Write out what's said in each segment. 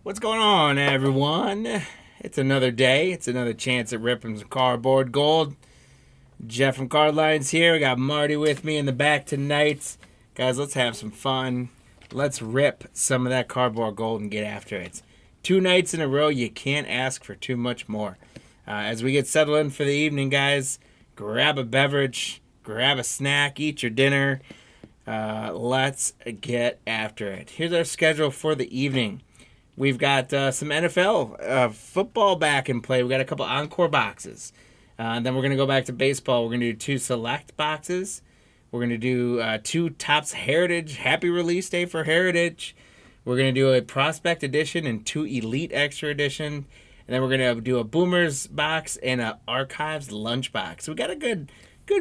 What's going on, everyone? It's another day. It's another chance at ripping some cardboard gold. Jeff from Card Lines here. I got Marty with me in the back tonight. Guys, let's have some fun. Let's rip some of that cardboard gold and get after it. 2 nights in a row. You can't ask for too much more. As we get settled in for the evening, guys, grab a beverage, grab a snack, eat your dinner. Let's get after it. Here's our schedule for the evening. We've got some NFL football back in play. We've got a couple Encore boxes. Then we're going to go back to baseball. We're going to do 2 select boxes. We're going to do 2 Topps Heritage. Happy release day for Heritage. We're going to do a Prospect Edition and 2 Elite Extra Edition. And then we're going to do a Boomers box and a Archives lunch box. So we got a good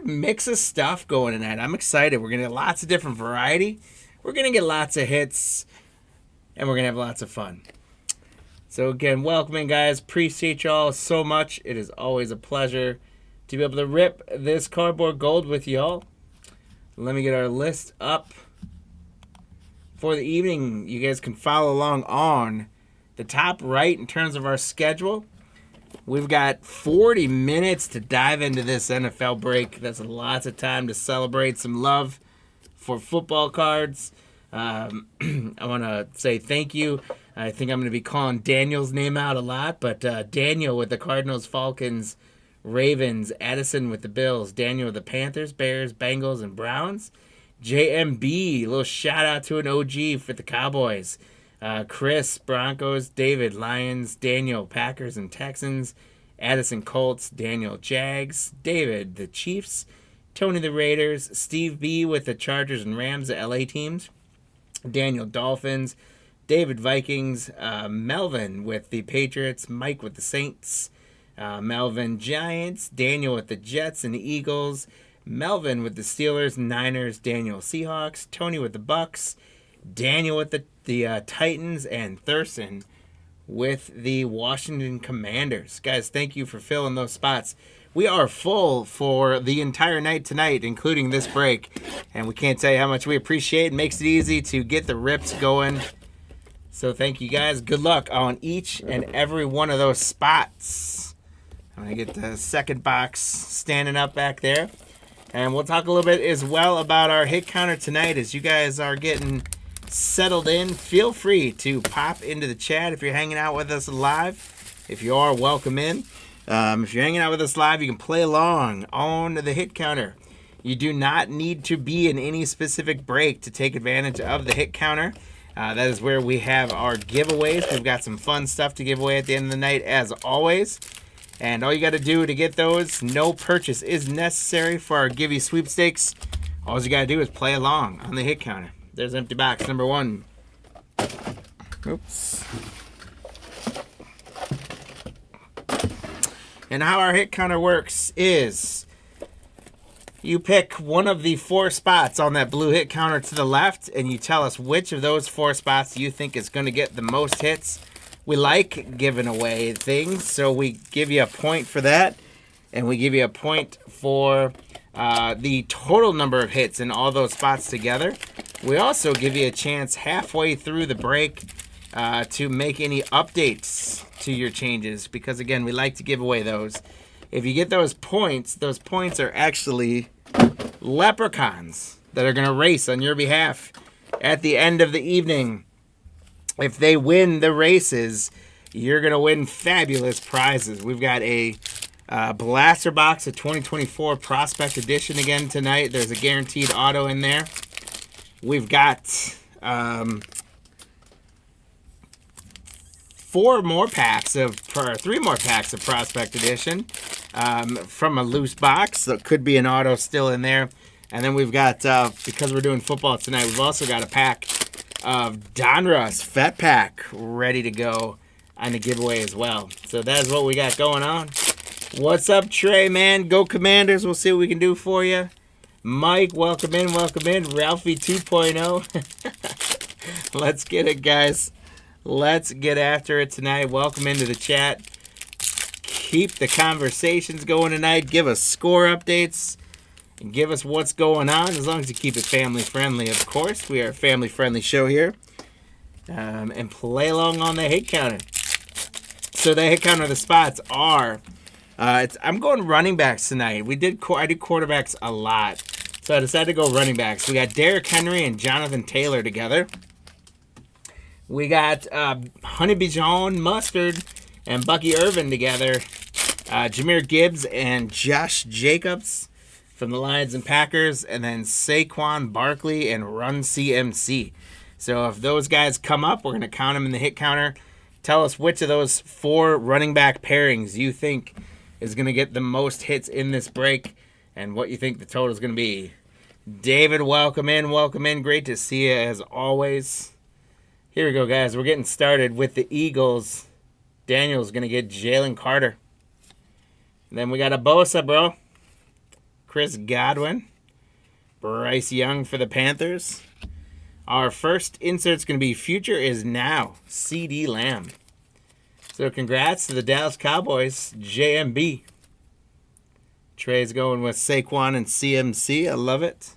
mix of stuff going tonight. I'm excited. We're going to get lots of different variety. We're going to get lots of hits. And we're going to have lots of fun. So again, welcome in, guys. Appreciate y'all so much. It is always a pleasure to be able to rip this cardboard gold with y'all. Let me get our list up for the evening. You guys can follow along on the top right in terms of our schedule. We've got 40 minutes to dive into this NFL break. That's lots of time to celebrate some love for football cards. I want to say thank you. I think I'm going to be calling Daniel's name out a lot, but Daniel with the Cardinals, Falcons, Ravens, Addison with the Bills, Daniel with the Panthers, Bears, Bengals, and Browns, JMB, a little shout out to an OG for the Cowboys, Chris, Broncos, David, Lions, Daniel, Packers and Texans, Addison, Colts, Daniel, Jags, David, the Chiefs, Tony, the Raiders, Steve B with the Chargers and Rams, the LA teams, Daniel, Dolphins, David, Vikings, Melvin with the Patriots, Mike with the Saints, Melvin, Giants, Daniel with the Jets and the Eagles, Melvin with the Steelers, Niners, Daniel, Seahawks, Tony with the Bucks, Daniel with the Titans, and Thurston with the Washington Commanders. Guys, thank you for filling those spots. We are full for the entire night tonight, including this break. And we can't tell you how much we appreciate it. It makes it easy to get the rips going. So thank you guys. Good luck on each and every one of those spots. I'm going to get the second box standing up back there. And we'll talk a little bit as well about our hit counter tonight. As you guys are getting settled in, feel free to pop into the chat if you're hanging out with us live. If you are, welcome in. If you're hanging out with us live, you can play along on the hit counter. You do not need to be in any specific break to take advantage of the hit counter. That is where we have our giveaways. We've got some fun stuff to give away at the end of the night, as always. And all you got to do to get those, no purchase is necessary for our Give You sweepstakes. All you got to do is play along on the hit counter. There's empty box number 1. Oops. And how our hit counter works is you pick one of the 4 spots on that blue hit counter to the left, and you tell us which of those 4 spots you think is going to get the most hits. We like giving away things, so we give you a point for that, and we give you a point for the total number of hits in all those spots together. We also give you a chance halfway through the break to make any updates to your changes, because again, we like to give away those. If you get those points are actually leprechauns that are going to race on your behalf at the end of the evening. If they win the races, you're going to win fabulous prizes. We've got a blaster box of 2024 Prospect Edition again tonight. There's a guaranteed auto in there. We've got 3 more packs of Prospect Edition from a loose box. So it could be an auto still in there. And then we've got, because we're doing football tonight, we've also got a pack of Donruss Vet Pack ready to go on the giveaway as well. So that's what we got going on. What's up, Trey, man? Go Commanders. We'll see what we can do for you. Mike, welcome in, welcome in. Ralphie 2.0. Let's get it, guys. Let's get after it tonight. Welcome into the chat. Keep the conversations going tonight. Give us score updates. And give us what's going on, as long as you keep it family-friendly, of course. We are a family-friendly show here. and play along on the hit counter. So the hit counter, the spots are, I'm going running backs tonight. I do quarterbacks a lot, so I decided to go running backs. We got Derrick Henry and Jonathan Taylor together. We got Honey Bijan Mustard and Bucky Irvin together. Jahmyr Gibbs and Josh Jacobs from the Lions and Packers, and then Saquon Barkley and Run CMC. So if those guys come up, we're going to count them in the hit counter. Tell us which of those 4 running back pairings you think is going to get the most hits in this break, and what you think the total is going to be. David, welcome in, welcome in. Great to see you as always. Here we go, guys. We're getting started with the Eagles. Daniel's going to get Jalen Carter. And then we got a Bosa, bro. Chris Godwin. Bryce Young for the Panthers. Our first insert's going to be Future is Now, CD Lamb. So congrats to the Dallas Cowboys, JMB. Trey's going with Saquon and CMC. I love it.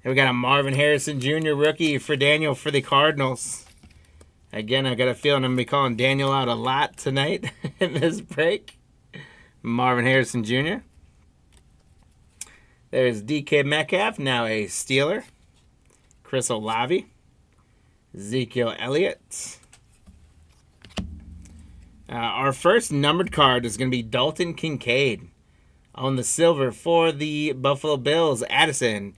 And we got a Marvin Harrison Jr. rookie for Daniel for the Cardinals. Again, I got a feeling I'm going to be calling Daniel out a lot tonight in this break. Marvin Harrison Jr. There's DK Metcalf, now a Steeler. Chris Olave. Ezekiel Elliott. Our first numbered card is going to be Dalton Kincaid on the silver for the Buffalo Bills, Addison.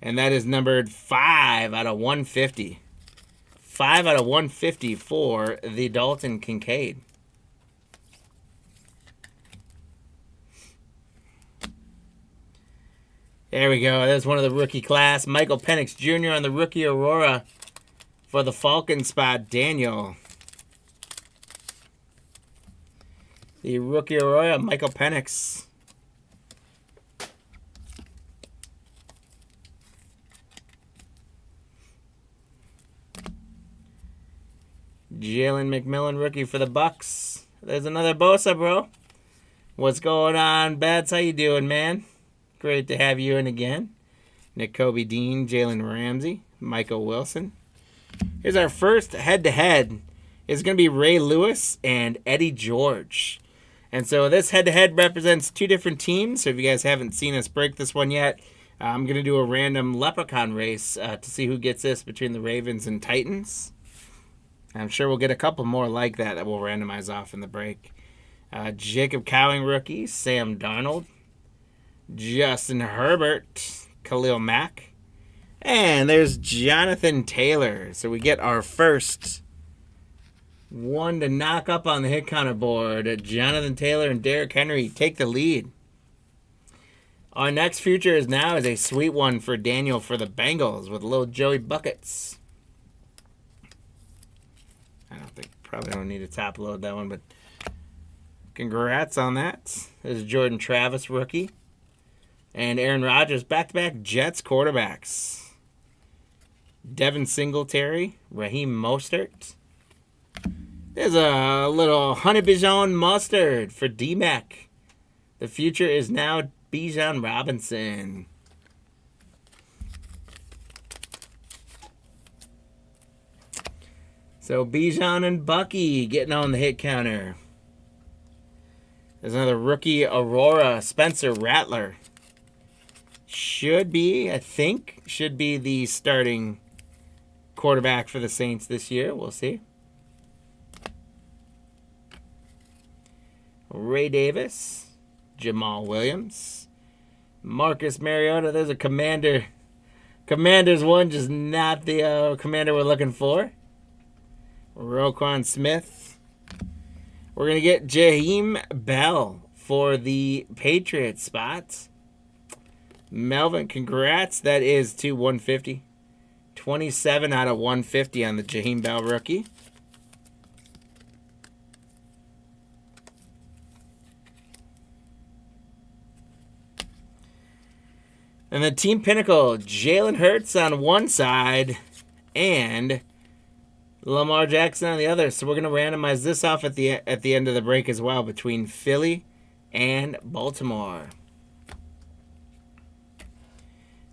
And that is numbered 5 out of 150. 5 out of 150 for the Dalton Kincaid. There we go. There's one of the rookie class. Michael Penix Jr. on the rookie Aurora for the Falcon spot. Daniel. The rookie Aurora, Michael Penix. Jalen McMillan, rookie for the Bucks. There's another Bosa, bro. What's going on, Bats? How you doing, man? Great to have you in again. N'Kobe Dean, Jalen Ramsey, Michael Wilson. Here's our first head-to-head. It's going to be Ray Lewis and Eddie George. And so this head-to-head represents 2 different teams. So if you guys haven't seen us break this one yet, I'm going to do a random leprechaun race to see who gets this between the Ravens and Titans. I'm sure we'll get a couple more like that we'll randomize off in the break. Jacob Cowing rookie, Sam Darnold. Justin Herbert, Khalil Mack. And there's Jonathan Taylor. So we get our first one to knock up on the hit counter board. Jonathan Taylor and Derrick Henry take the lead. Our next Future is Now is a sweet one for Daniel for the Bengals with little Joey Buckets. I probably don't need to top load that one, but congrats on that. There's Jordan Travis, rookie. And Aaron Rodgers, back-to-back Jets quarterbacks. Devin Singletary, Raheem Mostert. There's a little Honey Bijan Mustard for D-Mac. The Future is Now Bijan Robinson. So Bijan and Bucky getting on the hit counter. There's another rookie Aurora, Spencer Rattler. Should be the starting quarterback for the Saints this year. We'll see. Ray Davis, Jamal Williams, Marcus Mariota. There's a commander. Commander's one, just not the commander we're looking for. Roquan Smith. We're going to get Jaheim Bell for the Patriots spot. Melvin, congrats. That is to 150. 27 out of 150 on the Jaheim Bell rookie. And the team pinnacle, Jalen Hurts on one side and Lamar Jackson on the other. So we're going to randomize this off at the end of the break as well between Philly and Baltimore.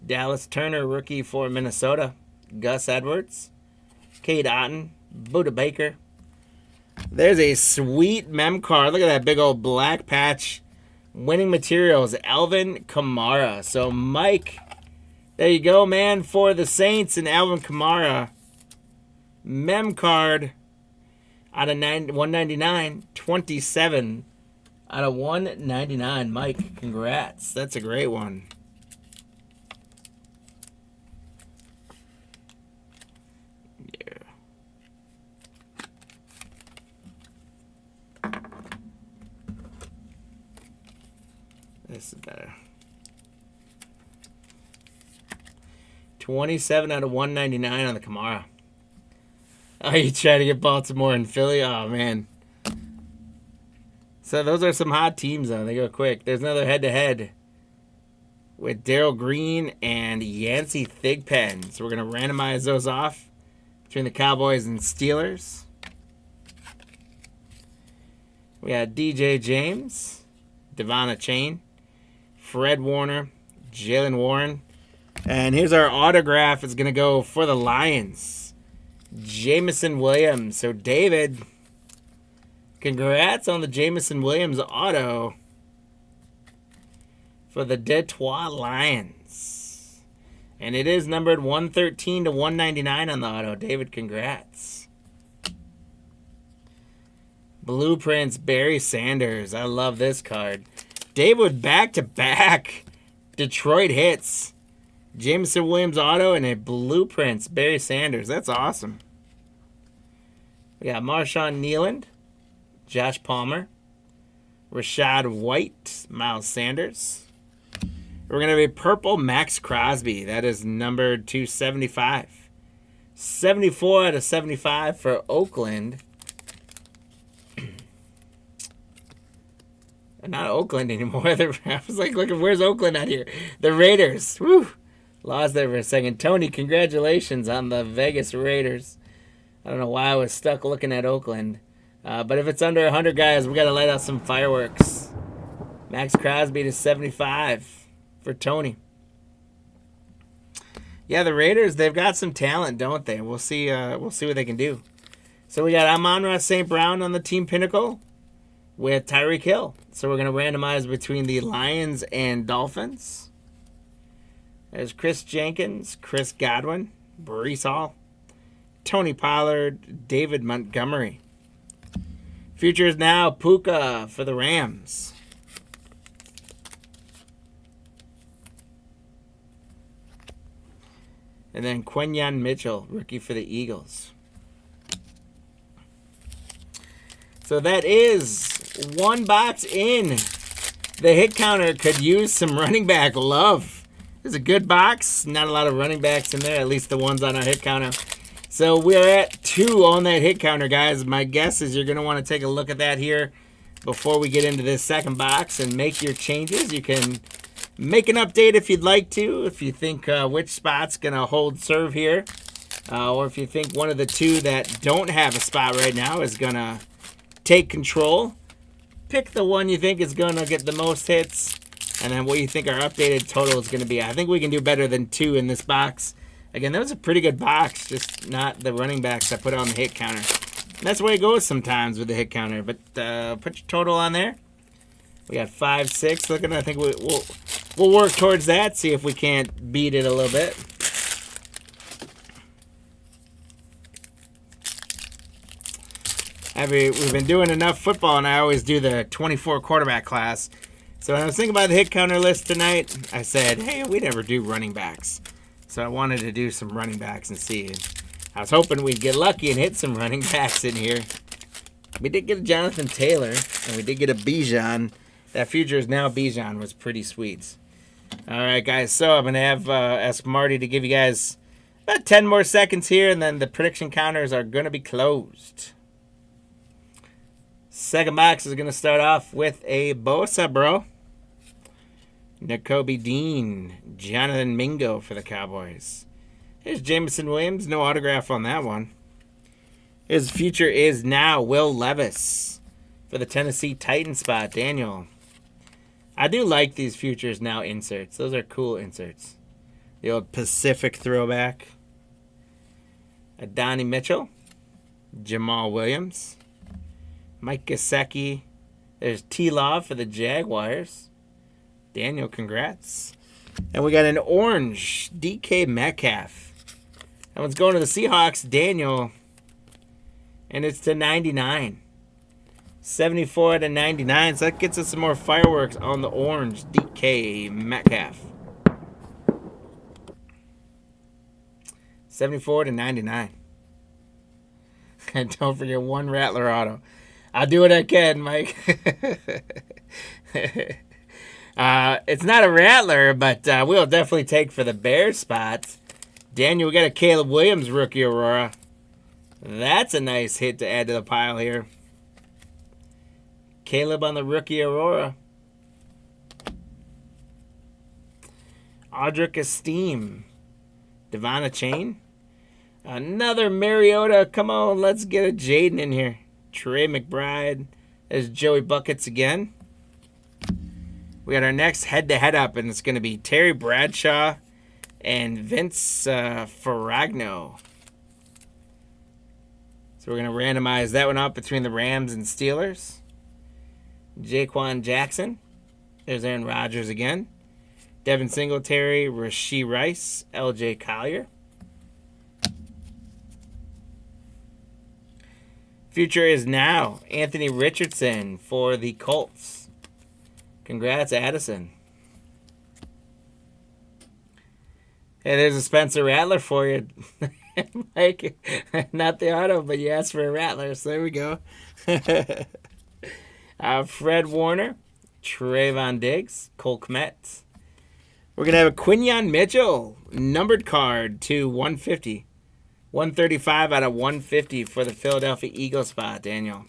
Dallas Turner, rookie for Minnesota. Gus Edwards. Cade Otton, Buda Baker. There's a sweet mem card. Look at that big old black patch. Winning materials, Alvin Kamara. So, Mike, there you go, man, for the Saints and Alvin Kamara. Mem card out of 199, 27 out of 199. Mike, congrats. That's a great one. Yeah. This is better. 27 out of 199 on the Kamara. Oh, you trying to get Baltimore and Philly? Oh, man. So those are some hot teams, though. They go quick. There's another head-to-head with Darryl Green and Yancey Thigpen. So we're going to randomize those off between the Cowboys and Steelers. We got DJ James, Devon Chain, Fred Warner, Jalen Warren. And here's our autograph. It's going to go for the Lions. Jameson Williams. So, David, congrats on the Jameson Williams auto for the Detroit Lions. And it is numbered 113 to 199 on the auto. David, congrats. Blueprints, Barry Sanders. I love this card. David, back-to-back Detroit hits. Jameson Williams auto and a Blueprints, Barry Sanders. That's awesome. We got Marshawn Nealand, Josh Palmer, Rashad White, Miles Sanders. We're going to have a purple Max Crosby. That is numbered 275. 74 out of 75 for Oakland. Not Oakland anymore. I was like, look, where's Oakland out here? The Raiders. Woo! Lost there for a second. Tony, congratulations on the Vegas Raiders. I don't know why I was stuck looking at Oakland. But if it's under 100, guys, we got to light out some fireworks. Max Crosby to 75 for Tony. Yeah, the Raiders, they've got some talent, don't they? We'll see what they can do. So we got Amon-Ra St. Brown on the team pinnacle with Tyreek Hill. So we're going to randomize between the Lions and Dolphins. There's Chris Jenkins, Chris Godwin, Breece Hall, Tony Pollard, David Montgomery. Futures now, Puka for the Rams. And then Quinyon Mitchell, rookie for the Eagles. So that is one box in. The hit counter could use some running back love. It's a good box. Not a lot of running backs in there, at least the ones on our hit counter. So we're at 2 on that hit counter, guys. My guess is you're going to want to take a look at that here before we get into this second box and make your changes. You can make an update if you'd like to, if you think which spot's going to hold serve here, or if you think one of the 2 that don't have a spot right now is going to take control. Pick the one you think is going to get the most hits, and then what you think our updated total is going to be. I think we can do better than 2 in this box. Again, that was a pretty good box, just not the running backs I put on the hit counter. And that's the way it goes sometimes with the hit counter. But put your total on there. We got 5, 6. Looking, I think we'll work towards that. See if we can't beat it a little bit. We've been doing enough football, and I always do the 24 quarterback class. So when I was thinking about the hit counter list tonight, I said, hey, we never do running backs. So I wanted to do some running backs and see. And I was hoping we'd get lucky and hit some running backs in here. We did get a Jonathan Taylor, and we did get a Bijan. That future is now Bijan was pretty sweet. All right, guys. So I'm going to have ask Marty to give you guys about 10 more seconds here, and then the prediction counters are going to be closed. Second box is going to start off with a Bosa, bro. Nakobe Dean, Jonathan Mingo for the Cowboys. Here's Jameson Williams. No autograph on that one. His future is now Will Levis for the Tennessee Titans spot. Daniel. I do like these futures now inserts. Those are cool inserts. The old Pacific throwback. Donnie Mitchell, Jamal Williams, Mike Gesicki. There's T-Law for the Jaguars. Daniel, congrats. And we got an orange DK Metcalf. That one's going to the Seahawks, Daniel. And it's to 99. 74 to 99. So that gets us some more fireworks on the orange DK Metcalf. 74 to 99. And don't forget one Rattler auto. I'll do what I can, Mike. It's not a Rattler, but we'll definitely take for the Bears spots. Daniel, we got a Caleb Williams rookie Aurora. That's a nice hit to add to the pile here. Caleb on the rookie Aurora. Audric Esteem. Devon Chain. Another Mariota. Come on, let's get a Jaden in here. Trey McBride. There's Joey Buckets again. We got our next head-to-head up, and it's going to be Terry Bradshaw and Vince Ferragno. So we're going to randomize that one up between the Rams and Steelers. Jaquan Jackson. There's Aaron Rodgers again. Devin Singletary, Rashee Rice, L.J. Collier. Future is now. Anthony Richardson for the Colts. Congrats, Addison. Hey, there's a Spencer Rattler for you. Mike, not the auto, but you asked for a Rattler, so there we go. Fred Warner, Trayvon Diggs, Cole Kmet. We're going to have a Quinyon Mitchell numbered card to 150. 135 out of 150 for the Philadelphia Eagles spot, Daniel.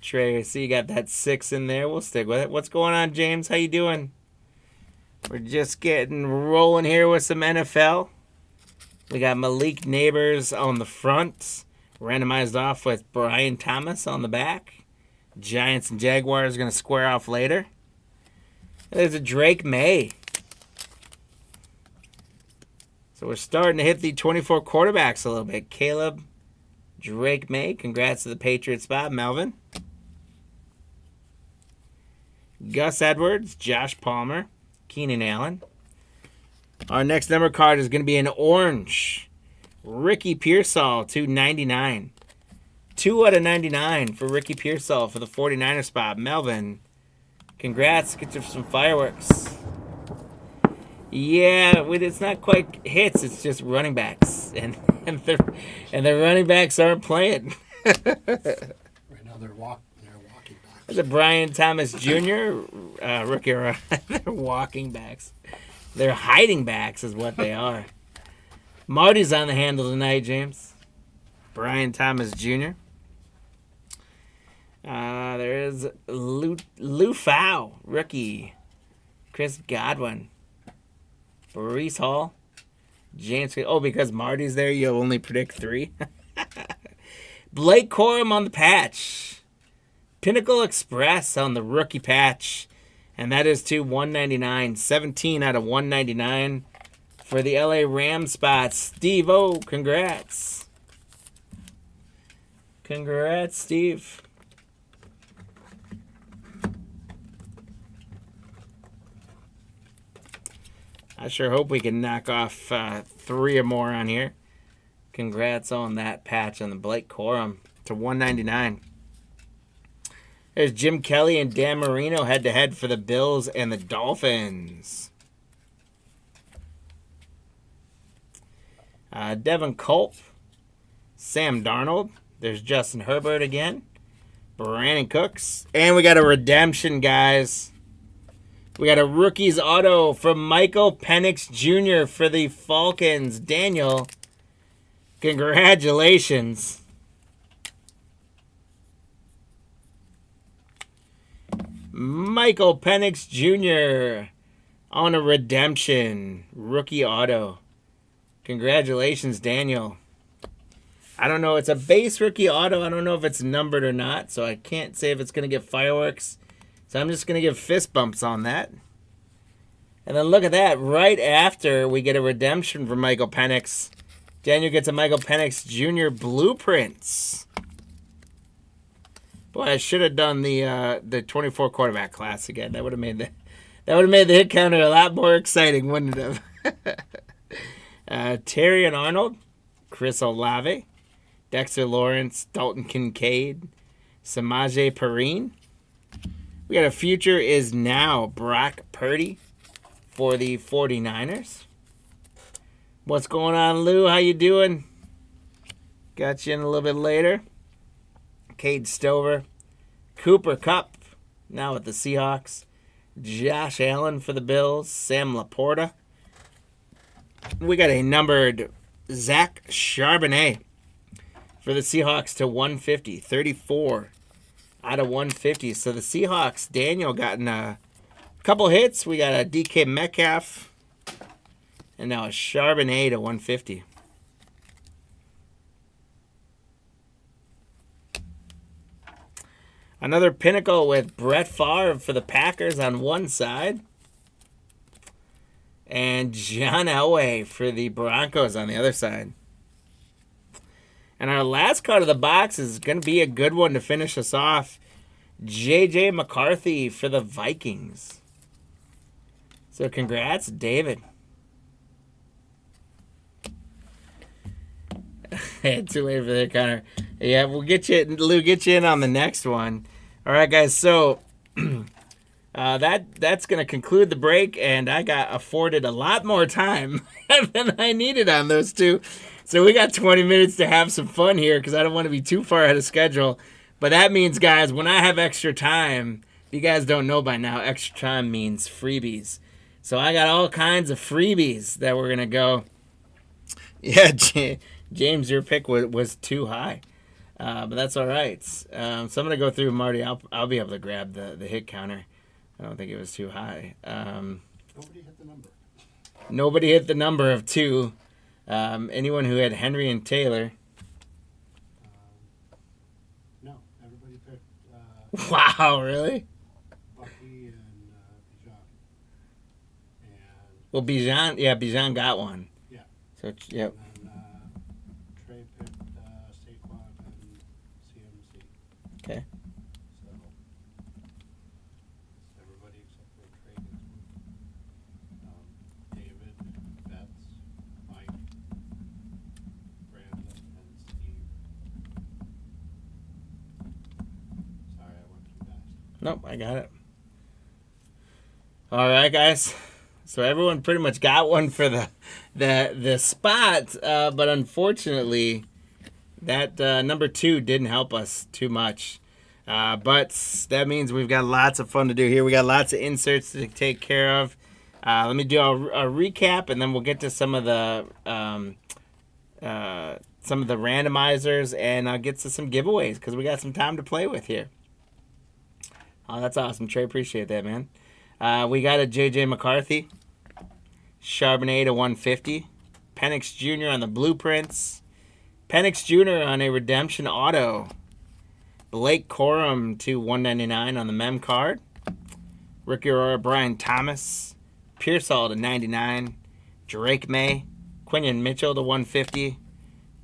Trey, I see you got that 6 in there. We'll stick with it. What's going on, James? How you doing? We're just getting rolling here with some NFL. We got Malik Neighbors on the front. Randomized off with Brian Thomas on the back. Giants and Jaguars are going to square off later. There's a Drake May. So we're starting to hit the 24 quarterbacks a little bit. Caleb, Drake May. Congrats to the Patriots spot, Melvin. Gus Edwards, Josh Palmer, Keenan Allen. Our next number card is going to be an orange. Ricky Pearsall, 299. 2 out of 99 for Ricky Pearsall for the 49er spot. Melvin, congrats. Get you some fireworks. Yeah, it's not quite hits. It's just running backs. And the running backs aren't playing. Right now they're walking backs. There's a Brian Thomas Jr. Rookie. They're walking backs. They're hiding backs is what they are. Marty's on the handle tonight, James. Brian Thomas Jr. There is Lou Fow, rookie. Chris Godwin. Breece Hall. James. Oh, because Marty's there, you'll only predict 3. Blake Corum on the patch. Pinnacle Express on the rookie patch. And that is to 199. 17 out of 199 for the LA Rams spot. Steve-O, congrats. Congrats, Steve. I sure hope we can knock off 3 or more on here. Congrats on that patch on the Blake Corum to 199. There's Jim Kelly and Dan Marino head-to-head for the Bills and the Dolphins. Devin Culp. Sam Darnold. There's Justin Herbert again. Brandon Cooks. And we got a redemption, guys. We got a rookies auto from Michael Penix Jr. for the Falcons. Daniel, congratulations. Michael Penix Jr. on a redemption rookie auto. Congratulations, Daniel. I don't know. It's a base rookie auto. I don't know if it's numbered or not, so I can't say if it's going to get fireworks. So I'm just going to give fist bumps on that. And then look at that. Right after we get a redemption from Michael Penix, Daniel gets a Michael Penix Jr. Blueprints. Boy, I should have done the 24 quarterback class again. That would have made the hit counter a lot more exciting, wouldn't it have? Terry and Arnold, Chris Olave, Dexter Lawrence, Dalton Kincaid, Samaje Perine. We got a future is now Brock Purdy for the 49ers. What's going on, Lou? How you doing? Got you in a little bit later. Cade Stover, Cooper Kupp, now with the Seahawks. Josh Allen for the Bills. Sam Laporta. We got a numbered Zach Charbonnet for the Seahawks to 150. 34 out of 150. So the Seahawks, Daniel, gotten a couple hits. We got a DK Metcalf. And now a Charbonnet to 150. Another pinnacle with Brett Favre for the Packers on one side. And John Elway for the Broncos on the other side. And our last card of the box is going to be a good one to finish us off. J.J. McCarthy for the Vikings. So congrats, David. Too late for that, Connor. Yeah, we'll get you, Lou, get you in on the next one. All right, guys, so that's going to conclude the break, and I got afforded a lot more time than I needed on those two. So we got 20 minutes to have some fun here because I don't want to be too far ahead of schedule. But that means, guys, when I have extra time, if you guys don't know by now, extra time means freebies. So I got all kinds of freebies that we're going to go. Yeah, James, your pick was too high. But that's all right. So I'm going to go through, Marty. I'll be able to grab the hit counter. I don't think it was too high. Nobody hit the number. Nobody hit the number of 2. Anyone who had Henry and Taylor. No, everybody picked. Wow, really? Bucky and Bijan. And Well, Bijan got one. yeah. So, yep. And then Trey picked Saquon and CMC. Okay. So everybody except for Trey gets one. David, Betts, Mike, Brandon, and Steve. Sorry, I went too fast. Nope, I got it. All right, guys. So everyone pretty much got one for the spot, but unfortunately, that number 2 didn't help us too much. But that means we've got lots of fun to do here. We got lots of inserts to take care of. Let me do a recap, and then we'll get to some of the randomizers, and I'll get to some giveaways because we got some time to play with here. Oh, that's awesome, Trey. Appreciate that, man. We got a J.J. McCarthy, Charbonnet to 150, Penix Jr. on the blueprints, Penix Jr. on a redemption auto, Blake Corum to 199 on the mem card, Ricky Aurora, Brian Thomas, Pearsall to 99, Drake May, Quinion Mitchell to 150,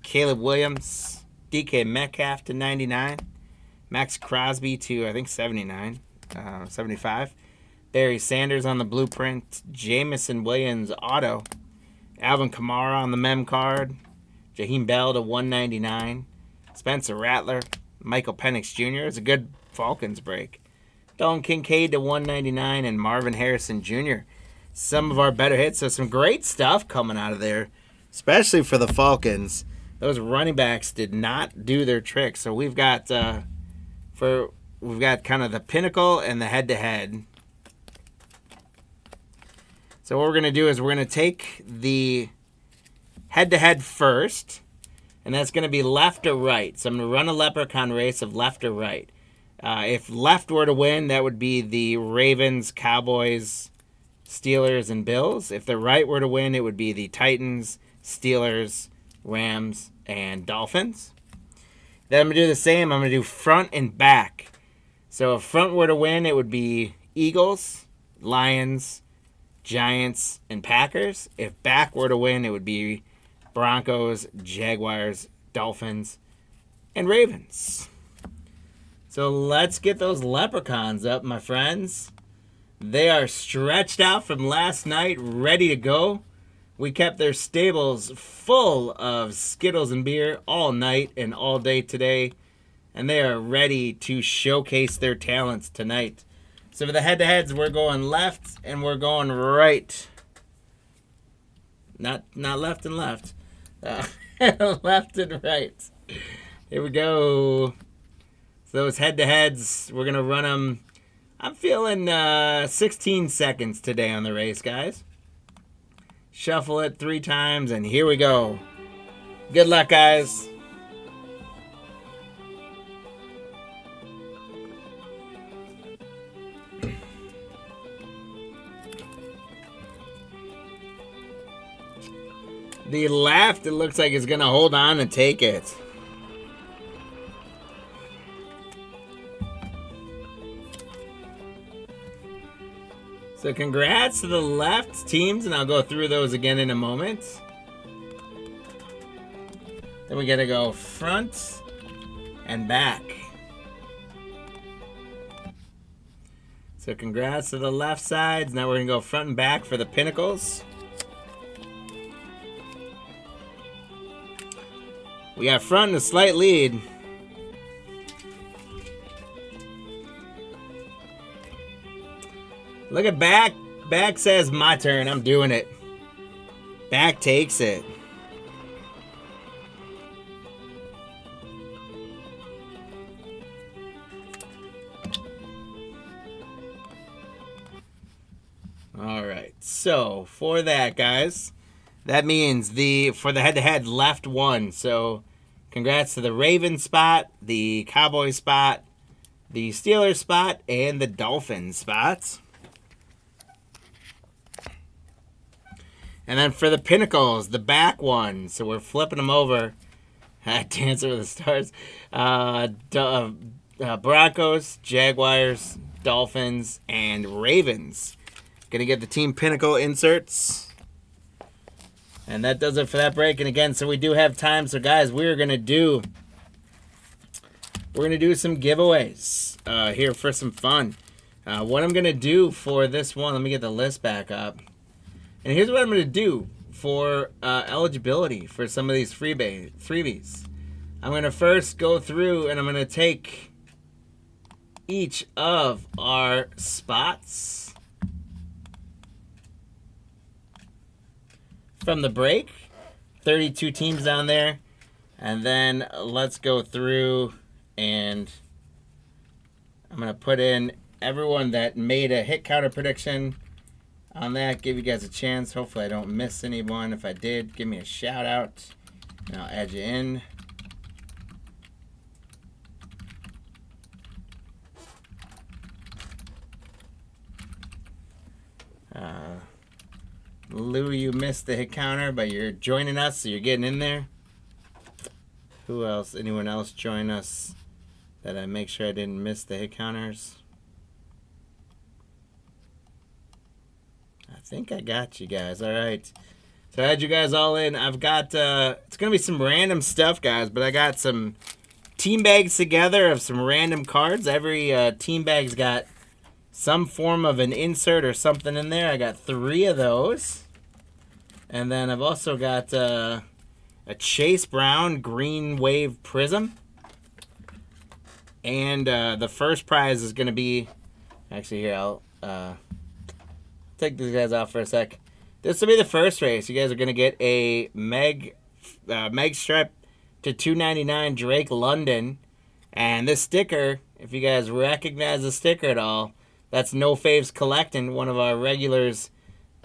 Caleb Williams, DK Metcalf to 99, Max Crosby to, I think, 75. Barry Sanders on the blueprint. Jamison Williams auto. Alvin Kamara on the mem card. Jaheim Bell to 199. Spencer Rattler. Michael Penix Jr. It's a good Falcons break. Dalton Kincaid to 199. And Marvin Harrison Jr. Some of our better hits. So some great stuff coming out of there. Especially for the Falcons. Those running backs did not do their trick. So we've got we've got kind of the pinnacle and the head-to-head. So what we're going to do is we're going to take the head-to-head first, and that's going to be left or right. So I'm going to run a leprechaun race of left or right. If left were to win, that would be the Ravens, Cowboys, Steelers, and Bills. If the right were to win, it would be the Titans, Steelers, Rams, and Dolphins. Then I'm going to do the same. I'm going to do front and back. So if front were to win, it would be Eagles, Lions, Giants, and Packers. If back were to win, it would be Broncos, Jaguars, Dolphins, and Ravens. So let's get those leprechauns up, my friends. They are stretched out from last night, ready to go. We kept their stables full of Skittles and beer all night and all day today, and they are ready to showcase their talents tonight. So for the head-to-heads, we're going left and we're going right. Not left and left. Left and right. Here we go. So those head-to-heads, we're going to run them. I'm feeling 16 seconds today on the race, guys. Shuffle it 3 times, and here we go. Good luck, guys. The left, it looks like it's going to hold on and take it. So congrats to the left teams, and I'll go through those again in a moment. Then we got to go front and back. So congrats to the left sides. Now we're going to go front and back for the pinnacles. We got front and a slight lead. Look at back. Back says my turn. I'm doing it. Back takes it. All right. So for that, guys, that means for the head-to-head left one. So congrats to the Ravens spot, the Cowboys spot, the Steelers spot, and the Dolphins spots. And then for the pinnacles, the back one. So we're flipping them over. Dancer with the Stars. Broncos, Jaguars, Dolphins, and Ravens. Gonna get the team pinnacle inserts. And that does it for that break. And again, so we do have time. So guys, we're gonna do some giveaways here for some fun. What I'm gonna do for this one, let me get the list back up. And here's what I'm going to do for eligibility for some of these freebies. I'm going to first go through and I'm going to take each of our spots from the break. 32 teams down there. And then let's go through and I'm going to put in everyone that made a hit counter prediction on that, give you guys a chance. Hopefully I don't miss anyone. If I did, give me a shout out and I'll add you in. Lou, you missed the hit counter, but you're joining us, so you're getting in there. Who else? Anyone else join us that I make sure I didn't miss the hit counters? I think I got you guys. All right. So I had you guys all in. I've got, it's going to be some random stuff, guys, but I got some team bags together of some random cards. Every team bag's got some form of an insert or something in there. I got 3 of those. And then I've also got a Chase Brown Green Wave Prism. And the first prize is going to be, actually here, I'll take these guys off for a sec. This will be the first race. You guys are going to get a Meg strip to $2.99 Drake London. And this sticker, if you guys recognize the sticker at all, that's No Faves Collecting, one of our regulars,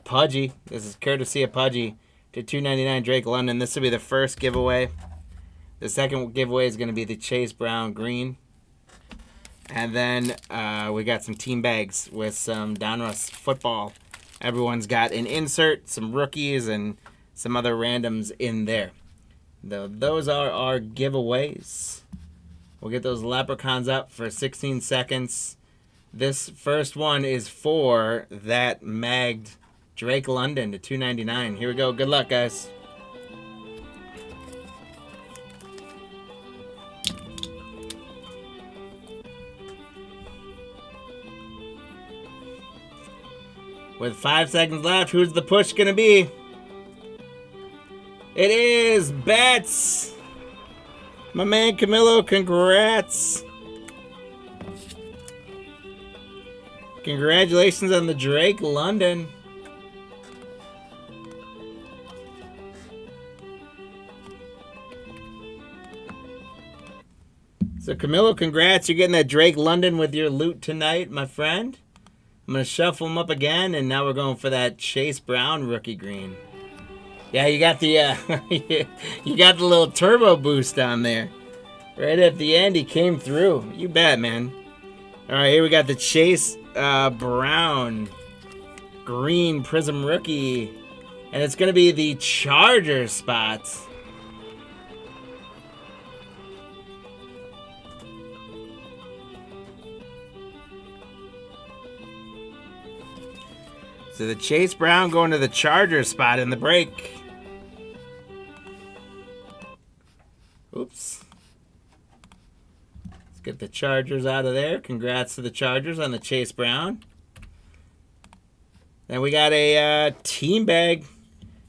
Pudgy. This is courtesy of Pudgy to $2.99 Drake London. This will be the first giveaway. The second giveaway is going to be the Chase Brown Green. And then we got some team bags with some Donruss football. Everyone's got an insert, some rookies, and some other randoms in there. Those are our giveaways. We'll get those leprechauns up for 16 seconds. This first one is for that magged Drake London to 299. Here we go. Good luck, guys. With 5 seconds left, who's the push going to be? It is Betts. My man Camilo, congrats. Congratulations on the Drake London. So Camilo, congrats. You're getting that Drake London with your loot tonight, my friend. I'm going to shuffle them up again, and now we're going for that Chase Brown rookie green. Yeah, you got the you got the little turbo boost on there. Right at the end, he came through. You bet, man. All right, here we got the Chase Brown green prism rookie. And it's going to be the Chargers spots. So the Chase Brown going to the Chargers spot in the break. Oops. Let's get the Chargers out of there. Congrats to the Chargers on the Chase Brown. Then we got a team bag.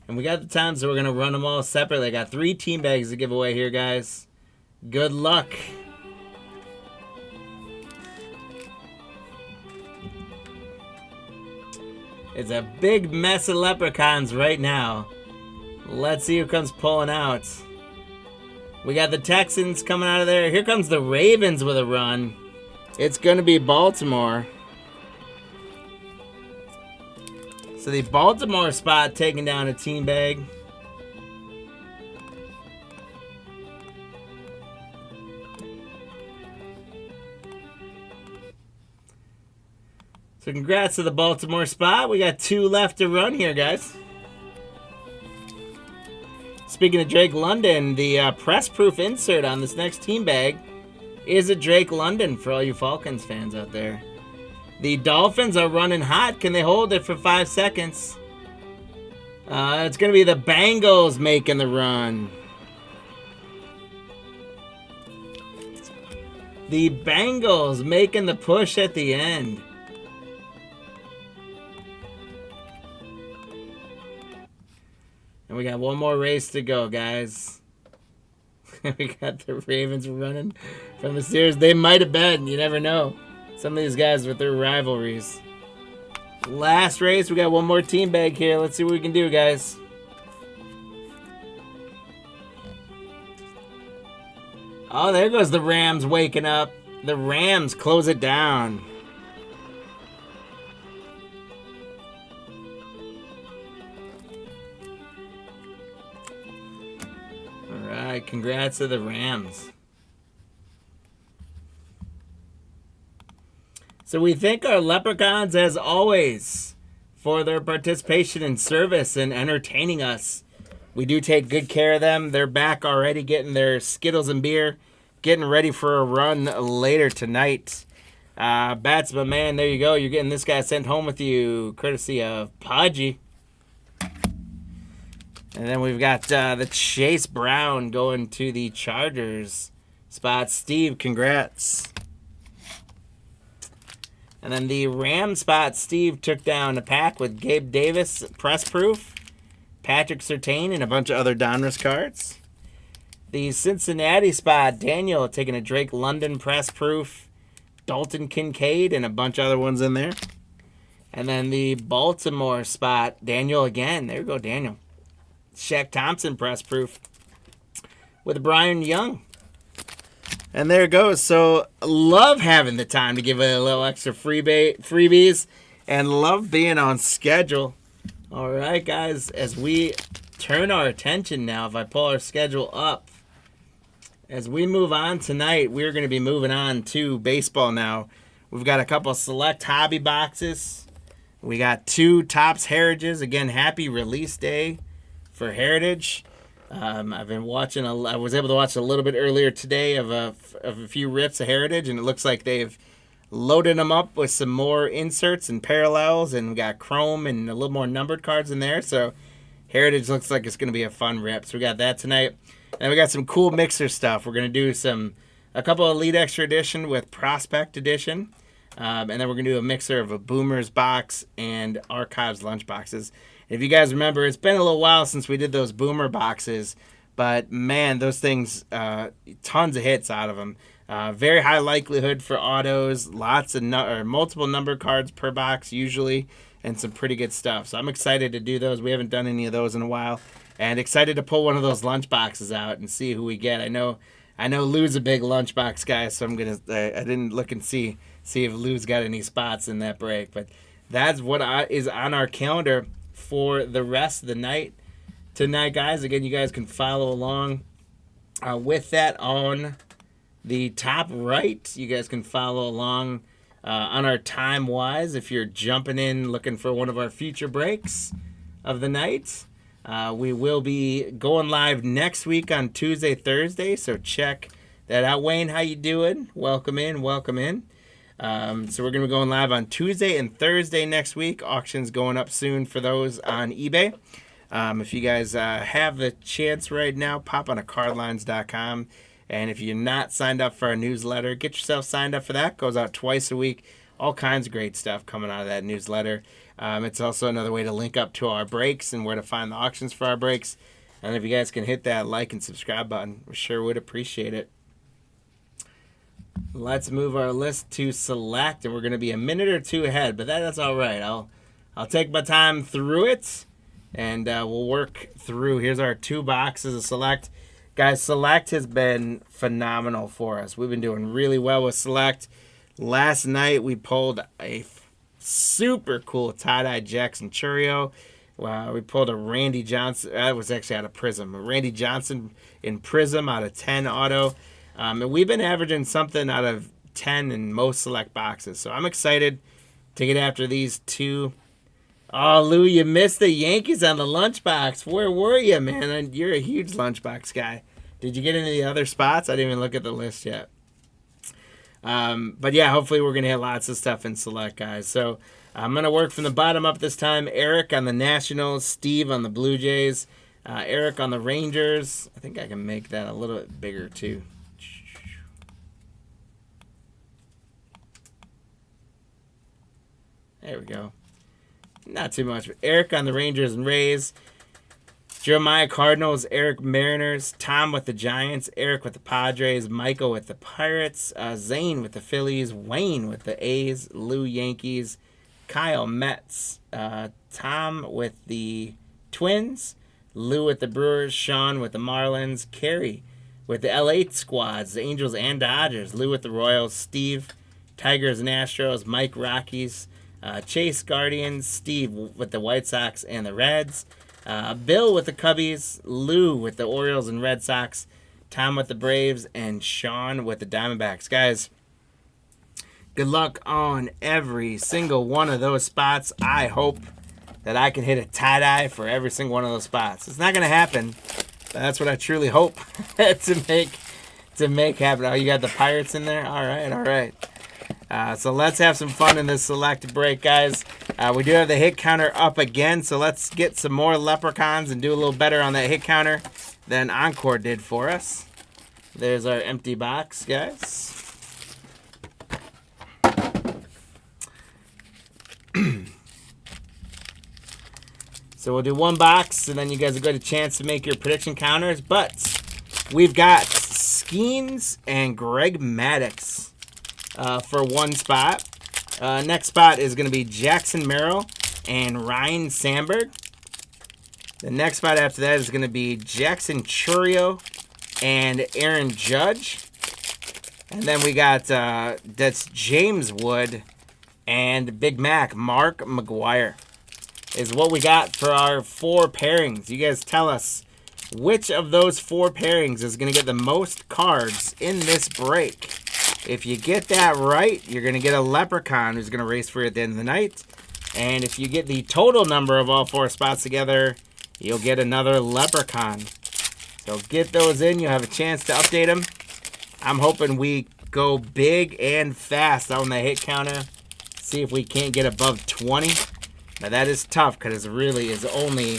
And we got the time, so we're going to run them all separately. I got 3 team bags to give away here, guys. Good luck. It's a big mess of leprechauns right now. Let's see who comes pulling out. We got the Texans coming out of there. Here comes the Ravens with a run. It's going to be Baltimore. So the Baltimore spot taking down a team bag. So congrats to the Baltimore spot. We got 2 left to run here, guys. Speaking of Drake London, the press-proof insert on this next team bag is a Drake London for all you Falcons fans out there. The Dolphins are running hot. Can they hold it for 5 seconds? It's going to be the Bengals making the run. The Bengals making the push at the end. And we got one more race to go, guys. We got the Ravens running from the Steelers. They might have been. You never know. Some of these guys with their rivalries. Last race. We got one more team bag here. Let's see what we can do, guys. Oh, there goes the Rams waking up. The Rams close it down. Alright, congrats to the Rams. So we thank our Leprechauns, as always, for their participation in service and entertaining us. We do take good care of them. They're back already getting their Skittles and beer, getting ready for a run later tonight. Bats, my man, there you go. You're getting this guy sent home with you, courtesy of Podgy. And then we've got the Chase Brown going to the Chargers spot. Steve, congrats. And then the Ram spot, Steve took down a pack with Gabe Davis, press proof, Patrick Surtain, and a bunch of other Donruss cards. The Cincinnati spot, Daniel taking a Drake London press proof, Dalton Kincaid, and a bunch of other ones in there. And then the Baltimore spot, Daniel again. There you go, Daniel. Shaq Thompson press proof with Brian Young. And there it goes. So love having the time to give it a little extra freebies and love being on schedule. All right, guys, as we turn our attention now, if I pull our schedule up, as we move on tonight, we're going to be moving on to baseball now. We've got a couple select hobby boxes. We got 2 Topps Heritages. Again, happy release day for Heritage. I've been watching. I was able to watch a little bit earlier today of a few rips of Heritage, and it looks like they've loading them up with some more inserts and parallels, and we got chrome and a little more numbered cards in there. So Heritage looks like it's going to be a fun rip. So we got that tonight. And we got some cool mixer stuff. We're going to do a couple of Elite Extra Edition with Prospect Edition. And then we're going to do a mixer of a Boomers box and Archives lunch boxes. If you guys remember, it's been a little while since we did those Boomer boxes. But, man, those things, tons of hits out of them. Very high likelihood for autos. Lots of multiple number cards per box usually. And some pretty good stuff. So I'm excited to do those. We haven't done any of those in a while. And excited to pull one of those lunch boxes out and see who we get. I know Lou's a big lunchbox guy, so I didn't look and see if Lou's got any spots in that break. But that's what is on our calendar for the rest of the night tonight, guys. Again, you guys can follow along with that on the top right. You guys can follow along on our time-wise if you're jumping in looking for one of our future breaks of the night. We will be going live next week on Tuesday, Thursday, so check that out. Wayne, how you doing? Welcome in. So we're going to be going live on Tuesday and Thursday next week. Auctions going up soon for those on eBay. If you guys have the chance right now, pop on a cardlines.com. And if you're not signed up for our newsletter, get yourself signed up for that. Goes out twice a week. All kinds of great stuff coming out of that newsletter. It's also another way to link up to our breaks and where to find the auctions for our breaks. And if you guys can hit that like and subscribe button, we sure would appreciate it. Let's move our list to select, and we're going to be a minute or two ahead, but that's all right. I'll take my time through it, and we'll work through. Here's our 2 boxes of select. Guys, Select has been phenomenal for us. We've been doing really well with Select. Last night we pulled a super cool tie-dye Jackson Churio. We pulled a Randy Johnson. That was actually out of Prism. A Randy Johnson in Prism out of 10 auto. And we've been averaging something out of 10 in most Select boxes. So I'm excited to get after these 2. Oh, Lou, you missed the Yankees on the lunchbox. Where were you, man? You're a huge lunchbox guy. Did you get into the other spots? I didn't even look at the list yet. But yeah, hopefully we're going to hit lots of stuff in Select, guys. So I'm going to work from the bottom up this time. Eric on the Nationals, Steve on the Blue Jays, Eric on the Rangers. I think I can make that a little bit bigger too. There we go. Not too much, but Eric on the Rangers and Rays. Jeremiah Cardinals, Eric Mariners, Tom with the Giants, Eric with the Padres, Michael with the Pirates, Zane with the Phillies, Wayne with the A's, Lou Yankees, Kyle Mets, Tom with the Twins, Lou with the Brewers, Sean with the Marlins, Kerry with the LA squads, the Angels and Dodgers, Lou with the Royals, Steve, Tigers and Astros, Mike Rockies, Chase Guardians, Steve with the White Sox and the Reds, Bill with the Cubbies, Lou with the Orioles and Red Sox, Tom with the Braves, and Sean with the Diamondbacks. Guys, good luck on every single one of those spots. I hope that I can hit a tie-dye for every single one of those spots. It's not going to happen, but that's what I truly hope to make happen. Oh, you got the Pirates in there? All right. So let's have some fun in this select break, guys. We do have the hit counter up again, so let's get some more leprechauns and do a little better on that hit counter than Encore did for us. There's our empty box, guys. So we'll do one box, and then you guys will get a chance to make your prediction counters. But we've got Skeens and Greg Maddux for one spot. Next spot is going to be Jackson Merrill and Ryan Sandberg. The next spot after that is going to be Jackson Churio and Aaron Judge. And then we got, that's James Wood and Big Mac, Mark McGuire, is what we got for our 4 pairings. You guys tell us which of those 4 pairings is going to get the most cards in this break. If you get that right, you're going to get a leprechaun who's going to race for you at the end of the night. And if you get the total number of all 4 spots together, you'll get another leprechaun. So get those in. You'll have a chance to update them. I'm hoping we go big and fast on the hit counter. See if we can't get above 20. Now that is tough because it really is only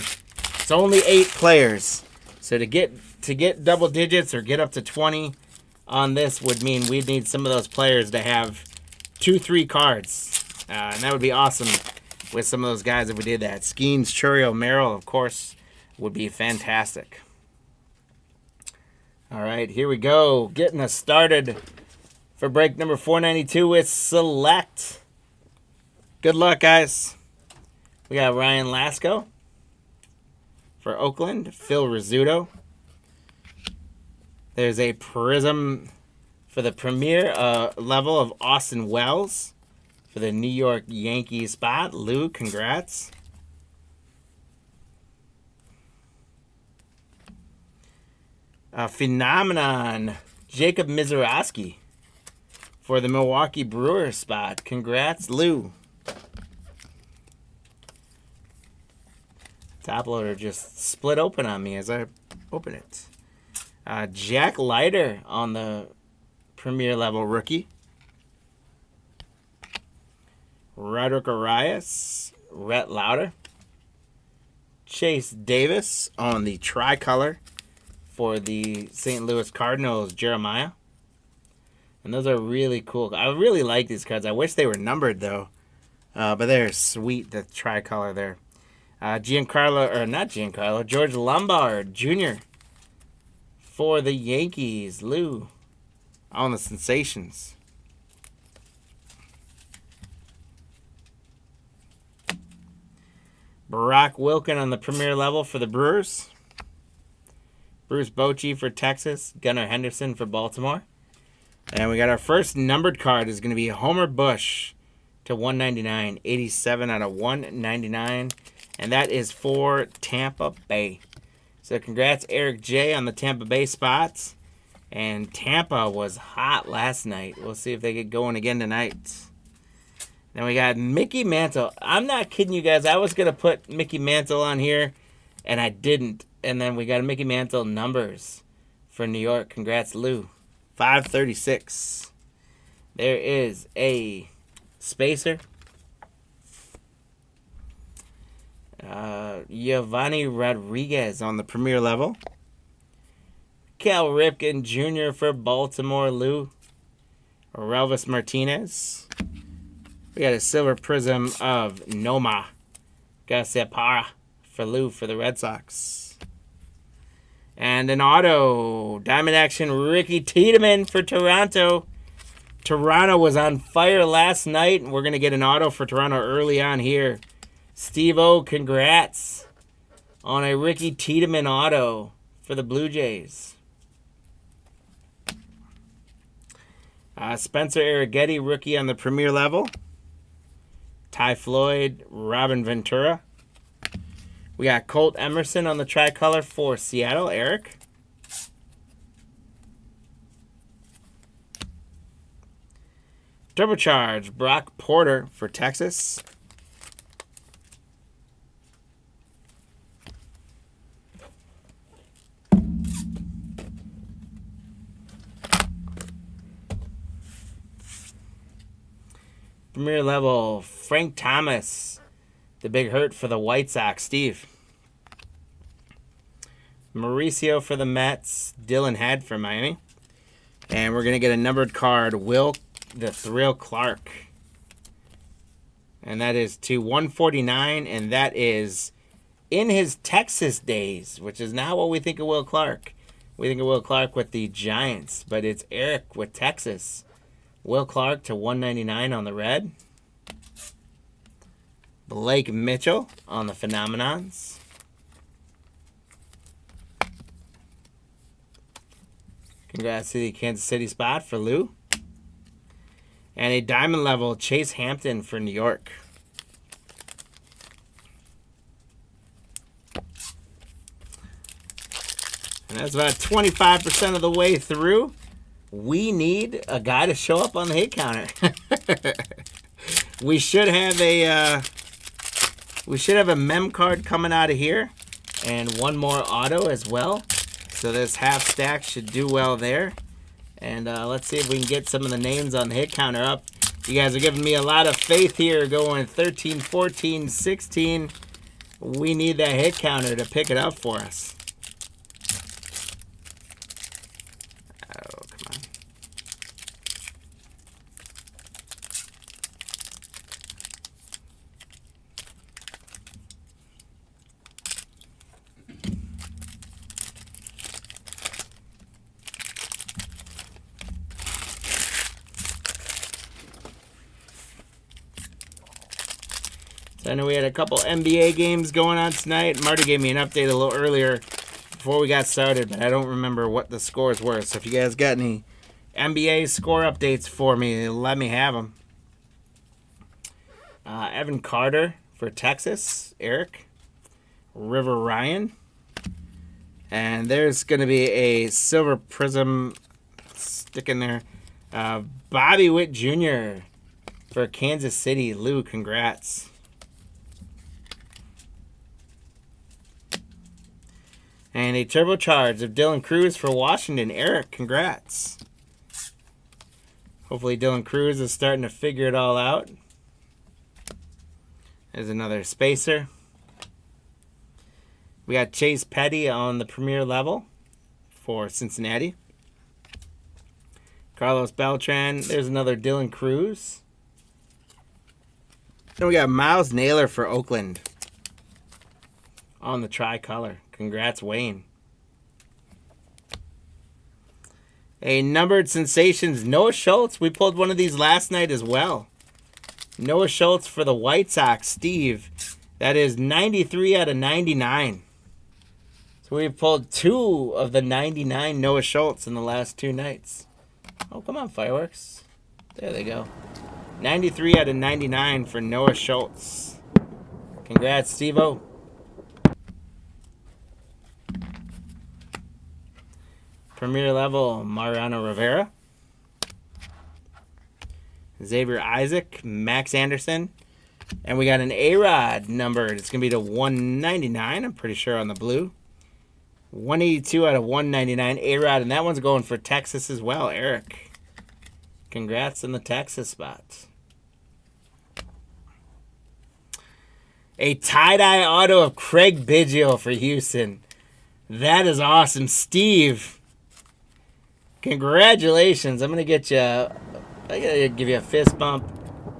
8 players. So to get double digits or get up to 20 on this would mean we'd need some of those players to have 2-3 cards. And that would be awesome with some of those guys if we did that. Skeens, Churio, Merrill, of course, would be fantastic. All right, here we go. Getting us started for break number 492 with Select. Good luck, guys. We got Ryan Lasko for Oakland. Phil Rizzuto. There's a Prism for the premier level of Austin Wells for the New York Yankees spot. Lou, congrats. Phenomenon. Jacob Mizorowski for the Milwaukee Brewers spot. Congrats, Lou. Top loader just split open on me as I open it. Jack Leiter on the premier level rookie. Roderick Arias, Rhett Lauder. Chase Davis on the tricolor for the St. Louis Cardinals, Jeremiah. And those are really cool. I really like these cards. I wish they were numbered, though. But they're sweet, the tricolor there. George Lombard Jr. for the Yankees. Lou on the Sensations. Barack Wilken on the premier level for the Brewers. Bruce Bochy for Texas. Gunnar Henderson for Baltimore. And we got our first numbered card is going to be Homer Bush to 199. 87 out of 199. And that is for Tampa Bay. So congrats, Eric J. on the Tampa Bay spots. And Tampa was hot last night. We'll see if they get going again tonight. Then we got Mickey Mantle. I'm not kidding you guys. I was going to put Mickey Mantle on here, and I didn't. And then we got a Mickey Mantle numbers for New York. Congrats, Lou. 536. There is a Spacer. Giovanni Rodriguez on the premier level. Cal Ripken Jr. for Baltimore, Lou. Relvis Martinez. We got a silver prism of Noma Garciaparra for Lou for the Red Sox. And an auto. Diamond Action Ricky Tiedemann for Toronto. Toronto was on fire last night, and we're going to get an auto for Toronto early on here. Steve-O, congrats on a Ricky Tiedemann auto for the Blue Jays. Spencer Arrighetti, rookie on the premier level. Ty Floyd, Robin Ventura. We got Colt Emerson on the tricolor for Seattle, Eric. Turbocharge, Brock Porter for Texas. Premier level, Frank Thomas, the big hurt for the White Sox, Steve. Mauricio for the Mets, Dylan Head for Miami. And we're going to get a numbered card, Will the Thrill Clark. And that is to 149, and that is in his Texas days, which is not what we think of Will Clark. We think of Will Clark with the Giants, but it's Eric with Texas. Will Clark to 199 on the red. Blake Mitchell on the Phenomenons. Congrats to the Kansas City spot for Lou. And a diamond level Chase Hampton for New York. And that's about 25% of the way through. We need a guy to show up on the hit counter. We should have a mem card coming out of here, and one more auto as well. So this half stack should do well there. And let's see if we can get some of the names on the hit counter up. You guys are giving me a lot of faith here, going 13, 14, 16. We need that hit counter to pick it up for us. Oh, come on. So I know we had a couple NBA games going on tonight. Marty gave me an update a little earlier before we got started, but I don't remember what the scores were. So if you guys got any NBA score updates for me, let me have them. Evan Carter for Texas, Eric. River Ryan. And there's going to be a silver prism stick in there. Bobby Witt Jr. for Kansas City, Lou, congrats. And a turbocharge of Dylan Cruz for Washington. Eric, congrats. Hopefully Dylan Cruz is starting to figure it all out. There's another spacer. We got Chase Petty on the premier level for Cincinnati. Carlos Beltran. There's another Dylan Cruz. Then we got Miles Naylor for Oakland on the tricolor. Congrats, Wayne. A numbered sensations, Noah Schultz. We pulled one of these last night as well. Noah Schultz for the White Sox, Steve. That is 93 out of 99. So we've pulled 2 of the 99 Noah Schultz in the last 2 nights. Oh, come on, fireworks. There they go. 93 out of 99 for Noah Schultz. Congrats, Steve-O. Premier level, Mariano Rivera. Xavier Isaac, Max Anderson. And we got an A-Rod numbered. It's going to be to 199, I'm pretty sure, on the blue. 182 out of 199, A-Rod. And that one's going for Texas as well, Eric. Congrats on the Texas spot. A tie-dye auto of Craig Biggio for Houston. That is awesome. Steve, congratulations. I'm going to get you, I got to give you a fist bump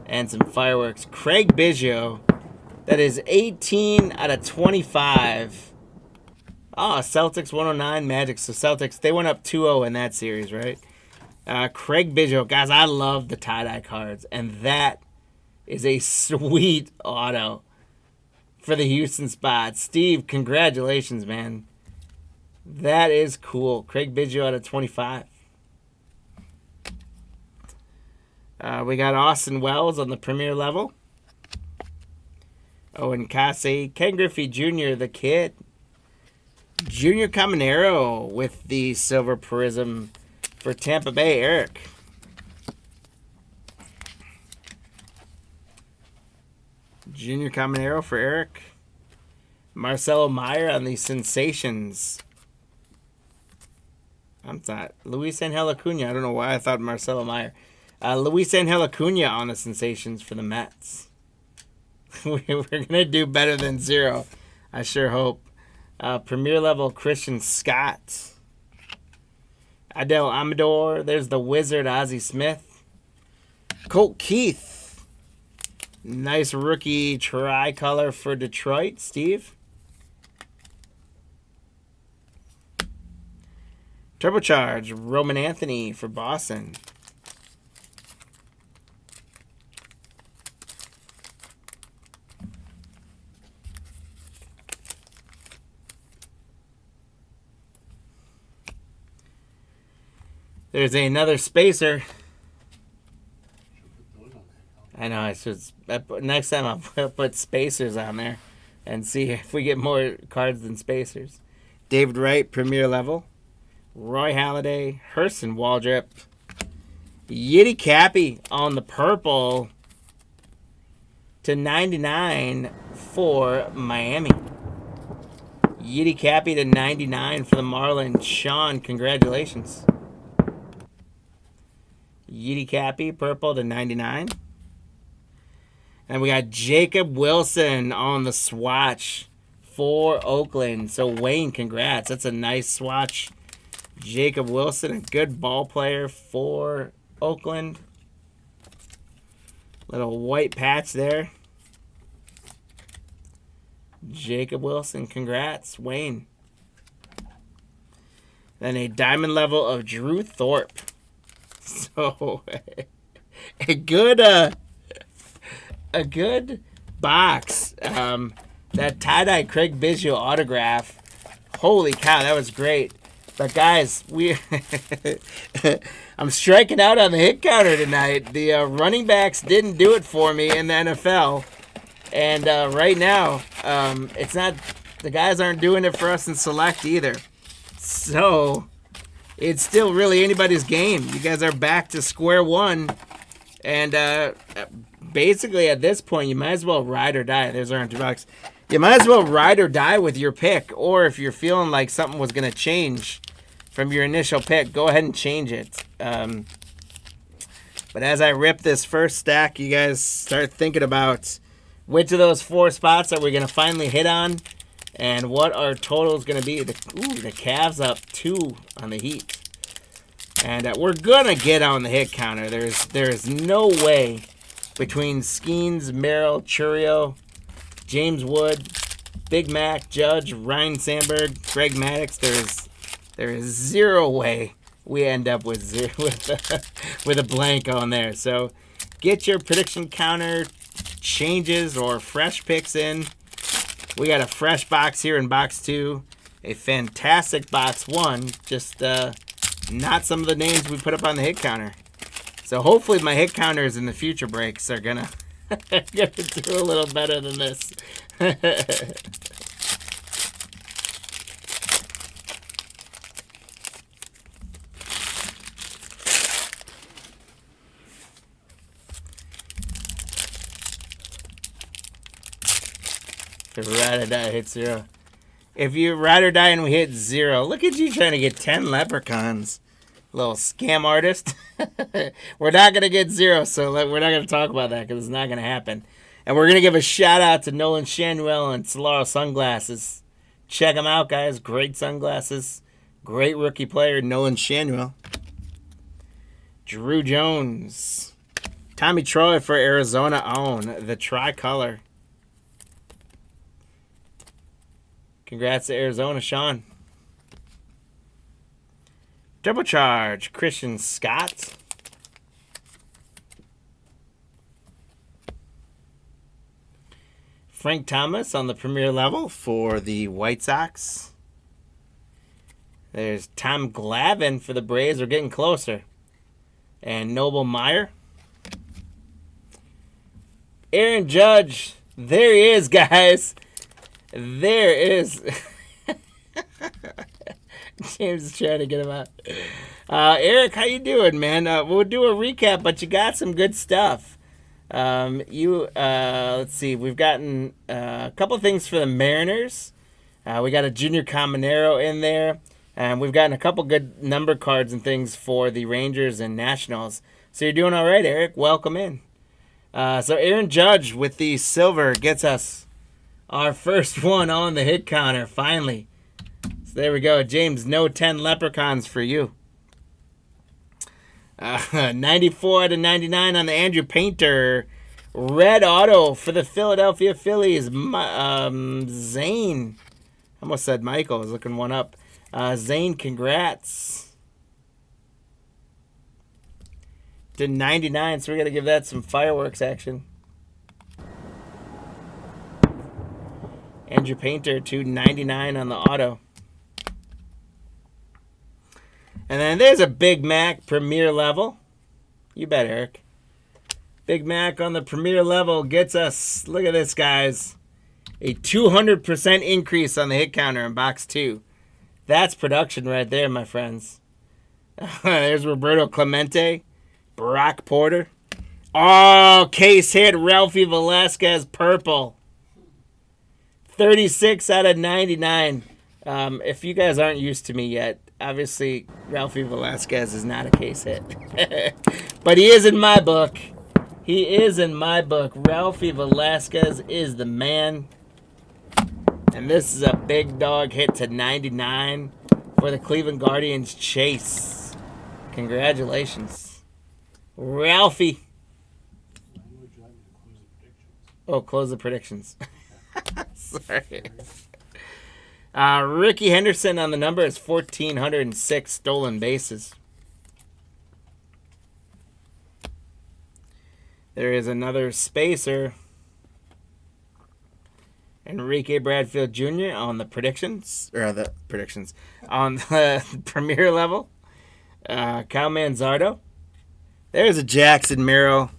and some fireworks. Craig Biggio, that is 18 out of 25. Oh, Celtics 109, Magic. So Celtics, they went up 2-0 in that series, right? Craig Biggio. Guys, I love the tie-dye cards. And that is a sweet auto for the Houston spot. Steve, congratulations, man. That is cool. Craig Biggio out of 25. We got Austin Wells on the premier level. Owen Cassie. Ken Griffey Jr., the kid. Junior Caminero with the silver prism for Tampa Bay, Eric. Junior Caminero for Eric. Marcelo Meyer on the Sensations. I'm not. Luis Angel Acuna. I don't know why I thought Marcelo Meyer. Luis Angel Acuna on the Sensations for the Mets. We're going to do better than 0. I sure hope. Premier level Christian Scott. Adele Amador. There's the Wizard Ozzie Smith. Colt Keith. Nice rookie tricolor for Detroit. Steve. Turbocharge. Roman Anthony for Boston. There's another spacer. I know. Next time I'll put spacers on there and see if we get more cards than spacers. David Wright, premier level. Roy Halladay, Hurston Waldrip. Yiddy Cappy on the purple to 99 for Miami. Yiddy Cappy to 99 for the Marlins. Sean, congratulations. Yeety Cappy, purple to 99. And we got Jacob Wilson on the swatch for Oakland. So, Wayne, congrats. That's a nice swatch. Jacob Wilson, a good ball player for Oakland. Little white patch there. Jacob Wilson, congrats. Wayne. Then a diamond level of Drew Thorpe. So, a good box. That tie-dye Craig Biggio autograph. Holy cow, that was great. But guys, I'm striking out on the hit counter tonight. The running backs didn't do it for me in the NFL. And right now, it's not, the guys aren't doing it for us in select either. So, it's still really anybody's game. You guys are back to square one. And basically at this point, you might as well ride or die. There's our $2. You might as well ride or die with your pick. Or if you're feeling like something was going to change from your initial pick, go ahead and change it. But as I rip this first stack, you guys start thinking about which of those 4 spots are we going to finally hit on, and what our total is going to be. The Cavs up 2 on the Heat. And we're going to get on the hit counter. There's no way between Skeens, Merrill, Churio, James Wood, Big Mac, Judge, Ryan Sandberg, Greg Maddox. There is zero way we end up with a blank on there. So get your prediction counter changes or fresh picks in. We got a fresh box here in box 2. A fantastic box 1. Just not some of the names we put up on the hit counter. So hopefully my hit counters in the future breaks are gonna do a little better than this. If ride or die hit 0. If you ride or die and we hit 0, look at you trying to get 10 leprechauns. Little scam artist. We're not going to get 0, so we're not going to talk about that because it's not going to happen. And we're going to give a shout out to Nolan Shanuel and Solaro Sunglasses. Check them out, guys. Great sunglasses. Great rookie player, Nolan Shanuel. Drew Jones. Tommy Troy for Arizona own. The tricolor. Congrats to Arizona, Sean. Double charge, Christian Scott. Frank Thomas on the premier level for the White Sox. There's Tom Glavine for the Braves. We're getting closer. And Noble Meyer. Aaron Judge. There he is, guys. There is. James is trying to get him out. Eric, how you doing, man? We'll do a recap, but you got some good stuff. Let's see. We've gotten a couple things for the Mariners. We got a Junior Caminero in there. And we've gotten a couple good number cards and things for the Rangers and Nationals. So you're doing all right, Eric. Welcome in. So Aaron Judge with the silver gets us our first one on the hit counter, finally. So there we go. James, no 10 leprechauns for you. 94 out of 99 on the Andrew Painter. Red auto for the Philadelphia Phillies. Zane. I almost said Michael. I was looking one up. Zane, congrats. To 99, so we got to give that some fireworks action. Andrew Painter to 99 on the auto. And then there's a Big Mac Premier level. You bet, Eric. Big Mac on the Premier level gets us, look at this, guys, a 200% increase on the hit counter in box 2. That's production right there, my friends. There's Roberto Clemente. Brock Porter. Oh, case hit. Ralphie Velasquez purple. 36 out of 99. If you guys aren't used to me yet, obviously Ralphie Velasquez is not a case hit. But he is in my book. He is in my book. Ralphie Velasquez is the man. And this is a big dog hit to 99 for the Cleveland Guardians Chase. Congratulations. Ralphie. When would you like me to close the predictions? Oh, close the predictions. Sorry. Ricky Henderson on the number is 1,406 stolen bases. There is another spacer. Enrique Bradfield Jr. on the predictions, on the premier level. Kyle Manzardo. There's a Jackson Merrill.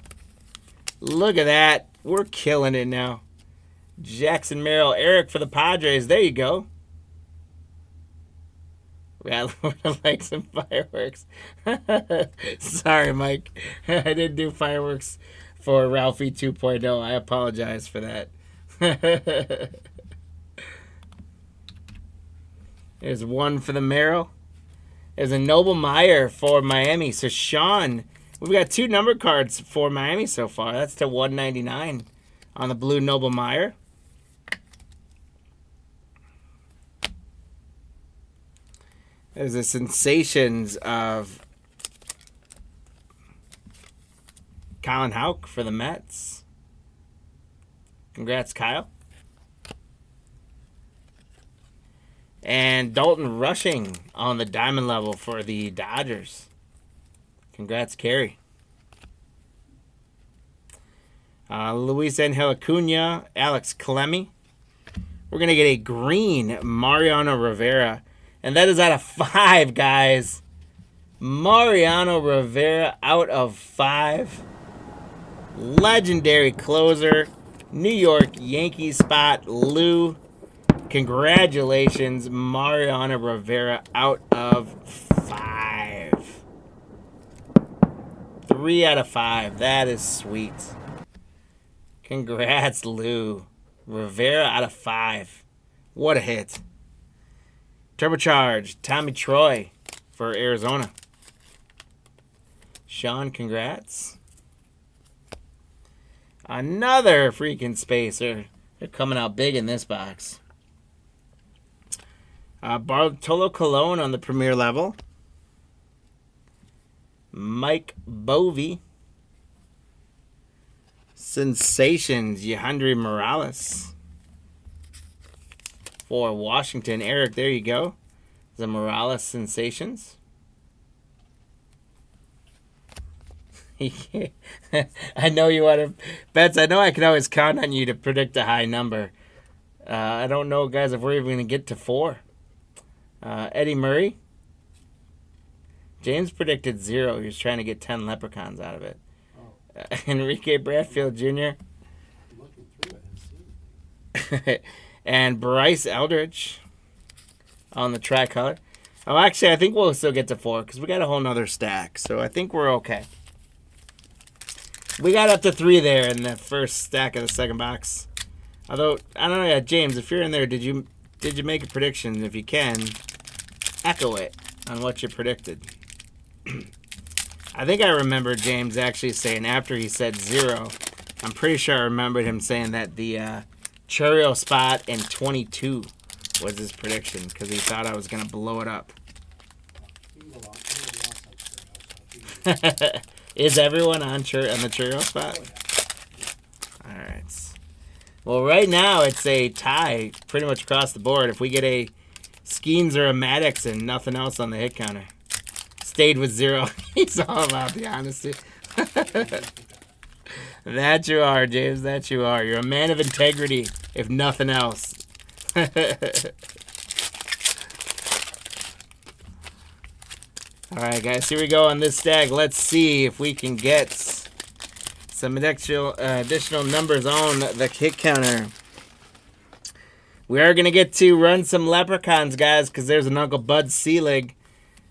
Look at that. We're killing it now. Jackson Merrill. Eric for the Padres. There you go. Yeah, I like some fireworks. Sorry, Mike. I didn't do fireworks for Ralphie 2.0. I apologize for that. There's one for the Merrill. There's a Noble Meyer for Miami. So, Sean, we've got 2 number cards for Miami so far. That's to 199 on the blue Noble Meyer. There's the sensations of Colin Houck for the Mets. Congrats, Kyle. And Dalton Rushing on the diamond level for the Dodgers. Congrats, Kerry. Luis Angel Acuna, Alex Clemmie. We're going to get a green Mariano Rivera. And that is out of 5, guys. Mariano Rivera out of 5. Legendary closer. New York Yankees spot. Lou. Congratulations, Mariano Rivera out of 5. 3 out of 5. That is sweet. Congrats, Lou. Rivera out of 5. What a hit. Turbocharged, Tommy Troy for Arizona. Sean, congrats. Another freaking spacer. They're coming out big in this box. Bartolo Colon on the premier level. Mike Bovey. Sensations, Yandry Morales. For Washington, Eric, there you go. The Morales Sensations. I know you want to... Betts, I know I can always count on you to predict a high number. I don't know, guys, if we're even going to get to 4. Eddie Murray. James predicted 0. He was trying to get 10 leprechauns out of it. Oh. Enrique Bradfield Jr. I'm looking through it and seeing things. And Bryce Eldridge on the tricolor. Oh, actually, I think we'll still get to 4 because we got a whole nother stack. So I think we're okay. We got up to 3 there in the first stack of the second box. Although, I don't know, yeah, James, if you're in there, did you make a prediction? If you can, echo it on what you predicted. I think I remember James actually saying after he said 0, I'm pretty sure I remembered him saying that the Churio spot in 22 was his prediction because he thought I was going to blow it up. Is everyone on the Churio spot? All right. Well, right now it's a tie pretty much across the board. If we get a Skeens or a Maddox and nothing else on the hit counter. Stayed with 0. He's all about the honesty. That you are, James. That you are. You're a man of integrity, if nothing else. All right, guys. Here we go on this stack. Let's see if we can get some additional numbers on the hit counter. We are going to get to run some leprechauns, guys, because there's an Uncle Bud Selig.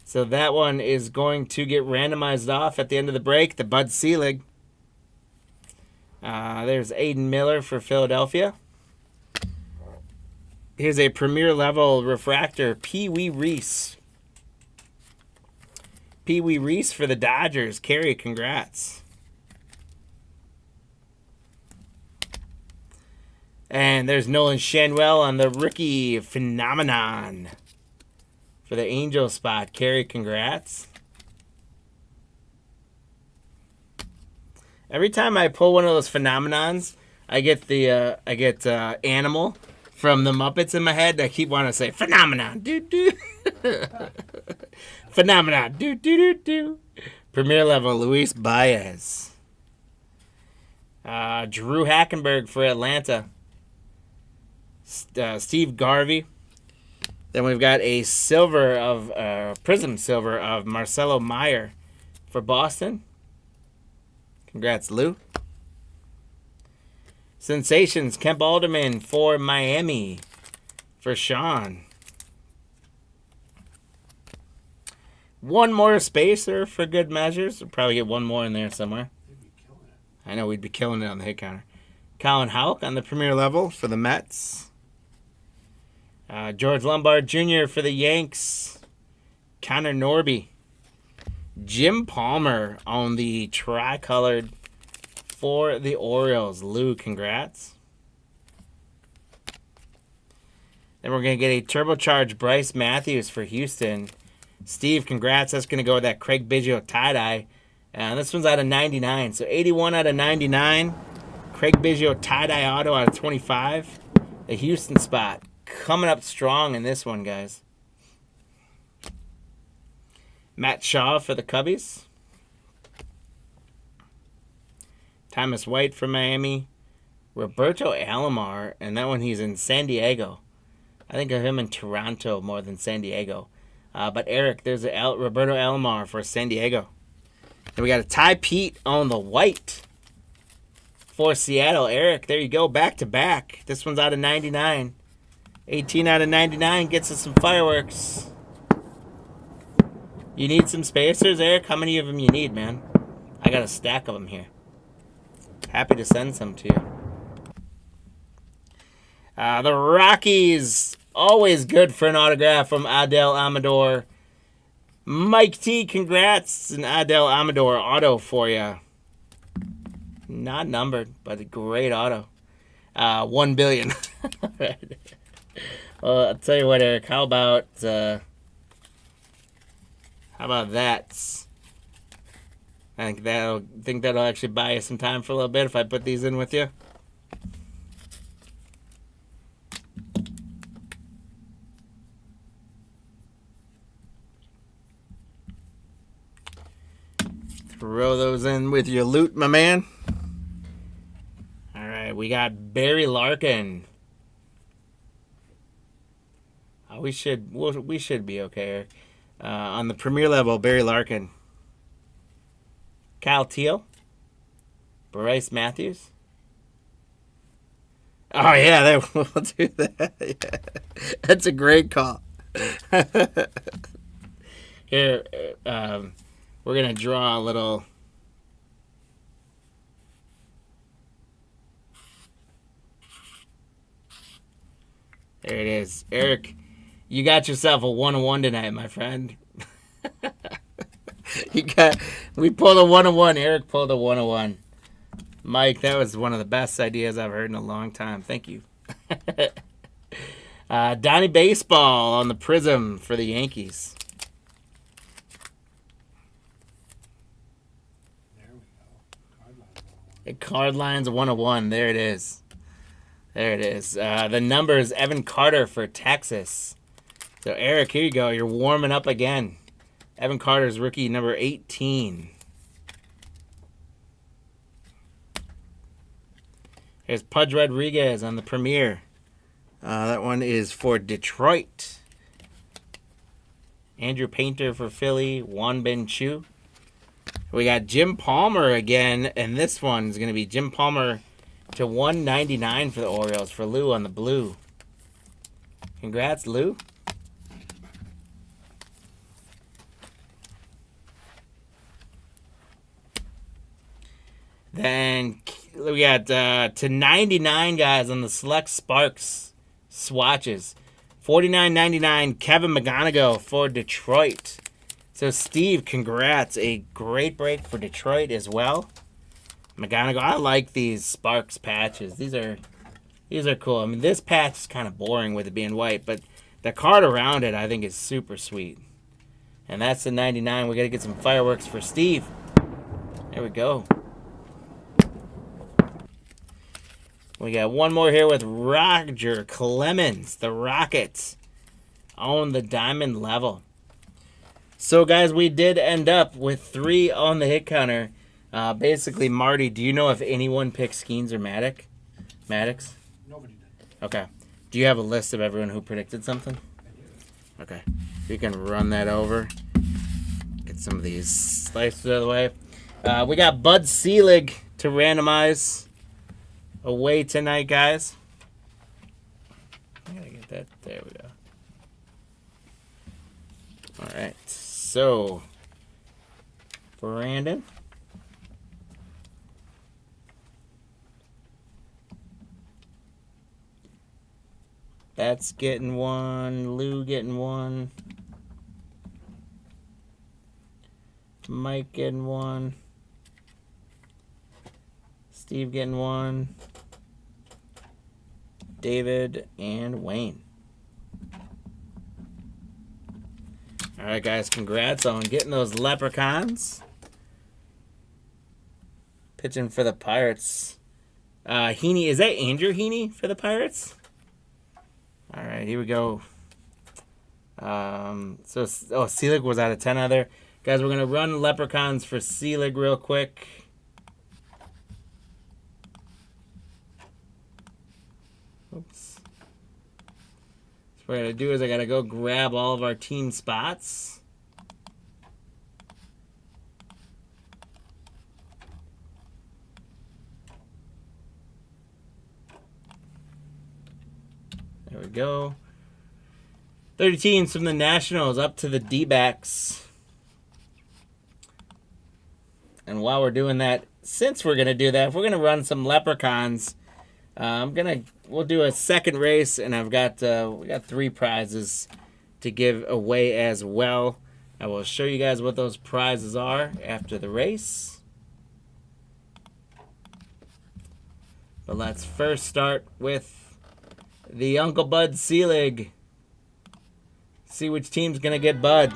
So that one is going to get randomized off at the end of the break, the Bud Selig. There's Aiden Miller for Philadelphia. Here's a premier level refractor, Pee Wee Reese. Pee Wee Reese for the Dodgers. Carrie, congrats. And there's Nolan Shanwell on the rookie phenomenon for the Angel spot. Carrie, congrats. Every time I pull one of those phenomenons, I get the Animal from the Muppets in my head. I keep wanting to say phenomenon, doo doo, phenomenon, doo doo doo doo. Premier level, Luis Baez. Drew Hackenberg for Atlanta. Steve Garvey. Then we've got a silver of Prism silver of Marcelo Meyer for Boston. Congrats, Lou. Sensations, Kemp Alderman for Miami for Sean. One more spacer for good measures. We'll probably get one more in there somewhere. They'd be killing it. I know we'd be killing it on the hit counter. Colin Houck on the premier level for the Mets. George Lombard Jr. for the Yanks. Connor Norby. Jim Palmer on the tricolored for the Orioles. Lou, congrats. Then we're going to get a turbocharged Bryce Matthews for Houston. Steve, congrats. That's going to go with that Craig Biggio tie-dye. This one's out of 99. So 81 out of 99. Craig Biggio tie-dye auto out of 25. The Houston spot. Coming up strong in this one, guys. Matt Shaw for the Cubbies. Thomas White for Miami. Roberto Alomar, and that one he's in San Diego. I think of him in Toronto more than San Diego. But Eric, there's a Roberto Alomar for San Diego. And we got a Ty Pete on the white for Seattle. Eric, there you go, back to back. This one's out of 99. 18 out of 99 gets us some fireworks. You need some spacers, Eric? How many of them you need, man? I got a stack of them here. Happy to send some to you. The Rockies, always good for an autograph from Adel Amador. Mike T, congrats. An Adel Amador auto for you. Not numbered, but a great auto. 1 billion. Well, I'll tell you what, Eric. How about that? I think that'll actually buy you some time for a little bit if I put these in with you. Throw those in with your loot, my man. All right, we got Barry Larkin. We should be okay. On the premier level, Barry Larkin. Kyle Teal. Bryce Matthews. Oh, yeah, we'll do that. Yeah. That's a great call. Here, we're going to draw a little... There it is. Eric, you got yourself a 1-1 tonight, my friend. We pulled a 1-1. Eric pulled a 1-1. Mike, that was one of the best ideas I've heard in a long time. Thank you. Donnie Baseball on the Prism for the Yankees. There we go. Card lines 101. There it is. There it is. The number is Evan Carter for Texas. So, Eric, here you go. You're warming up again. Evan Carter's rookie number 18. Here's Pudge Rodriguez on the premiere. That one is for Detroit. Andrew Painter for Philly. Juan Ben Chu. We got Jim Palmer again, and this one is going to be Jim Palmer to 199 for the Orioles for Lou on the blue. Congrats, Lou. Then we got to 99 guys on the Select Sparks swatches. $49.99 Kevin McGonigal for Detroit. So, Steve, congrats. A great break for Detroit as well. McGonigal, I like these Sparks patches. These are cool. I mean, this patch is kind of boring with it being white, but the card around it I think is super sweet. And that's the 99. We got to get some fireworks for Steve. There we go. We got one more here with Roger Clemens. The Rockets on the diamond level. So, guys, we did end up with 3 on the hit counter. Basically, Marty, do you know if anyone picked Skeens or Maddox? Nobody did. Okay. Do you have a list of everyone who predicted something? Okay. You can run that over. Get some of these slices out of the way. We got Bud Selig to randomize away tonight, guys. I gotta get that. There we go. All right. So, Brandon. That's getting one. Lou getting one. Mike getting one. Steve getting one. David and Wayne. All right, guys. Congrats on getting those leprechauns. Pitching for the Pirates. Heaney, is that Andrew Heaney for the Pirates? All right, here we go. Selig was out of 10 out there. Guys, we're going to run leprechauns for Selig real quick. Oops. So what I got to do is I got to go grab all of our team spots. There we go. 30 teams from the Nationals up to the D-backs. And while we're doing that, since we're going to do that, if we're going to run some leprechauns, we'll do a second race, and we got 3 prizes to give away as well. I will show you guys what those prizes are after the race. But let's first start with the Uncle Bud Selig. See which team's going to get Bud.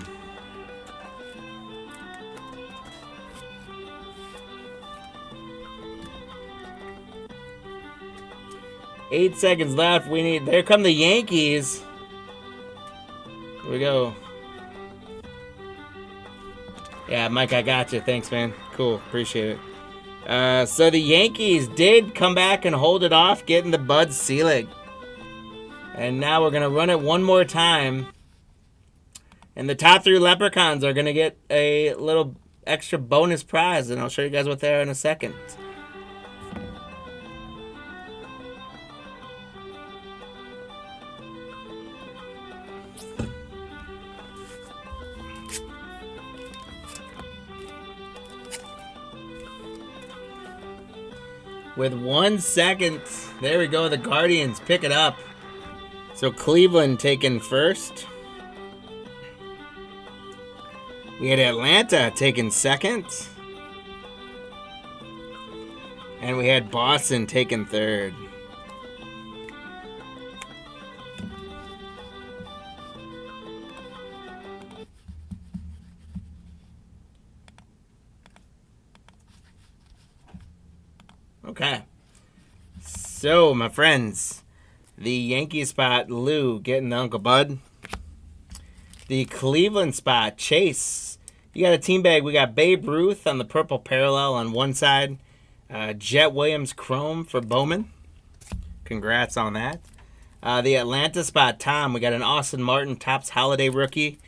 Eight seconds left. There come the Yankees. Here we go. Yeah, Mike, I got you. Thanks, man. Cool. Appreciate it. So the Yankees did come back and hold it off, getting the Bud Selig. And now we're going to run it one more time. And the top 3 leprechauns are going to get a little extra bonus prize. And I'll show you guys what they are in a second. With 1 second, there we go. The Guardians pick it up. So Cleveland taken first. We had Atlanta taken second. And we had Boston taken third. Okay. So, my friends, the Yankee spot, Lou getting the Uncle Bud. The Cleveland spot, Chase. You got a team bag. We got Babe Ruth on the purple parallel on one side. Jet Williams Chrome for Bowman. Congrats on that. The Atlanta spot, Tom. We got an Austin Martin Topps Holiday rookie.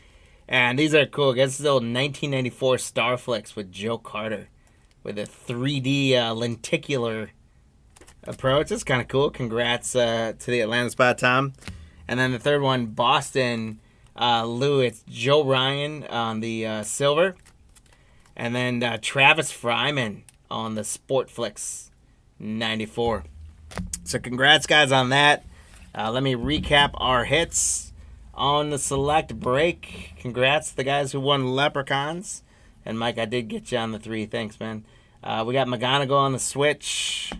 And these are cool. This is the old 1994 Starflex with Joe Carter with a 3D lenticular approach. It's kind of cool. Congrats to the Atlanta spot, Tom. And then the third one, Boston, Lou. It's Joe Ryan on the silver. And then Travis Fryman on the Sportflix 94. So congrats, guys, on that. Let me recap our hits on the select break. Congrats to the guys who won Leprechauns. And Mike, I did get you on the 3. Thanks, man. We got McGonigal on the switch.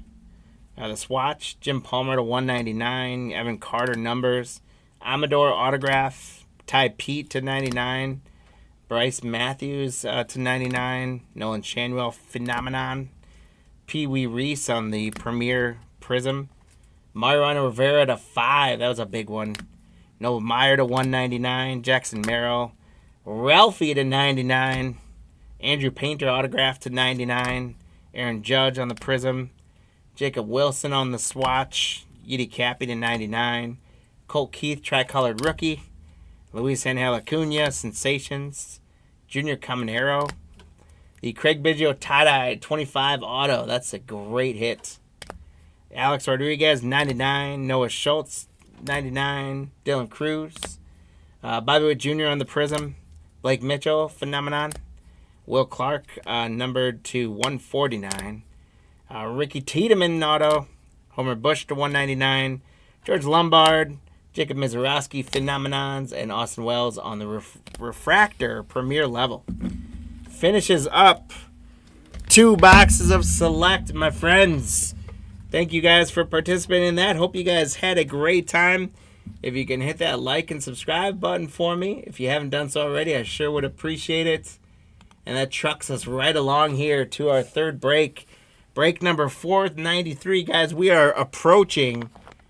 The swatch. Jim Palmer to 199. Evan Carter numbers. Amador autograph. Ty Pete to 99. Bryce Matthews to 99. Nolan Shanwell phenomenon. Pee Wee Reese on the Premier Prism. Mariano Rivera to 5. That was a big one. Noah Meyer to 199. Jackson Merrill. Ralphie to 99. Andrew Painter autograph to 99. Aaron Judge on the Prism. Jacob Wilson on the swatch. Yidi Cappy to 99. Colt Keith tricolored rookie. Luis Angel Acuna Sensations. Junior Caminero. The Craig Biggio tie-dye 25 auto. That's a great hit. Alex Rodriguez 99. Noah Schultz 99. Dylan Cruz. Bobby Witt Jr. on the Prism. Blake Mitchell phenomenon. Will Clark numbered to 149. Ricky Tiedemann auto. Homer Bush to 199. George Lombard. Jacob Mizorowski phenomenons. And Austin Wells on the refractor premier level. Finishes up 2 boxes of select, my friends. Thank you guys for participating in that. Hope you guys had a great time. If you can hit that like and subscribe button for me, if you haven't done so already, I sure would appreciate it. And that trucks us right along here to our 3rd break. Break number 493, guys. We are approaching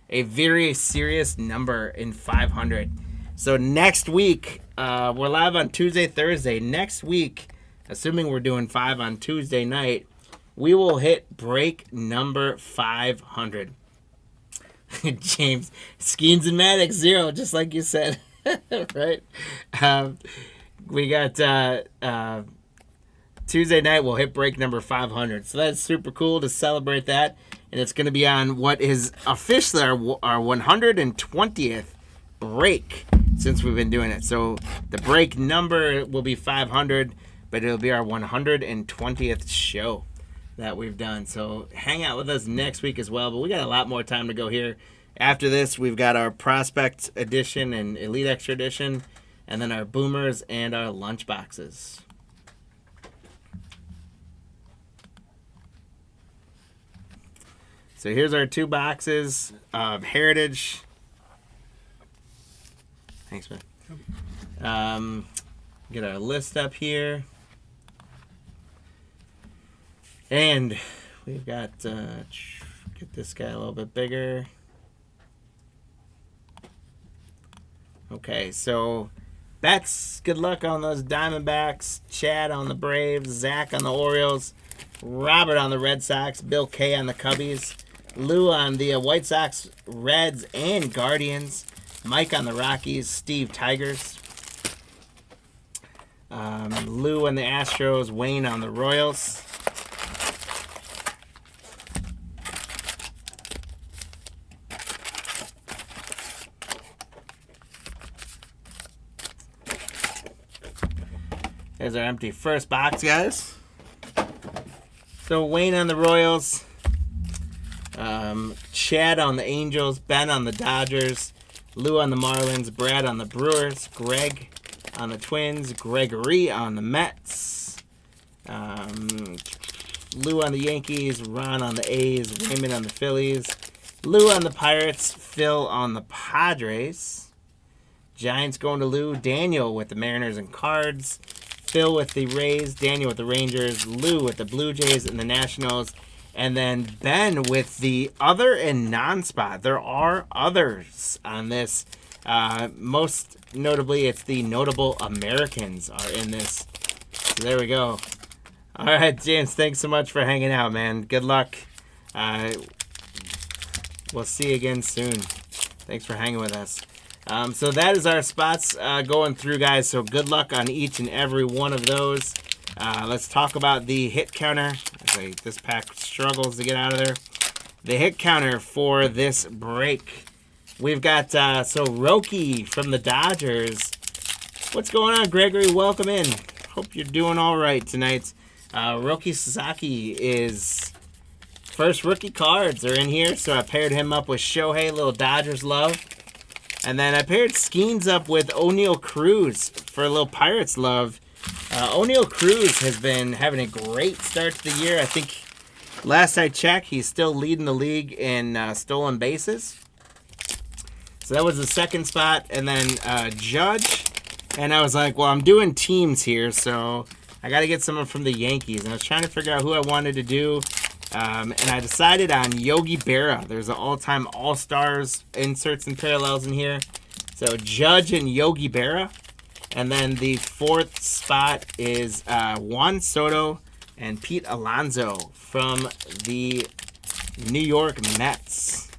a very serious number in 500. So next week, we're live on Tuesday, Thursday. Next week, assuming we're doing 5 on Tuesday night, we will hit break number 500. James, Skeens and Maddox 0, just like you said. Right? We got Tuesday night, we'll hit break number 500. So that's super cool to celebrate that. And it's going to be on what is officially our 120th break since we've been doing it. So the break number will be 500, but it'll be our 120th show that we've done. So hang out with us next week as well. But we got a lot more time to go here. After this, we've got our Prospect Edition and Elite Extra Edition, and then our Boomers and our Lunch Boxes. So here's our 2 boxes of Heritage. Thanks, man. Get our list up here. And we've got, get this guy a little bit bigger. Okay, so bets, good luck on those Diamondbacks. Chad on the Braves. Zach on the Orioles. Robert on the Red Sox. Bill K on the Cubbies. Lou on the White Sox, Reds, and Guardians. Mike on the Rockies. Steve Tigers. Lou on the Astros. Wayne on the Royals. There's our empty first box, guys. So Wayne on the Royals. Chad on the Angels. Ben on the Dodgers. Lou on the Marlins. Brad on the Brewers. Greg on the Twins. Gregory on the Mets. Lou on the Yankees. Ron on the A's. Raymond on the Phillies. Lou on the Pirates. Phil on the Padres. Giants going to Lou. Daniel with the Mariners and Cards. Phil with the Rays. Daniel with the Rangers. Lou with the Blue Jays and the Nationals. And then Ben with the other and non-spot. There are others on this. Most notably, it's the notable Americans are in this. So there we go. All right, James, thanks so much for hanging out, man. Good luck. We'll see you again soon. Thanks for hanging with us. So that is our spots going through, guys. So good luck on each and every one of those. Let's talk about the hit counter. This pack struggles to get out of there. The hit counter for this break. We've got, Roki from the Dodgers. What's going on, Gregory? Welcome in. Hope you're doing all right tonight. Roki Sasaki is first rookie cards are in here, so I paired him up with Shohei, little Dodgers love. And then I paired Skeens up with O'Neal Cruz for a little Pirates love. O'Neal Cruz has been having a great start to the year. I think last I checked, he's still leading the league in stolen bases. So that was the second spot. And then Judge. And I was like, well, I'm doing teams here, so I got to get someone from the Yankees. And I was trying to figure out who I wanted to do. And I decided on Yogi Berra. There's an all-time All-Stars inserts and parallels in here. So Judge and Yogi Berra. And then the fourth spot is Juan Soto and Pete Alonso from the New York Mets.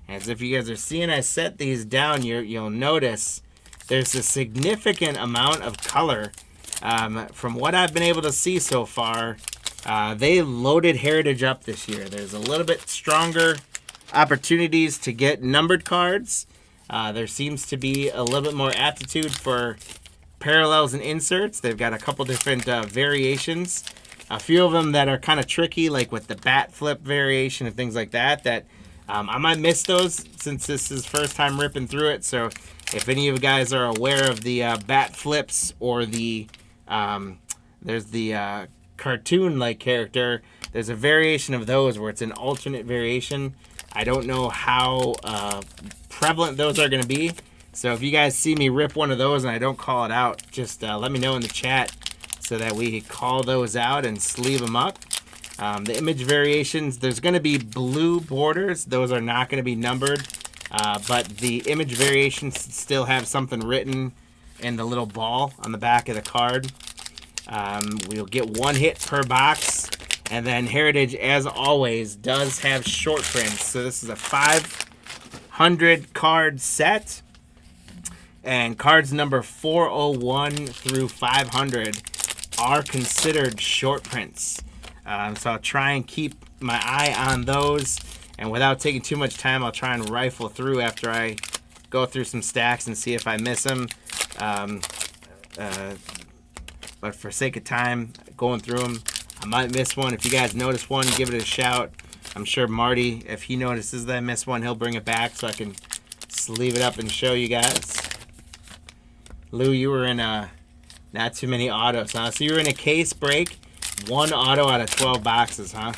As if you guys are seeing, I set these down, you'll notice there's a significant amount of color. From what I've been able to see so far, they loaded Heritage up this year. There's a little bit stronger opportunities to get numbered cards. There seems to be a little bit more aptitude for parallels and inserts. They've got a couple different variations. A few of them that are kind of tricky, like with the bat flip variation and things like that, I might miss those since this is first time ripping through it. So if any of you guys are aware of the bat flips or the there's the cartoon-like character, there's a variation of those where it's an alternate variation. I don't know how prevalent those are going to be. So if you guys see me rip one of those and I don't call it out, just let me know in the chat so that we call those out and sleeve them up. The image variations, there's going to be blue borders. Those are not going to be numbered. But the image variations still have something written in the little ball on the back of the card. We'll get one hit per box. And then Heritage, as always, does have short prints. So this is a 500 card set. And cards number 401 through 500 are considered short prints. So I'll try and keep my eye on those. And without taking too much time, I'll try and rifle through after I go through some stacks and see if I miss them. But for sake of time, going through them, I might miss one. If you guys notice one, give it a shout. I'm sure Marty, if he notices that I miss one, he'll bring it back so I can sleeve it up and show you guys. Lou, you were in not too many autos, huh? So you were in a case break, one auto out of 12 boxes, huh?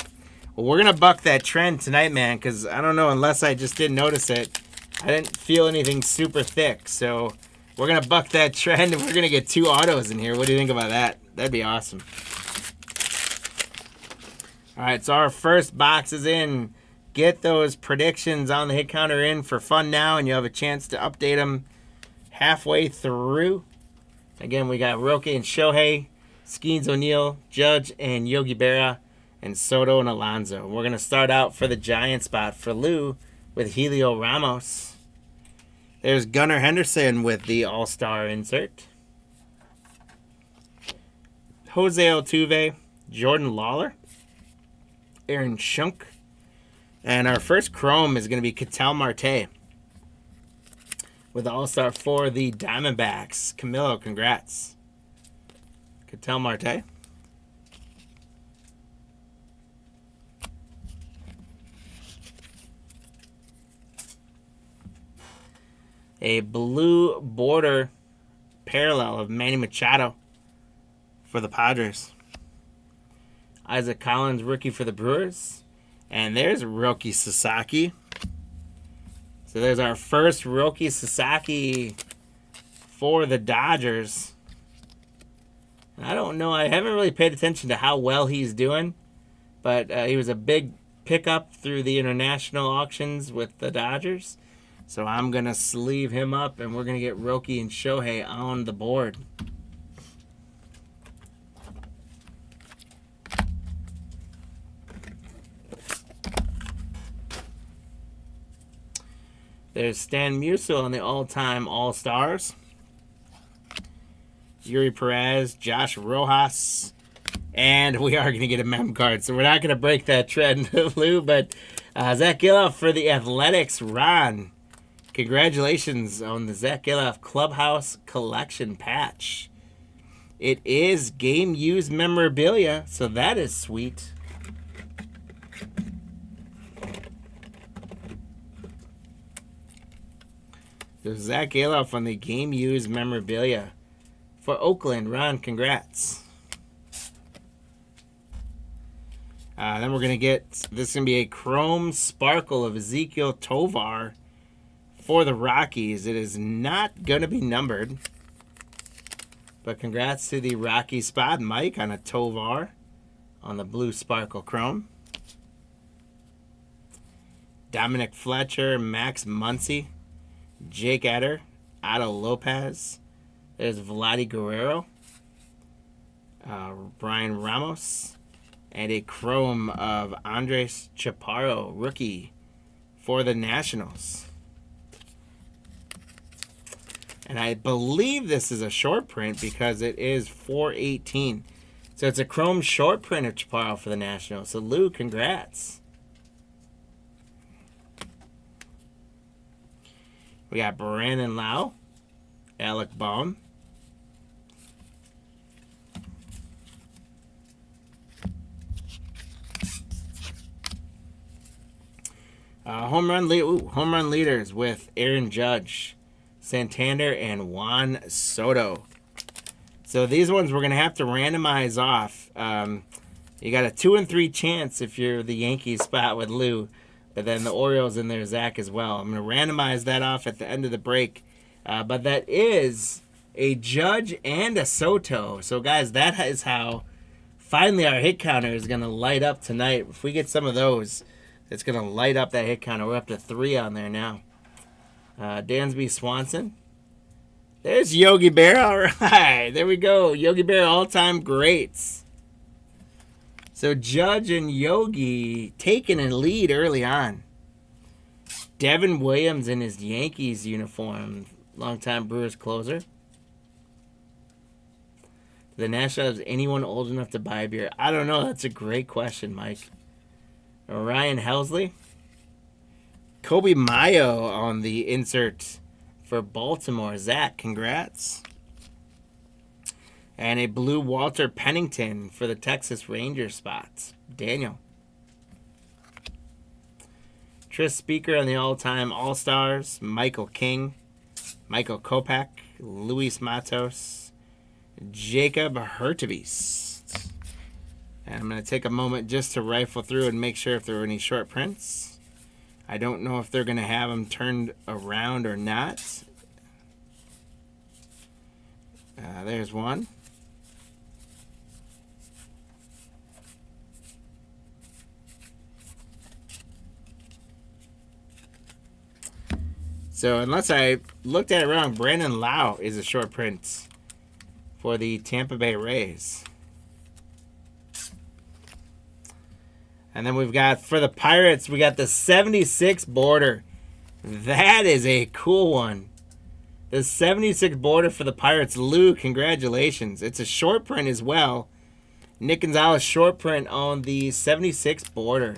Well, we're going to buck that trend tonight, man, because I don't know, unless I just didn't notice it, I didn't feel anything super thick. So we're going to buck that trend, and we're going to get 2 autos in here. What do you think about that? That'd be awesome. All right, so our first box is in. Get those predictions on the hit counter in for fun now, and you'll have a chance to update them halfway through. Again, we got Roque and Shohei, Skeens O'Neal, Judge and Yogi Berra, and Soto and Alonso. We're going to start out for the Giant spot for Lou with Helio Ramos. There's Gunnar Henderson with the All-Star insert. Jose Altuve, Jordan Lawler, Aaron Schunk. And our first chrome is going to be Ketel Marte with the All-Star for the Diamondbacks. Camilo, congrats. Ketel Marte. A blue border parallel of Manny Machado for the Padres. Isaac Collins, rookie for the Brewers. And there's Roki Sasaki. So there's our first Roki Sasaki for the Dodgers. I don't know. I haven't really paid attention to how well he's doing. But he was a big pickup through the international auctions with the Dodgers. So I'm going to sleeve him up, and we're going to get Roki and Shohei on the board. There's Stan Musial on the all-time All-Stars. Yuri Perez, Josh Rojas. And we are going to get a mem card, so we're not going to break that trend, Lou. But Zach Geloff for the Athletics. Ron, congratulations on the Zach Geloff Clubhouse Collection patch. It is game-used memorabilia, so that is sweet. There's Zach Aloff on the game used memorabilia for Oakland. Ron, congrats. Then we're going to get, this is going to be a chrome sparkle of Ezekiel Tovar for the Rockies. It is not going to be numbered. But congrats to the Rocky spot, Mike, on a Tovar on the blue sparkle chrome. Dominic Fletcher, Max Muncy, Jake Eder, Otto Lopez. There's Vladdy Guerrero, Brian Ramos, and a chrome of Andres Chaparro, rookie for the Nationals. And I believe this is a short print because it is 418. So it's a chrome short print of Chaparro for the Nationals. So Lou, congrats. We got Brandon Lau, Alec Baum, home run leaders with Aaron Judge, Santander, and Juan Soto. So these ones we're going to have to randomize off. You got a 2 and 3 chance if you're the Yankees spot with Lou. But then the Orioles in there, Zach, as well. I'm going to randomize that off at the end of the break. But that is a Judge and a Soto. So, guys, that is how finally our hit counter is going to light up tonight. If we get some of those, it's going to light up that hit counter. We're up to 3 on there now. Dansby Swanson. There's Yogi Berra. All right, there we go. Yogi Berra, all-time greats. So Judge and Yogi taking a lead early on. Devin Williams in his Yankees uniform, longtime Brewers closer. The Nationals, anyone old enough to buy beer? I don't know. That's a great question, Mike. Ryan Helsley. Kobe Mayo on the insert for Baltimore. Zach, congrats. And a blue Walter Pennington for the Texas Rangers spots. Daniel. Tris Speaker on the all-time All-Stars. Michael King. Michael Kopech. Luis Matos. Jacob Hurtubise. And I'm going to take a moment just to rifle through and make sure if there are any short prints. I don't know if they're going to have them turned around or not. There's one. So unless I looked at it wrong, Brandon Lau is a short print for the Tampa Bay Rays. And then we've got, for the Pirates, we got the 76 border. That is a cool one. The 76 border for the Pirates. Lou, congratulations. It's a short print as well. Nick Gonzalez short print on the 76 border.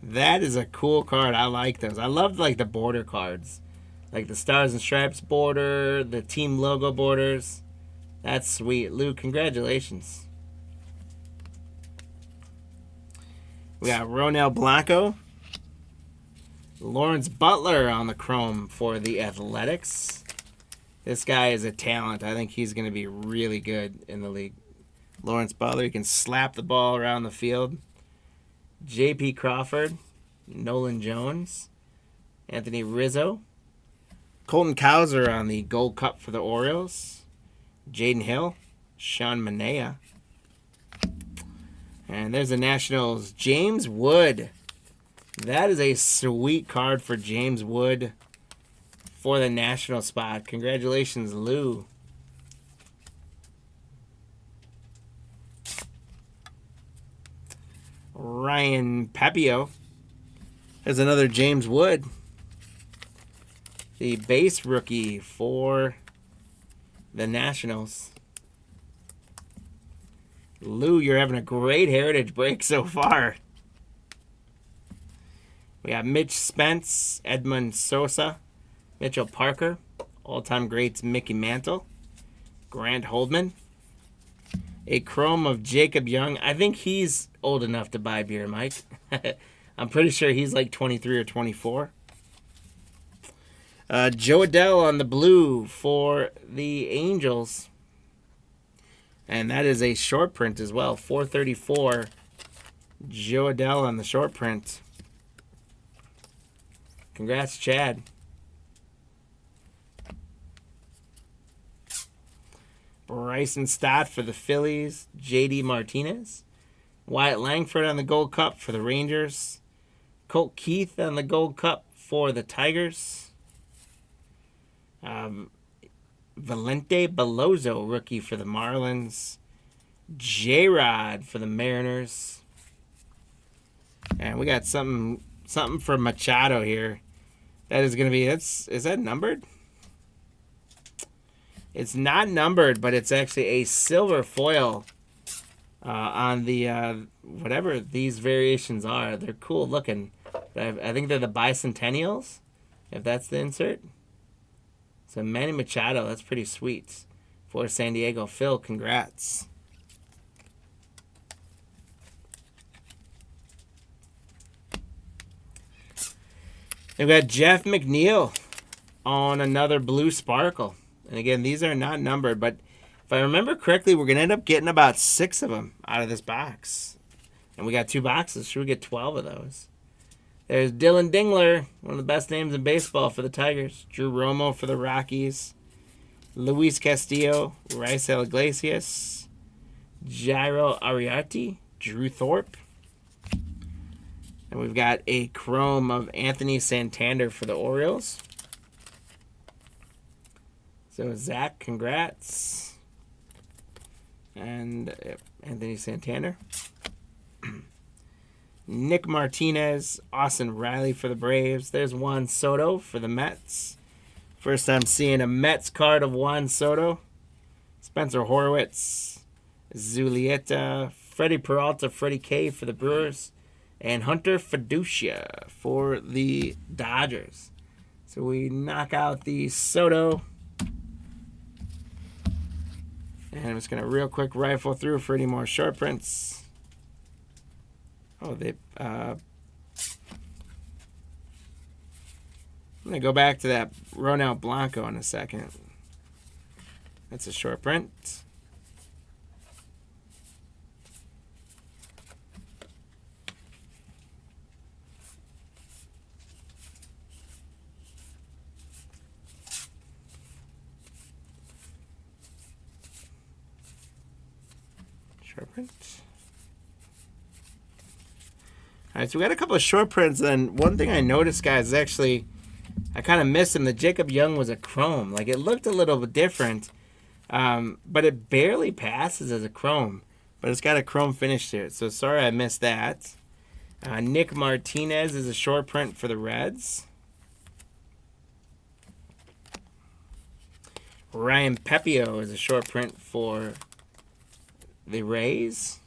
That is a cool card. I like those. I love like the border cards. Like the Stars and Stripes border, the team logo borders. That's sweet. Lou, congratulations. We got Ronel Blanco. Lawrence Butler on the chrome for the Athletics. This guy is a talent. I think he's going to be really good in the league. Lawrence Butler, he can slap the ball around the field. J.P. Crawford. Nolan Jones. Anthony Rizzo. Colton Cowser on the Gold Cup for the Orioles. Jaden Hill. Sean Manaea. And there's the Nationals. James Wood. That is a sweet card for James Wood for the National spot. Congratulations, Lou. Ryan Papio. There's another James Wood. The base rookie for the Nationals. Lou, you're having a great heritage break so far. We got Mitch Spence, Edmund Sosa, Mitchell Parker, all-time greats Mickey Mantle, Grant Holdman, a chrome of Jacob Young. I think he's old enough to buy beer, Mike. I'm pretty sure he's like 23 or 24. Joe Adell on the blue for the Angels. And that is a short print as well. 434. Joe Adell on the short print. Congrats, Chad. Bryson Stott for the Phillies. J.D. Martinez. Wyatt Langford on the Gold Cup for the Rangers. Colt Keith on the Gold Cup for the Tigers. Valente Bellozo, rookie for the Marlins. J-Rod for the Mariners. And we got something for Machado here. That is going to be, is that numbered? It's not numbered, but it's actually a silver foil on the, whatever these variations are. They're cool looking. I think they're the bicentennials, if that's the insert. So Manny Machado, that's pretty sweet for San Diego. Phil, congrats. We've got Jeff McNeil on another blue sparkle. And again, these are not numbered, but if I remember correctly, we're going to end up getting about 6 of them out of this box. And we got 2 boxes. Should we get 12 of those? There's Dylan Dingler, one of the best names in baseball for the Tigers. Drew Romo for the Rockies. Luis Castillo, Raisel Iglesias. Jairo Ariarte, Drew Thorpe. And we've got a chrome of Anthony Santander for the Orioles. So, Zach, congrats. And Anthony Santander. Nick Martinez, Austin Riley for the Braves. There's Juan Soto for the Mets. First time seeing a Mets card of Juan Soto. Spencer Horwitz, Zulieta, Freddie Peralta, Freddie K for the Brewers. And Hunter Fiducia for the Dodgers. So we knock out the Soto. And I'm just going to real quick rifle through for any more short prints. Oh, I'm going to go back to that Ronel Blanco in a second. That's a short print. Short print. All right, so we got a couple of short prints, and one thing I noticed, guys, is actually I kind of missed him. The Jacob Young was a chrome. Like, it looked a little bit different, but it barely passes as a chrome. But it's got a chrome finish to it, so sorry I missed that. Nick Martinez is a short print for the Reds. Ryan Pepio is a short print for the Rays.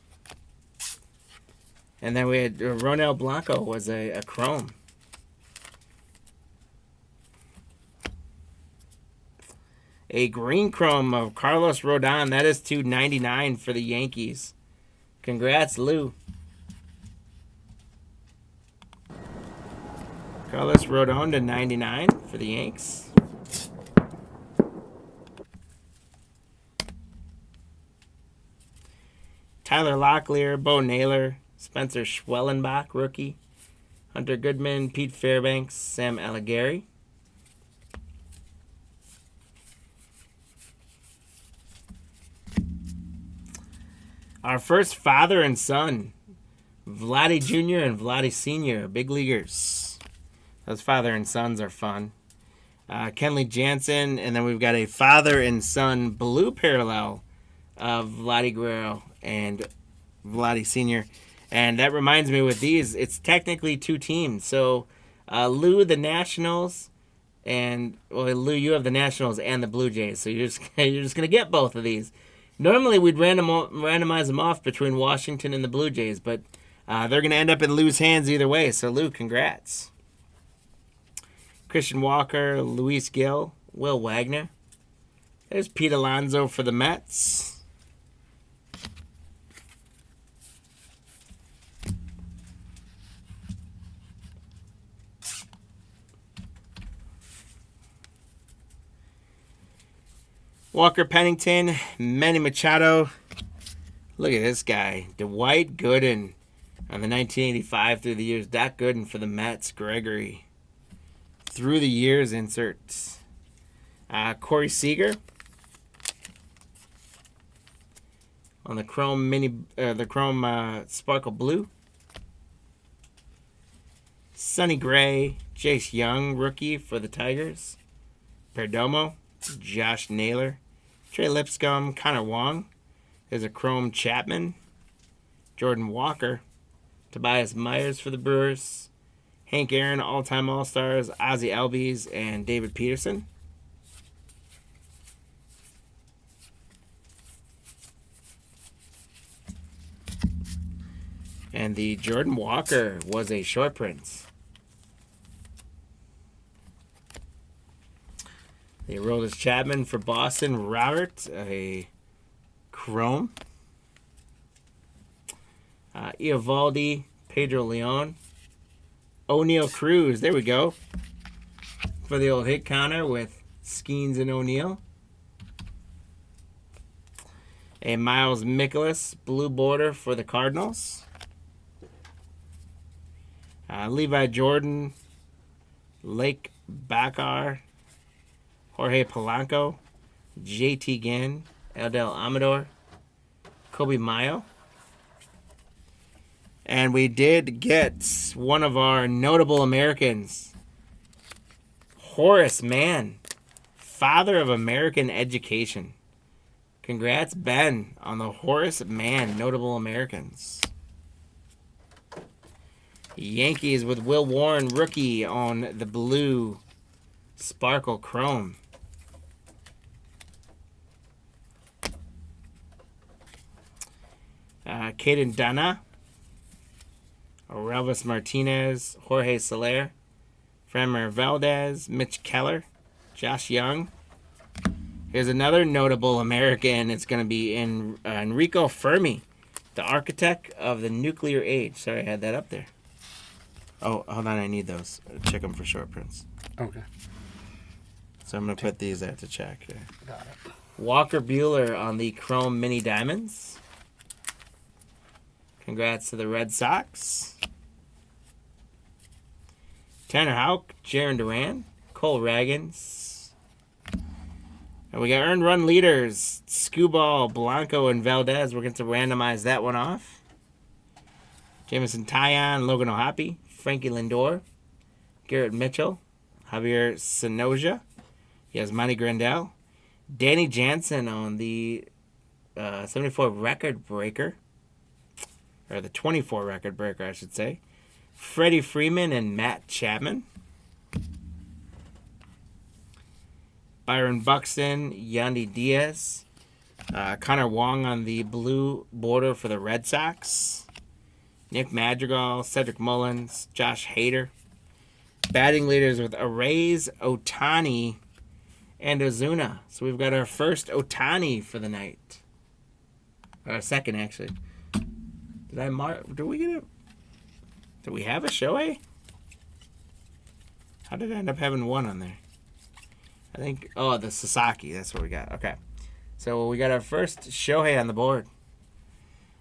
And then we had Ronel Blanco was a chrome. A green chrome of Carlos Rodon. That is $2.99 for the Yankees. Congrats, Lou. Carlos Rodon to 99 for the Yanks. Tyler Locklear, Bo Naylor, Spencer Schwellenbach, rookie. Hunter Goodman, Pete Fairbanks, Sam Allegari. Our first father and son, Vladdy Jr. and Vladdy Sr., big leaguers. Those father and sons are fun. Kenley Jansen, and then we've got a father and son blue parallel of Vladdy Guerrero and Vladdy Sr. And that reminds me, with these, it's technically 2 teams. So Lou, the Nationals, and Lou, you have the Nationals and the Blue Jays. So you're just gonna get both of these. Normally we'd randomize them off between Washington and the Blue Jays, but they're gonna end up in Lou's hands either way. So Lou, congrats. Christian Walker, Luis Gil, Will Wagner. There's Pete Alonso for the Mets. Walker Pennington, Manny Machado. Look at this guy. Dwight Gooden on the 1985 through the years. Doc Gooden for the Mets. Gregory. Through the years inserts. Corey Seager. On the Chrome Sparkle Blue. Sonny Gray. Jace Young, rookie for the Tigers. Perdomo. Josh Naylor. Trey Lipscomb. Connor Wong. There's a Chrome Chapman. Jordan Walker. Tobias Myers for the Brewers. Hank Aaron, all-time All-Stars. Ozzie Albies and David Peterson. And the Jordan Walker was a short print. They rolled as Chapman for Boston. Robert, a Chrome. Eovaldi, Pedro Leon. O'Neal Cruz, there we go. For the old hit counter with Skeens and O'Neal. A Miles Mikolas, blue border for the Cardinals. Levi Jordan, Lake Bakar, Jorge Polanco, JT Ginn, Eldel Amador, Kobe Mayo. And we did get one of our notable Americans, Horace Mann, father of American education. Congrats, Ben, on the Horace Mann notable Americans. Yankees with Will Warren, rookie, on the blue Sparkle Chrome. Caden Dana, Orelvis Martinez, Jorge Soler, Framber Valdez, Mitch Keller, Josh Young. Here's another notable American. It's going to be in Enrico Fermi, the architect of the nuclear age. Sorry, I had that up there. Oh, hold on. I need those. Check them for short prints. Okay. So I'm going to put these there to check. Got it. Walker Buehler on the Chrome Mini Diamonds. Congrats to the Red Sox. Tanner Houck, Jaron Duran, Cole Ragans. And we got earned run leaders, Skubal, Blanco, and Valdez. We're going to randomize that one off. Jameson Taillon, Logan O'Hoppe, Frankie Lindor, Garrett Mitchell, Javier Sonoja. He has Monty Grandel. Danny Jansen on the 74 record breaker. Or the 24 record breaker, I should say. Freddie Freeman and Matt Chapman. Byron Buxton, Yandy Diaz. Connor Wong on the blue border for the Red Sox. Nick Madrigal, Cedric Mullins, Josh Hader. Batting leaders with Arrays, Ohtani, and Ozuna. So we've got our first Ohtani for the night. Or second, actually. Did we have a Shohei? How did I end up having one on there? I think, the Sasaki. That's what we got. Okay. So we got our first Shohei on the board.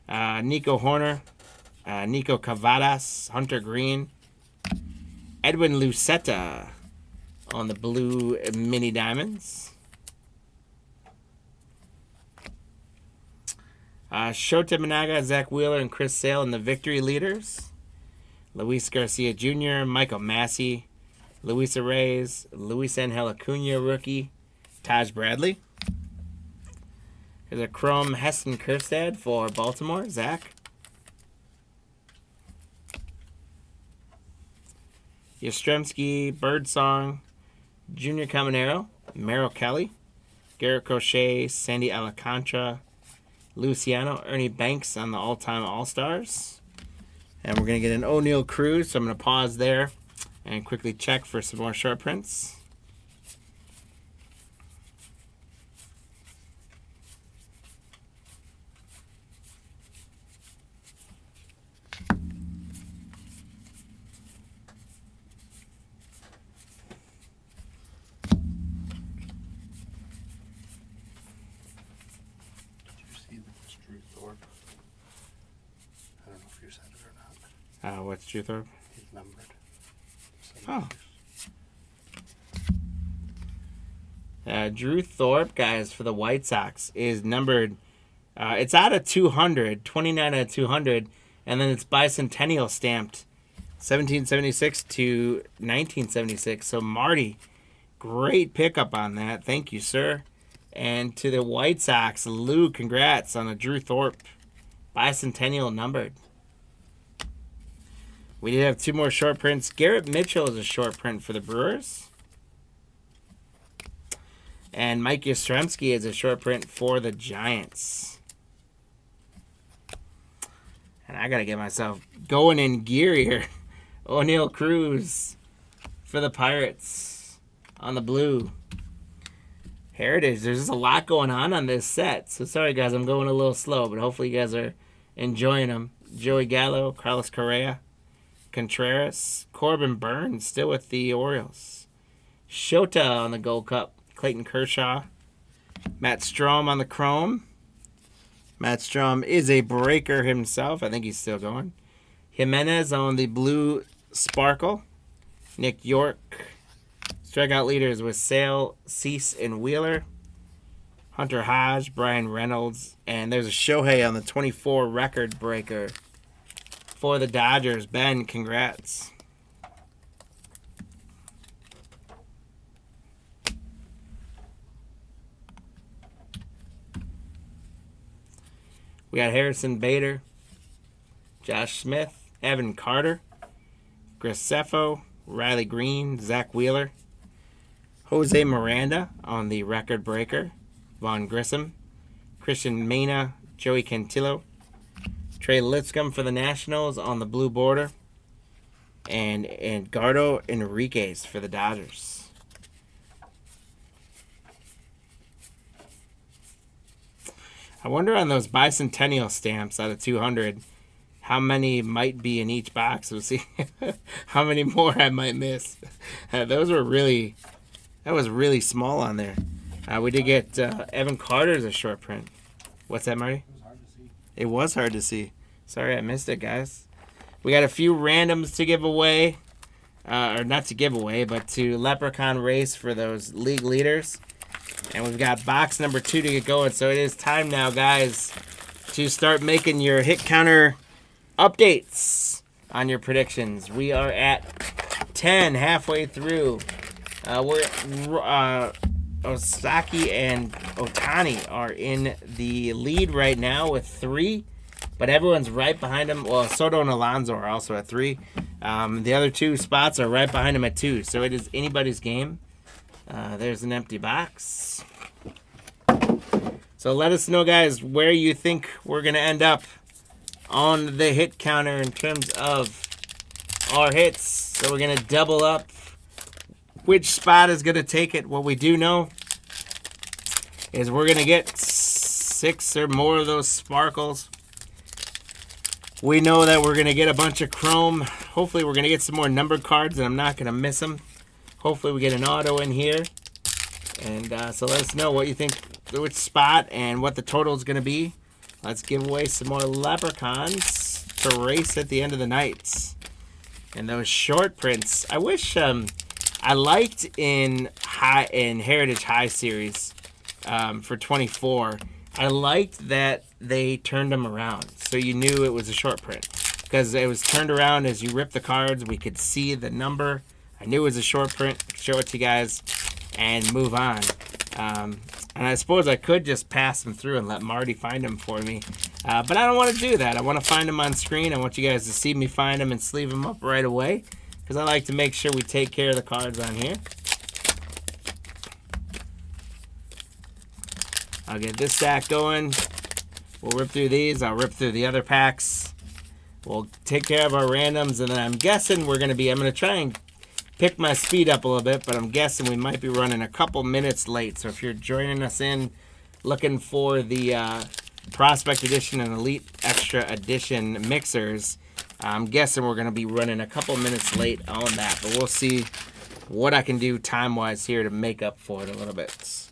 Nico Horner, Nico Cavadas, Hunter Green, Edwin Lucetta on the blue Mini Diamonds. Shota Managa, Zach Wheeler, and Chris Sale in the victory leaders. Luis Garcia Jr., Michael Massey, Luis Reyes, Luis Angel Acuna rookie, Taj Bradley. There's a Chrome Heston Kjerstad for Baltimore, Zach. Yastrzemski, Birdsong, Junior Caminero, Merrill Kelly, Garrett Crochet, Sandy Alcantara, Luciano, Ernie Banks on the all-time All-Stars. And we're going to get an O'Neal Cruz, so I'm going to pause there and quickly check for some more short prints. What's Drew Thorpe? He's numbered. Oh. Drew Thorpe, guys, for the White Sox is numbered. It's out of 200, 29 out of 200, and then it's bicentennial stamped, 1776 to 1976. So Marty, great pickup on that. Thank you, sir. And to the White Sox, Lou, congrats on a Drew Thorpe bicentennial numbered. We did have 2 more short prints. Garrett Mitchell is a short print for the Brewers. And Mike Yastrzemski is a short print for the Giants. And I got to get myself going in gear here. O'Neal Cruz for the Pirates on the blue. Heritage. There's just a lot going on this set. So sorry, guys, I'm going a little slow, but hopefully you guys are enjoying them. Joey Gallo, Carlos Correa, Contreras, Corbin Burns still with the Orioles. Shota on the Gold Cup. Clayton Kershaw. Matt Strom on the Chrome. Matt Strom is a breaker himself. I think he's still going. Jimenez on the blue Sparkle. Nick York. Strikeout leaders with Sale, Cease, and Wheeler. Hunter Hodge, Brian Reynolds. And there's a Shohei on the 24 record breaker for the Dodgers. Ben, congrats. We got Harrison Bader, Josh Smith, Evan Carter, Graceffo, Riley Green, Zach Wheeler, Jose Miranda on the record breaker, Vaughn Grissom, Christian Mena, Joey Cantillo, Trey Lipscomb for the Nationals on the blue border, and Edgardo Enriquez for the Dodgers. I wonder on those bicentennial stamps out of 200, how many might be in each box. We'll see how many more I might miss. That was really small on there. We did get Evan Carter as a short print. What's that, Marty? It was hard to see. It was hard to see. Sorry, I missed it, guys. We got a few randoms to give away. Or not to give away, but to Leprechaun Race for those league leaders. And we've got box number 2 to get going. So it is time now, guys, to start making your hit counter updates on your predictions. We are at 10, halfway through. Osaki and Otani are in the lead right now with 3. But everyone's right behind them. Well, Soto and Alonso are also at 3. The other 2 spots are right behind them at 2. So it is anybody's game. There's an empty box. So let us know, guys, where you think we're going to end up on the hit counter in terms of our hits. So we're going to double up. Which spot is going to take it? What we do know is we're going to get 6 or more of those sparkles. We know that we're going to get a bunch of chrome. Hopefully we're going to get some more numbered cards, and I'm not going to miss them. Hopefully we get an auto in here. And so let us know what you think, which spot, and what the total is going to be. Let's give away some more leprechauns to race at the end of the night. And those short prints, I wish I liked in Heritage High Series for 24. I liked that they turned them around, so you knew it was a short print because it was turned around as you ripped the cards. We could see the number. I knew it was a short print. I could show it to you guys and move on. And I suppose I could just pass them through and let Marty find them for me. But I don't want to do that. I want to find them on screen. I want you guys to see me find them and sleeve them up right away because I like to make sure we take care of the cards on here. I'll get this stack going. We'll rip through these. I'll rip through the other packs. We'll take care of our randoms, and then I'm guessing I'm going to try and pick my speed up a little bit, but I'm guessing we might be running a couple minutes late. So if you're joining us in looking for the Prospect Edition and Elite Extra Edition mixers, I'm guessing we're going to be running a couple minutes late on that, but we'll see what I can do time-wise here to make up for it a little bit.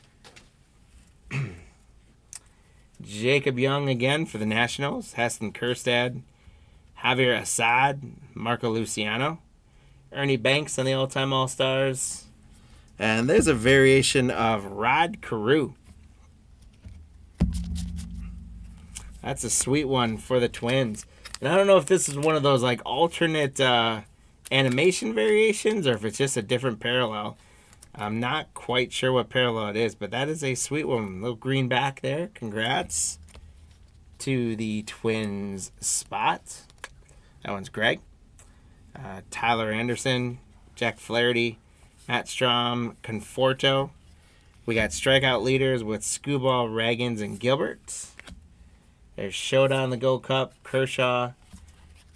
Jacob Young again for the Nationals. Heston Kjerstad. Javier Assad, Marco Luciano, Ernie Banks on the all-time All-Stars. And there's a variation of Rod Carew. That's a sweet one for the Twins. And I don't know if this is one of those like alternate animation variations or if it's just a different parallel. I'm not quite sure what parallel it is, but that is a sweet one. Little green back there. Congrats to the Twins spot. That one's Greg. Tyler Anderson, Jack Flaherty, Matt Strom, Conforto. We got strikeout leaders with Skubal, Ragans, and Gilbert. There's Showdown on the Gold Cup, Kershaw,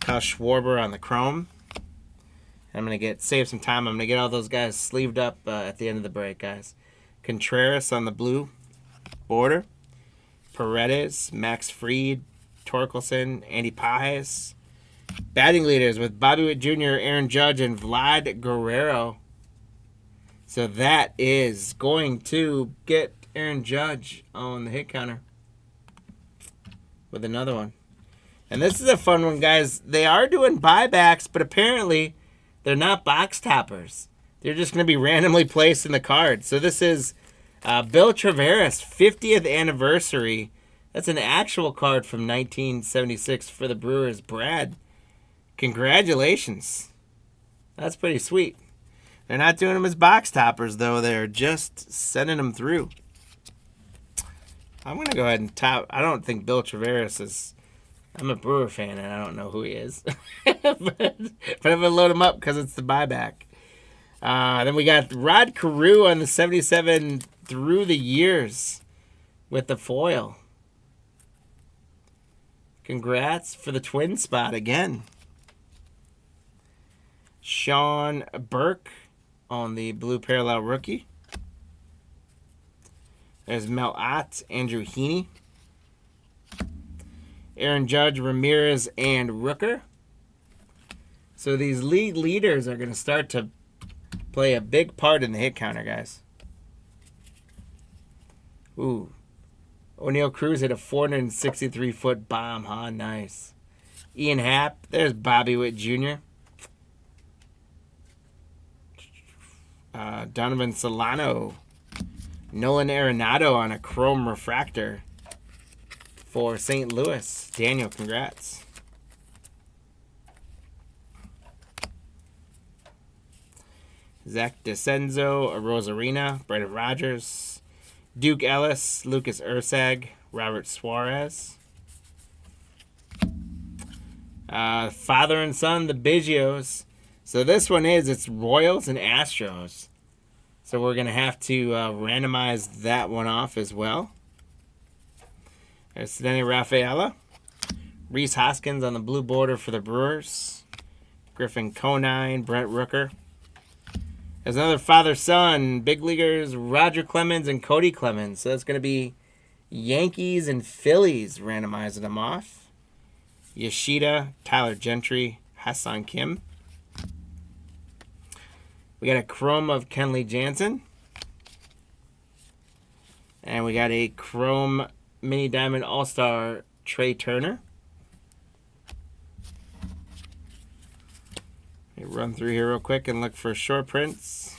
Kyle Schwarber on the Chrome. I'm going to save some time. I'm going to get all those guys sleeved up at the end of the break, guys. Contreras on the blue border. Paredes, Max Fried, Torkelson, Andy Pajes. Batting leaders with Bobby Witt Jr., Aaron Judge, and Vlad Guerrero. So that is going to get Aaron Judge on the hit counter with another one. And this is a fun one, guys. They are doing buybacks, but apparently they're not box toppers. They're just going to be randomly placed in the card. So this is Bill Traveris, 50th anniversary. That's an actual card from 1976 for the Brewers. Brad, congratulations. That's pretty sweet. They're not doing them as box toppers, though. They're just sending them through. I'm going to go ahead and top. I don't think Bill Traveris is... I'm a Brewer fan, and I don't know who he is. but I'm going to load him up because it's the buyback. Then we got Rod Carew on the 77 through the years with the foil. Congrats for the twin spot again. Sean Burke on the blue parallel rookie. There's Mel Ott, Andrew Heaney. Aaron Judge, Ramirez, and Rooker. So these league leaders are going to start to play a big part in the hit counter, guys. Ooh. O'Neal Cruz hit a 463-foot bomb, huh? Nice. Ian Happ. There's Bobby Witt Jr. Donovan Solano. Nolan Arenado on a chrome refractor for St. Louis. Daniel, congrats. Zach DeCenzo, Rosarina, Brendan Rodgers, Duke Ellis, Lucas Ursag, Robert Suarez. Father and son, the Biggios. So this one it's Royals and Astros. So we're going to have to randomize that one off as well. There's Denny Rafaela. Rhys Hoskins on the blue border for the Brewers. Griffin Conine, Brent Rooker. There's another father-son, big leaguers, Roger Clemens and Cody Clemens. So that's going to be Yankees and Phillies randomizing them off. Yoshida, Tyler Gentry, Hassan Kim. We got a chrome of Kenley Jansen. And we got a chrome mini diamond all-star Trey Turner. Let me run through here real quick and look for short prints.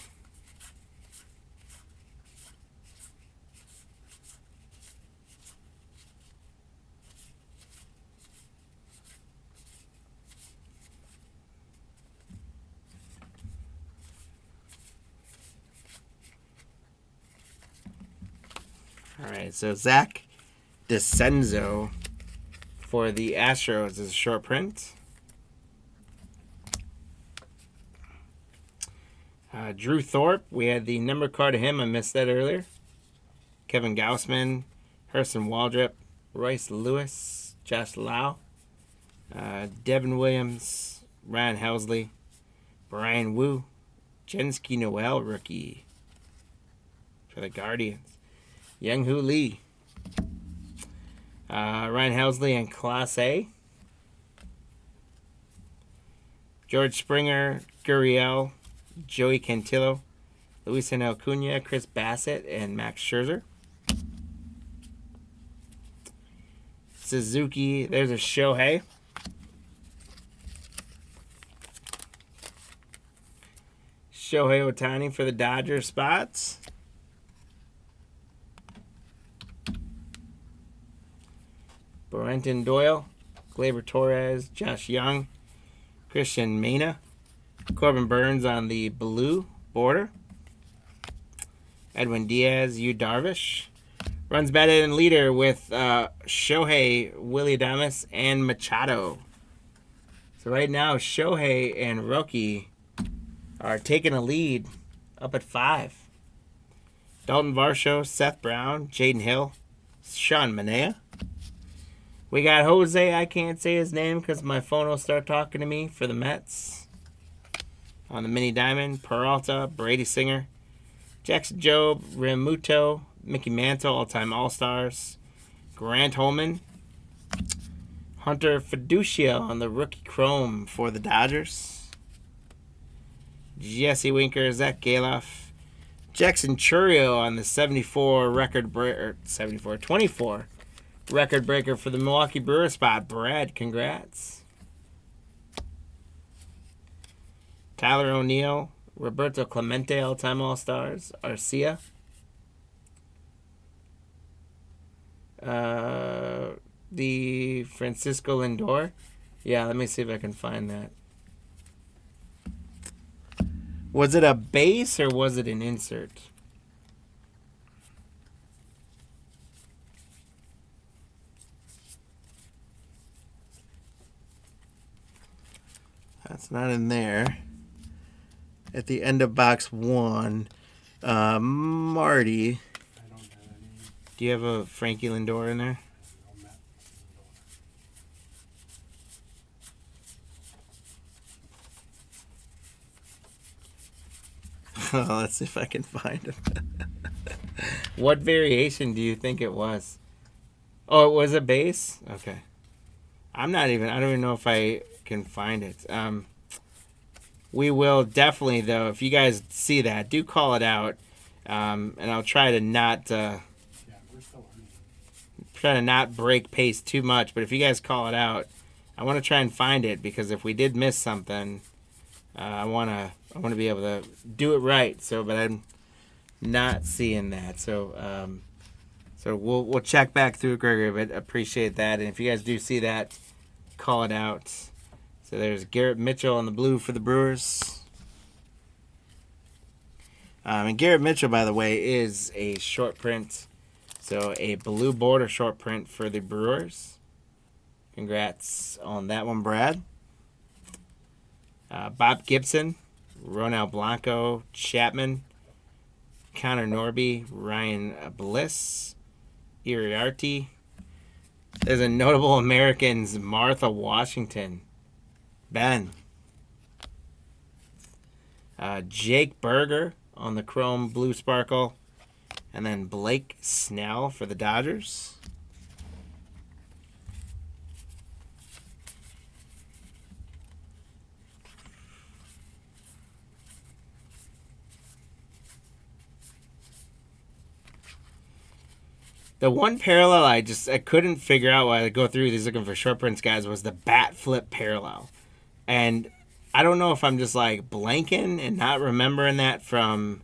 All right, so Zach DeCenzo for the Astros is a short print. Drew Thorpe, we had the number card of him. I missed that earlier. Kevin Gausman, Hurston Waldrop, Royce Lewis, Josh Lau, Devin Williams, Ryan Helsley, Brian Wu, Jensky Noel, rookie for the Guardians. Young-Hoo Lee. Ryan Helsley and Class A. George Springer, Gurriel, Joey Cantillo, Luis Acuna, Chris Bassett, and Max Scherzer. Suzuki, there's a Shohei. Shohei Ohtani for the Dodgers spots. Brenton Doyle, Gleyber Torres, Josh Young, Christian Mena, Corbin Burns on the blue border, Edwin Diaz, Yu Darvish. Runs batted and leader with Shohei, Willie Adames, and Machado. So right now, Shohei and Rookie are taking a lead up at 5. Dalton Varsho, Seth Brown, Jaden Hill, Sean Manaea. We got Jose, I can't say his name because my phone will start talking to me, for the Mets. On the mini diamond, Peralta, Brady Singer, Jackson Jobe, Remuto, Mickey Mantle, all-time All-Stars, Grant Holman, Hunter Fiducia on the rookie chrome for the Dodgers, Jesse Winker, Zach Galoff, Jackson Churio on the 74 record breaker, 24 record breaker for the Milwaukee Brewers spot. Brad, congrats. Tyler O'Neill, Roberto Clemente, all-time All-Stars, Arcia. The Francisco Lindor. Yeah, let me see if I can find that. Was it a base or was it an insert? That's not in there. At the end of box 1, Marty, I don't have any. do you have a Frankie Lindor in there? No Matt Lindor. Let's see if I can find him. What variation do you think it was? Oh, it was a base? Okay. I don't even know if I can find it. We will definitely, though, if you guys see that, do call it out. And I'll try to not Yeah, we're still break pace too much. But if you guys call it out, I want to try and find it, because if we did miss something, I want to be able to do it right. So, but I'm not seeing that. So, we'll check back through, Gregory. But appreciate that. And if you guys do see that, call it out. So there's Garrett Mitchell on the blue for the Brewers. And Garrett Mitchell, by the way, is a short print. So a blue border short print for the Brewers. Congrats on that one, Brad. Bob Gibson, Ronald Blanco, Chapman, Connor Norby, Ryan Bliss, Iriarte. There's a notable Americans, Martha Washington, Ben, Jake Berger on the chrome blue sparkle, and then Blake Snell for the Dodgers. The one parallel I couldn't figure out while I go through these looking for short prints, guys, was the bat flip parallel. And I don't know if I'm just like blanking and not remembering that from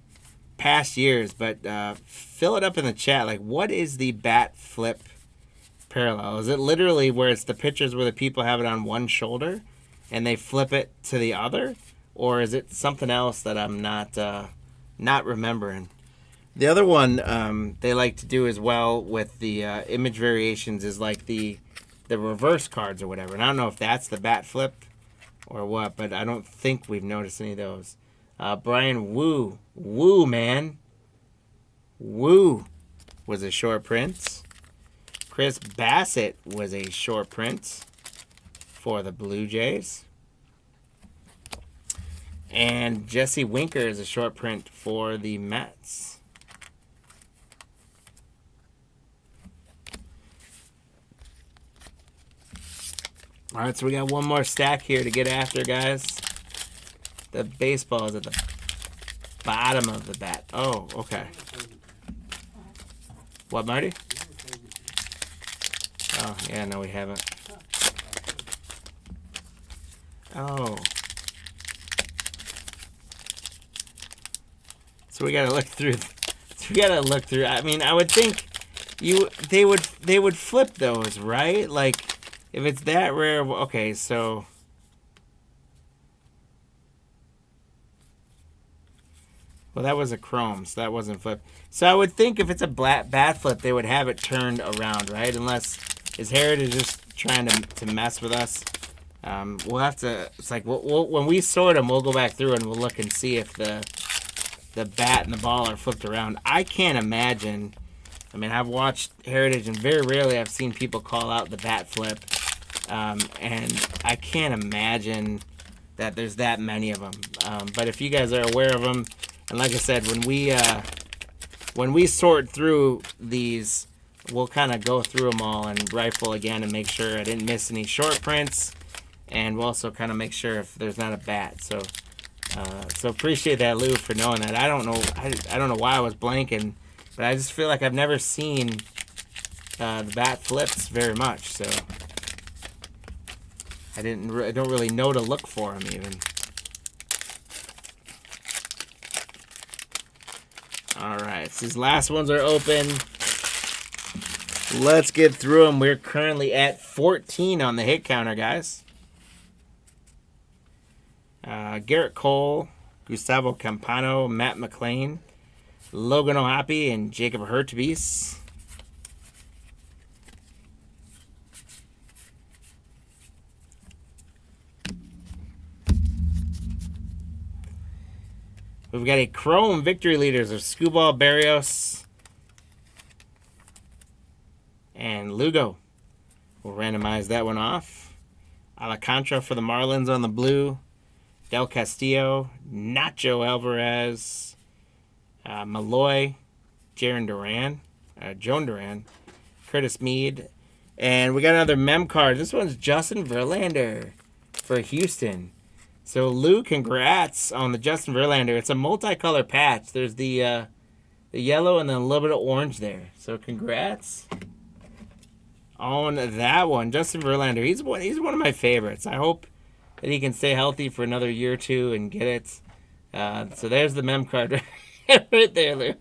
past years, but fill it up in the chat. Like, what is the bat flip parallel? Is it literally where it's the pictures where the people have it on one shoulder and they flip it to the other? Or is it something else that I'm not remembering? The other one they like to do as well with the image variations is like the reverse cards or whatever. And I don't know if that's the bat flip or what, but I don't think we've noticed any of those. Brian Wu, man. Wu was a short print. Chris Bassett was a short print for the Blue Jays. And Jesse Winker is a short print for the Mets. All right, so we got one more stack here to get after, guys. The baseball is at the bottom of the bat. Oh, okay. What, Marty? Oh, yeah, no, we haven't. Oh. So we gotta look through. I mean, I would think they would flip those, right? Like, if it's that rare. Okay, so. Well, that was a chrome, so that wasn't flip. So I would think if it's a bat flip, they would have it turned around, right? Unless his Heritage is just trying to mess with us. We'll have to. It's like when we sort them, we'll go back through and we'll look and see if the bat and the ball are flipped around. I can't imagine. I mean, I've watched Heritage, and very rarely I've seen people call out the bat flip. And I can't imagine that there's that many of them. But if you guys are aware of them, and like I said, when we sort through these, we'll kind of go through them all and rifle again and make sure I didn't miss any short prints, and we'll also kind of make sure if there's not a bat. So appreciate that, Lou, for knowing that. I don't know why I was blanking, but I just feel like I've never seen the bat flips very much. So I don't really know to look for them even. All right, so these last ones are open. Let's get through them. We're currently at 14 on the hit counter, guys. Garrett Cole, Gustavo Campano, Matt McClain, Logan O'Hoppe, and Jacob Hurtubise. We've got a Chrome Victory Leaders of Scubal Barrios and Lugo. We'll randomize that one off. Alcantara for the Marlins on the blue. Del Castillo, Nacho Alvarez, Malloy, Joan Duran, Curtis Mead. And we got another mem card. This one's Justin Verlander for Houston. So, Lou, congrats on the Justin Verlander. It's a multicolor patch. There's the yellow and then a little bit of orange there. So, congrats on that one. Justin Verlander, he's one of my favorites. I hope that he can stay healthy for another year or two and get it. So, there's the mem card right there, Lou.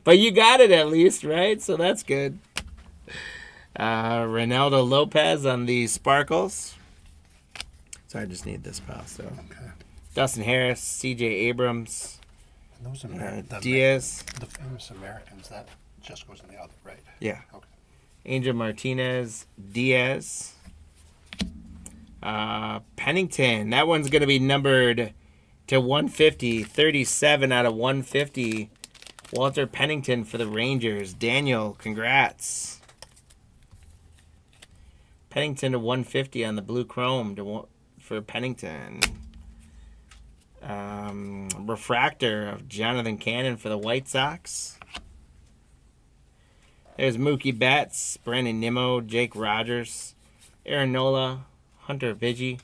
But you got it at least, right? So, that's good. Ronaldo Lopez on the Sparkles. So I just need this pal. So okay. Dustin Harris, C.J. Abrams, and those Diaz, the famous Americans, that just goes in the other, right? Yeah. Okay. Angel Martinez, Diaz, Pennington. That one's gonna be numbered to 150, 37 out of 150. Walter Pennington for the Rangers. Daniel, congrats. Pennington to 150 on the blue chrome for Pennington. Refractor of Jonathan Cannon for the White Sox. There's Mookie Betts, Brandon Nimmo, Jake Rogers, Aaron Nola, Hunter Viggi,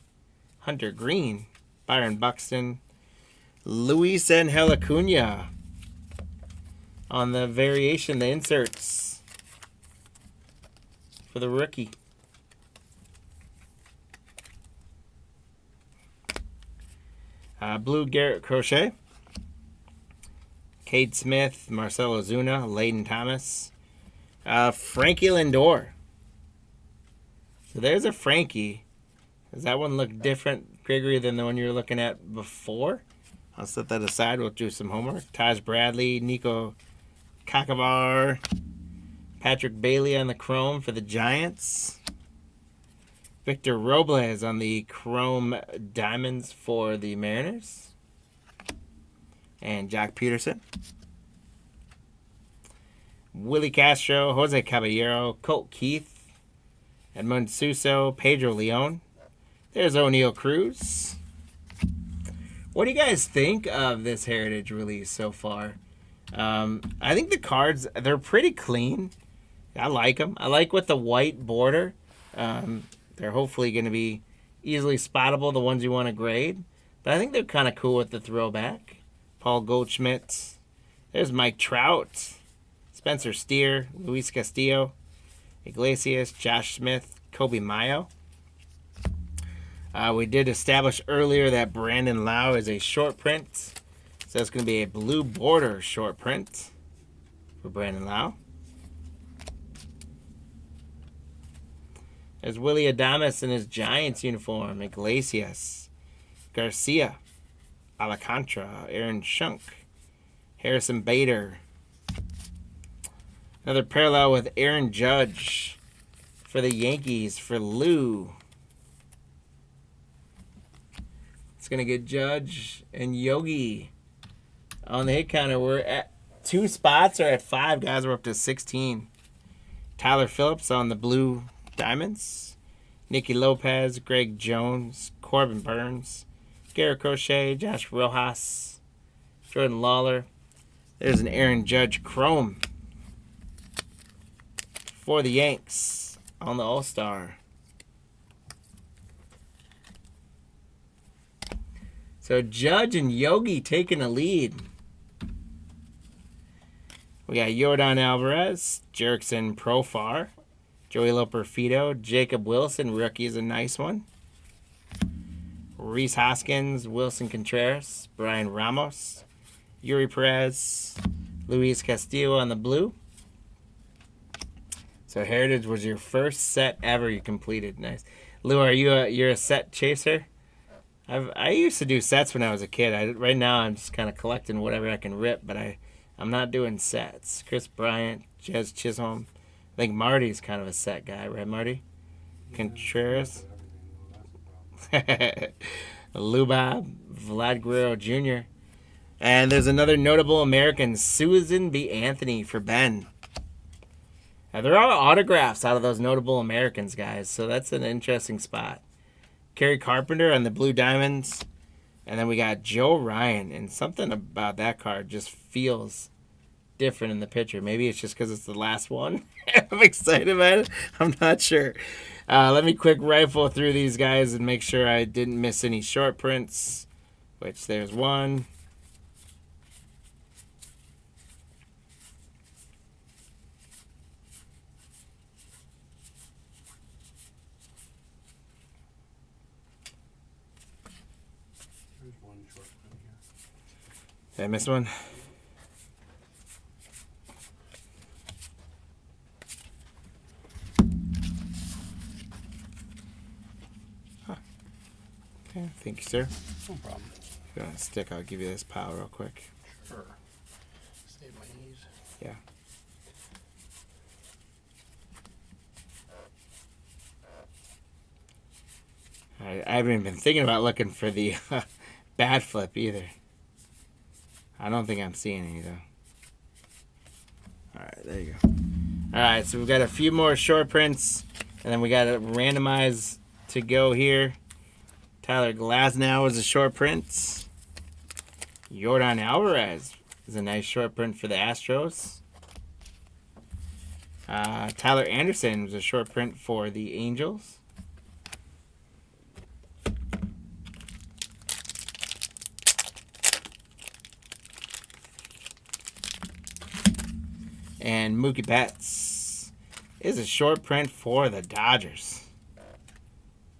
Hunter Green, Byron Buxton, Luis Angel Acuna on the variation, the inserts for the rookie. Blue Garrett Crochet, Cade Smith, Marcell Ozuna, Layden Thomas, Frankie Lindor. So there's a Frankie. Does that one look different, Gregory, than the one you were looking at before? I'll set that aside. We'll do some homework. Taj Bradley, Nico Kakavar, Patrick Bailey on the chrome for the Giants. Victor Robles on the chrome diamonds for the Mariners. And Jack Peterson. Willie Castro, Jose Caballero, Colt Keith, Edmund Suso, Pedro Leon. There's O'Neal Cruz. What do you guys think of this Heritage release so far? I think the cards, they're pretty clean. I like them. I like with the white border. They're hopefully going to be easily spottable, the ones you want to grade. But I think they're kind of cool with the throwback. Paul Goldschmidt. There's Mike Trout. Spencer Steer. Luis Castillo. Iglesias. Josh Smith. Kobe Mayo. We did establish earlier that Brandon Lau is a short print. So that's going to be a blue border short print for Brandon Lau. There's Willie Adames in his Giants uniform. Iglesias, Garcia, Alcantara, Aaron Shunk, Harrison Bader. Another parallel with Aaron Judge for the Yankees for Lou. It's going to get Judge and Yogi on the hit counter. We're at 2 spots, or at 5, guys. We're up to 16. Tyler Phillips on the blue diamonds. Nicky Lopez, Greg Jones, Corbin Burns, Garrett Crochet, Josh Rojas, Jordan Lawler. There's an Aaron Judge chrome for the Yanks on the All-Star. So Judge and Yogi taking a lead. We got Yordan Alvarez, Jerickson Profar, Joey Loperfido, Jacob Wilson, rookie is a nice one. Reese Hoskins, Wilson Contreras, Brian Ramos, Yuri Perez, Luis Castillo on the blue. So Heritage was your first set ever you completed. Nice. Lou, you're a set chaser? I used to do sets when I was a kid. Right now I'm just kind of collecting whatever I can rip, but I'm not doing sets. Chris Bryant, Jez Chisholm. I think Marty's kind of a set guy, right, Marty? Yeah, Contreras. Luba, Vlad Guerrero Jr. And there's another notable American, Susan B. Anthony for Ben. Now, there are autographs out of those notable Americans, guys, so that's an interesting spot. Kerry Carpenter on the blue diamonds. And then we got Joe Ryan, and something about that card just feels different in the picture. Maybe it's just because it's the last one. I'm excited about it. I'm not sure. Let me quick rifle through these guys and make sure I didn't miss any short prints, which there's one. There's one short print here. Did I miss one? Okay, thank you, sir. No problem. If you want a stick, I'll give you this pile real quick. Sure. Save my knees. Yeah. I haven't even been thinking about looking for the bad flip either. I don't think I'm seeing any, though. Alright, there you go. Alright, so we've got a few more short prints, and then we got to randomize to go here. Tyler Glasnow is a short print. Yordan Alvarez is a nice short print for the Astros. Tyler Anderson was a short print for the Angels. And Mookie Betts is a short print for the Dodgers.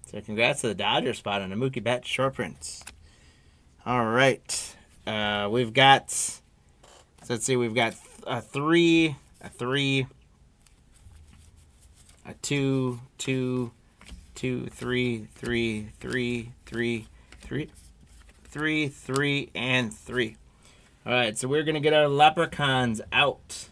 So congrats to the Dodgers spot on a Mookie Betts short print. All right. We've got, so let's see, we've got a 3, a 3, a 2, 2, 2, 3, 3, 3, 3, 3, 3, 3, and 3. All right, so we're going to get our leprechauns out.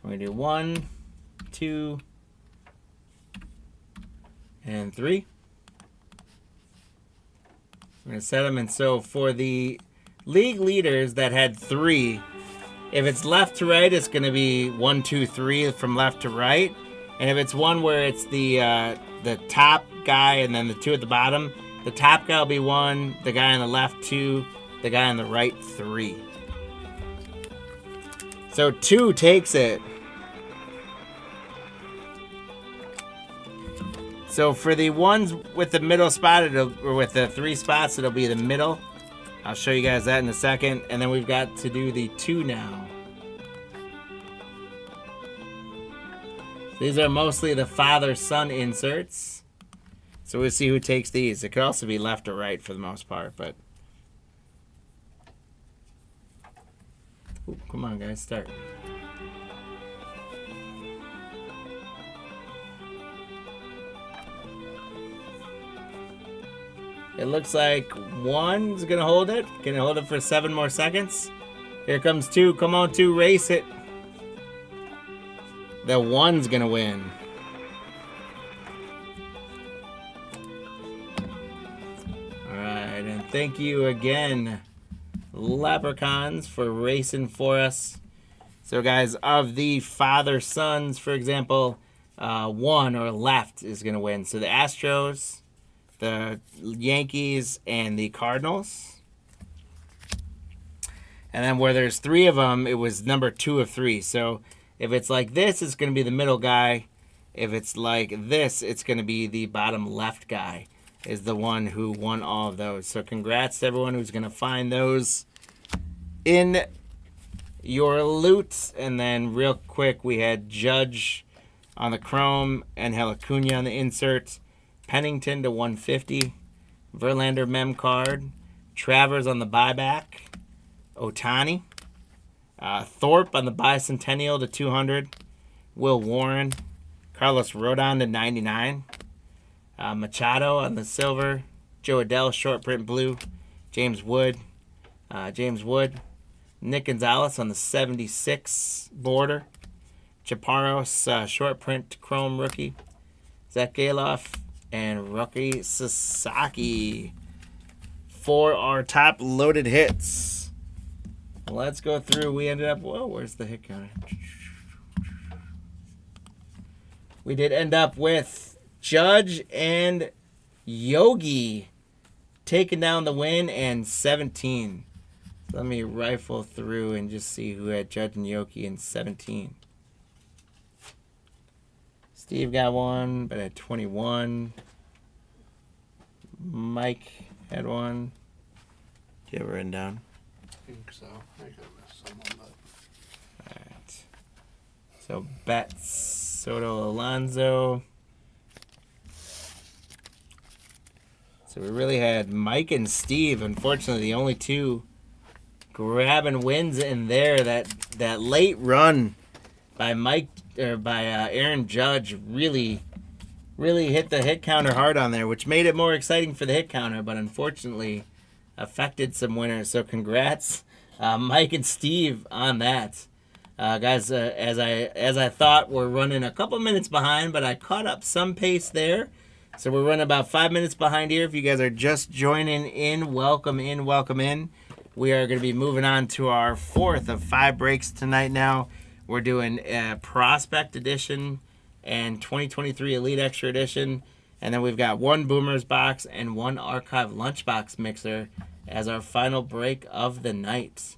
We're going to do 1, 2, and 3. We're going to set them. And so for the league leaders that had 3, if it's left to right, it's going to be 1, 2, 3 from left to right. And if it's one where it's the top guy and then the 2 at the bottom, the top guy will be 1, the guy on the left 2, the guy on the right 3. So 2 takes it. So for the ones with the middle spot, or with the 3 spots, it'll be the middle. I'll show you guys that in a second. And then we've got to do the 2 now. These are mostly the father-son inserts. So we'll see who takes these. It could also be left or right for the most part, but... Ooh, come on, guys, start. It looks like 1's gonna hold it. Gonna hold it for 7 more seconds. Here comes 2. Come on, 2, race it. The 1's gonna win. Alright, and thank you again, Leprechauns, for racing for us. So guys, of the father-sons, for example, 1 or left is gonna win. So the Astros, the Yankees, and the Cardinals. And then where there's 3 of them, it was number 2 of 3. So if it's like this, it's going to be the middle guy. If it's like this, it's going to be the bottom left guy is the one who won all of those. So congrats to everyone who's going to find those in your loot. And then real quick, we had Judge on the Chrome and Acuna on the insert. Pennington to 150. Verlander mem card. Travers on the buyback. Ohtani. Thorpe on the bicentennial to 200. Will Warren. Carlos Rodon to 99. Machado on the silver. Joe Adele short print blue. James Wood. Nick Gonzalez on the 76 border. Chaparros short print chrome rookie. Zach Galoff and Rocky Sasaki for our top loaded hits. Let's go through. We ended up... Whoa, where's the hit counter? We did end up with Judge and Yogi taking down the win and 17. So let me rifle through and just see who had Judge and Yogi in 17. Steve got 1, but at 21. Mike had 1. Do you have it written down? I think so. I could have missed someone, but... Alright. So, Betts, Soto, Alonso. So, we really had Mike and Steve. Unfortunately, the only 2 grabbing wins in there. That late run by Aaron Judge really hit the hit counter hard on there, which made it more exciting for the hit counter, but unfortunately affected some winners. So congrats, Mike and Steve, on that. Guys, as I thought, we're running a couple minutes behind, but I caught up some pace there. So we're running about 5 minutes behind here. If you guys are just joining in, welcome in, welcome in. We are going to be moving on to our 4th of 5 breaks tonight now. We're doing a Prospect Edition and 2023 Elite Extra Edition. And then we've got 1 Boomers box and 1 Archive Lunchbox mixer as our final break of the night.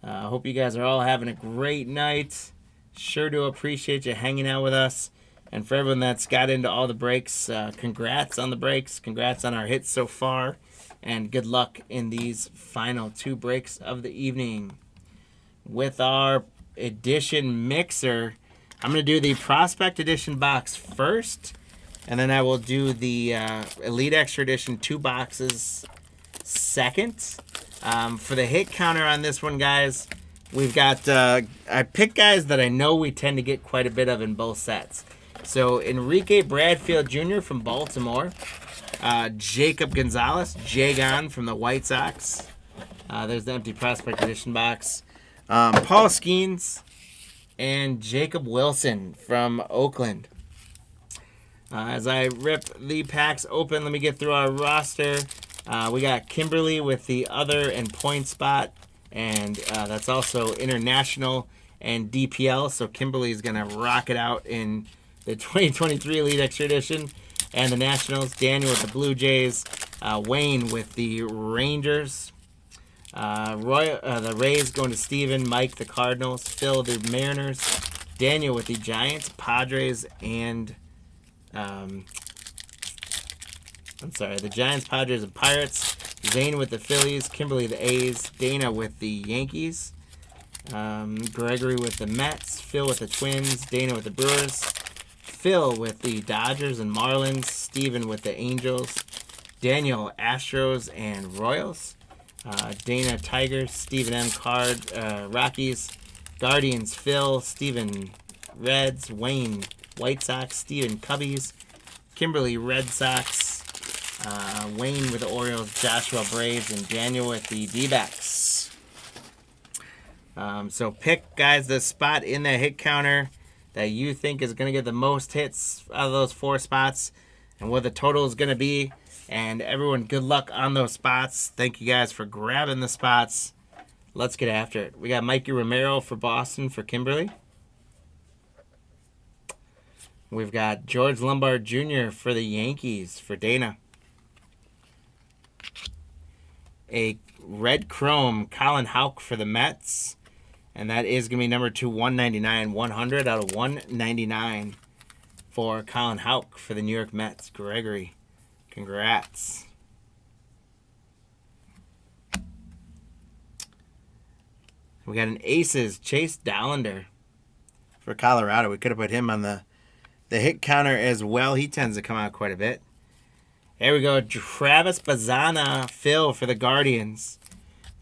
I hope you guys are all having a great night. Sure do appreciate you hanging out with us. And for everyone that's got into all the breaks, congrats on the breaks. Congrats on our hits so far. And good luck in these final 2 breaks of the evening. With our edition mixer, I'm going to do the Prospect Edition box first. And then I will do the Elite Extra Edition 2 boxes second. For the hit counter on this one, guys, we've got... I picked guys that I know we tend to get quite a bit of in both sets. So, Enrique Bradfield Jr. from Baltimore. Jacob Gonzalez, Jagon from the White Sox. There's the empty Prospect Edition box. Paul Skeens and Jacob Wilson from Oakland. As I rip the packs open, let me get through our roster. We got Kimberly with the other and point spot, and that's also international and DPL. So Kimberly's going to rock it out in the 2023 Elite Extra Edition. And the Nationals, Daniel with the Blue Jays, Wayne with the Rangers, the Rays going to Steven, Mike the Cardinals, Phil the Mariners, Daniel with the Giants, Padres, and the Giants, Padres, and Pirates. Zane with the Phillies, Kimberly the A's, Dana with the Yankees, Gregory with the Mets, Phil with the Twins, Dana with the Brewers, Phil with the Dodgers and Marlins, Steven with the Angels, Daniel Astros and Royals, Dana Tigers, Stephen M. Card, Rockies, Guardians, Phil, Stephen Reds, Wayne White Sox, Stephen Cubbies, Kimberly Red Sox, Wayne with the Orioles, Joshua Braves, and Daniel with the D-backs. So pick, guys, the spot in the hit counter that you think is going to get the most hits out of those 4 spots and what the total is going to be. And everyone, good luck on those spots. Thank you guys for grabbing the spots. Let's get after it. We got Mikey Romero for Boston for Kimberly. We've got George Lombard Jr. for the Yankees for Dana. A red chrome Colin Houck for the Mets. And that is going to be number 2, 199. 100 out of 199 for Colin Houck for the New York Mets. Gregory, congrats. We got an Aces, Chase Dollander for Colorado. We could have put him on the hit counter as well. He tends to come out quite a bit. There we go. Travis Bazzana, Phil for the Guardians.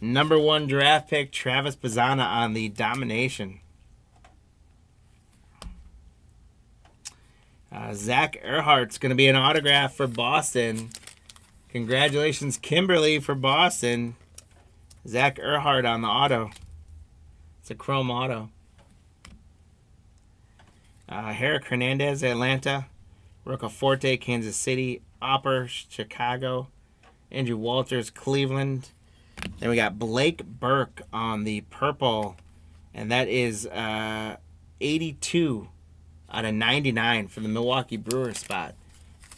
Number 1 draft pick, Travis Bazzana on the Domination. Zach Earhart's going to be an autograph for Boston. Congratulations, Kimberly, for Boston. Zach Earhart on the auto. It's a chrome auto. Herrick Hernandez, Atlanta. Roccaforte, Kansas City. Opper, Chicago. Andrew Walters, Cleveland. Then we got Blake Burke on the purple. And that is 82 out of 99 for the Milwaukee Brewers spot.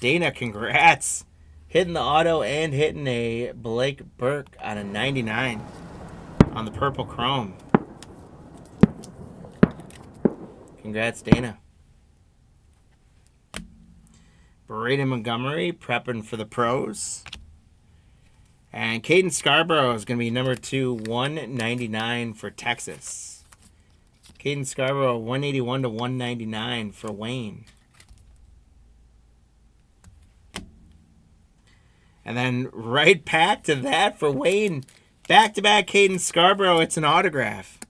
Dana, congrats. Hitting the auto and hitting a Blake Burke out of 99 on the purple chrome. Congrats, Dana. Braden Montgomery prepping for the pros. And Caden Scarborough is going to be number 2, 199 for Texas. Caden Scarborough, 181 to 199 for Wayne. And then right back to that for Wayne. Back-to-back Caden Scarborough. It's an autograph.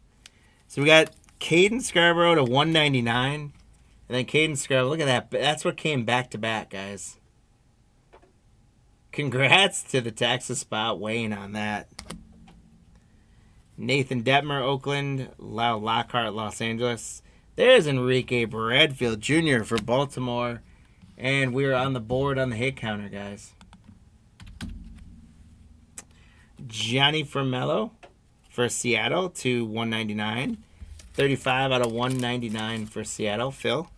So we got Caden Scarborough to 199. And then Caden Scarborough. Look at that. That's what came back-to-back, guys. Congrats to the Texas spot, Wayne, on that. Nathan Detmer, Oakland. Lyle Lockhart, Los Angeles. There's Enrique Bradfield Jr. for Baltimore. And we're on the board on the hit counter, guys. Johnny Formello for Seattle to 199. 35 out of 199 for Seattle. Phil.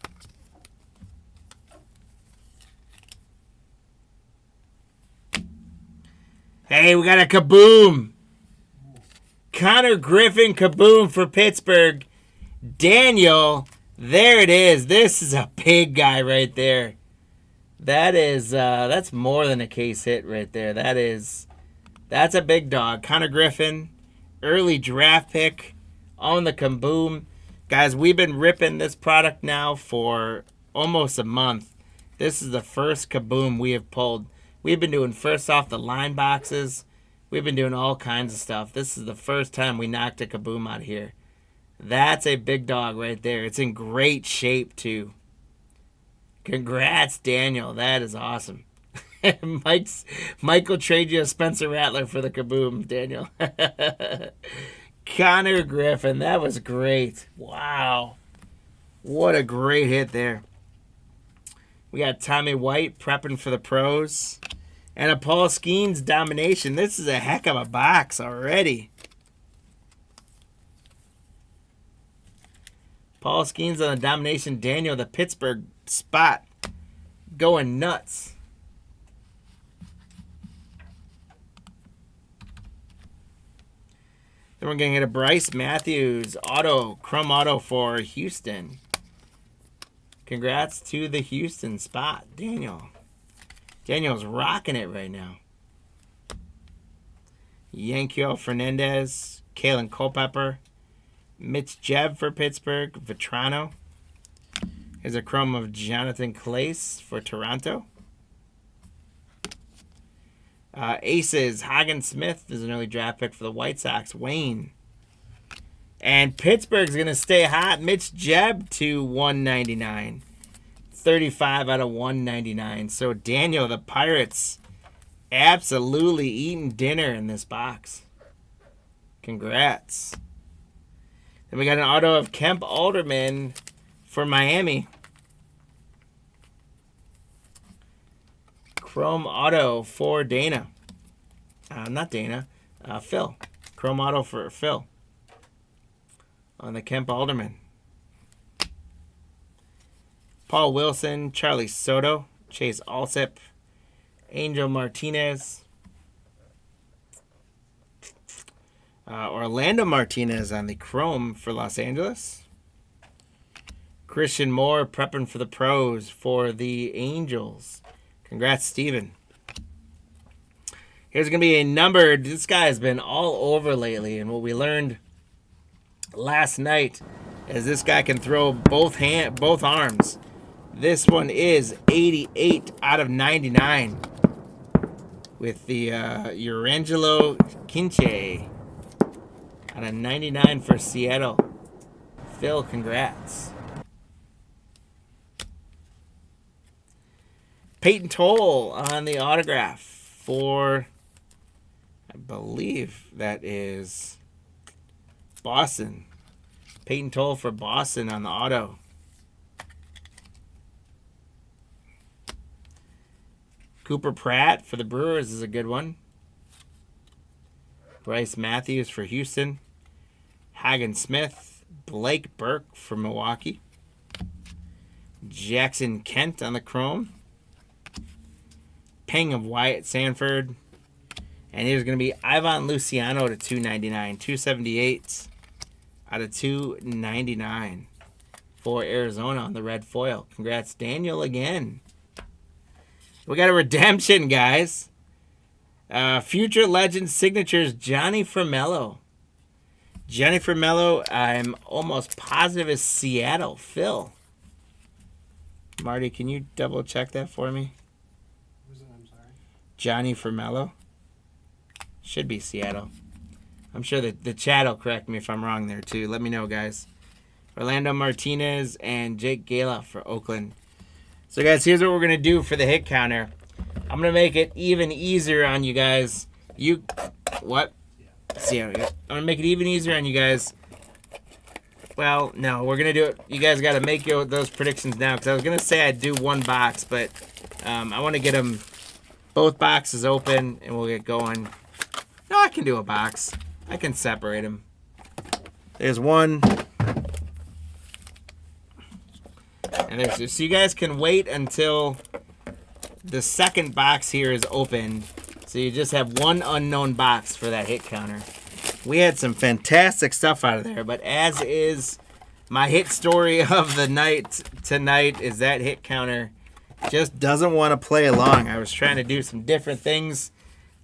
Hey, we got a kaboom. Connor Griffin kaboom for Pittsburgh. Daniel, there it is. This is a big guy right there. That is, that's more than a case hit right there. That's a big dog. Connor Griffin, early draft pick on the kaboom. Guys, we've been ripping this product now for almost a month. This is the first kaboom we have pulled. We've been doing first off the line boxes. We've been doing all kinds of stuff. This is the first time we knocked a kaboom out of here. That's a big dog right there. It's in great shape, too. Congrats, Daniel. That is awesome. Michael trade you a Spencer Rattler for the kaboom, Daniel. Connor Griffin. That was great. Wow. What a great hit there. We got Tommy White prepping for the pros. And a Paul Skeens Domination. This is a heck of a box already. Paul Skeens on the Domination. Daniel, the Pittsburgh spot. Going nuts. Then we're going to get a Bryce Matthews auto, chrome auto for Houston. Congrats to the Houston spot, Daniel. Daniel's rocking it right now. Yankiel Fernandez, Kalen Culpepper, Mitch Jeb for Pittsburgh, Vetrano. Here's a chrome of Jonathan Clace for Toronto. Aces, Hagen Smith is an early draft pick for the White Sox, Wayne. And Pittsburgh's going to stay hot. Mitch Jeb to 199. 35 out of 199. So, Daniel, the Pirates absolutely eating dinner in this box. Congrats. Then we got an auto of Kemp Alderman for Miami. Chrome auto for Dana. Not Dana. Phil. Chrome auto for Phil. On the Kemp Alderman. Paul Wilson, Charlie Soto, Chase Alsip, Angel Martinez, Orlando Martinez on the Chrome for Los Angeles. Christian Moore prepping for the pros for the Angels. Congrats, Steven. Here's going to be a numbered. This guy has been all over lately, and what we learned last night is this guy can throw both arms. This one is 88 out of 99 with the Urangelo Kinche out of 99 for Seattle. Phil, congrats. Peyton Toll on the autograph for, I believe that is Boston. Peyton Toll for Boston on the auto. Cooper Pratt for the Brewers is a good one. Bryce Matthews for Houston. Hagen Smith. Blake Burke for Milwaukee. Jackson Kent on the Chrome. Ping of Wyatt Sanford. And here's going to be Ivan Luciano to 299. 278 out of 299 for Arizona on the red foil. Congrats, Daniel, again. We got a redemption, guys. Future Legend Signatures, Johnny Formello. Johnny Formello, I'm almost positive is Seattle. Phil. Marty, can you double check that for me? Who's it? I'm sorry. Johnny Formello. Should be Seattle. I'm sure that the chat will correct me if I'm wrong there, too. Let me know, guys. Orlando Martinez and Jake Gala for Oakland. So, guys, here's what we're going to do for the hit counter. I'm going to make it even easier on you guys. What? See, I'm going to make it even easier on you guys. Well, no, we're going to do it. You guys got to make those predictions now, because I was going to say I'd do one box, but I want to get them both boxes open, and we'll get going. No, I can do a box. I can separate them. There's one. And there's, so you guys can wait until the second box here is open. So you just have one unknown box for that hit counter. We had some fantastic stuff out of there, but as is my hit story of the night tonight is that hit counter just doesn't want to play along. I was trying to do some different things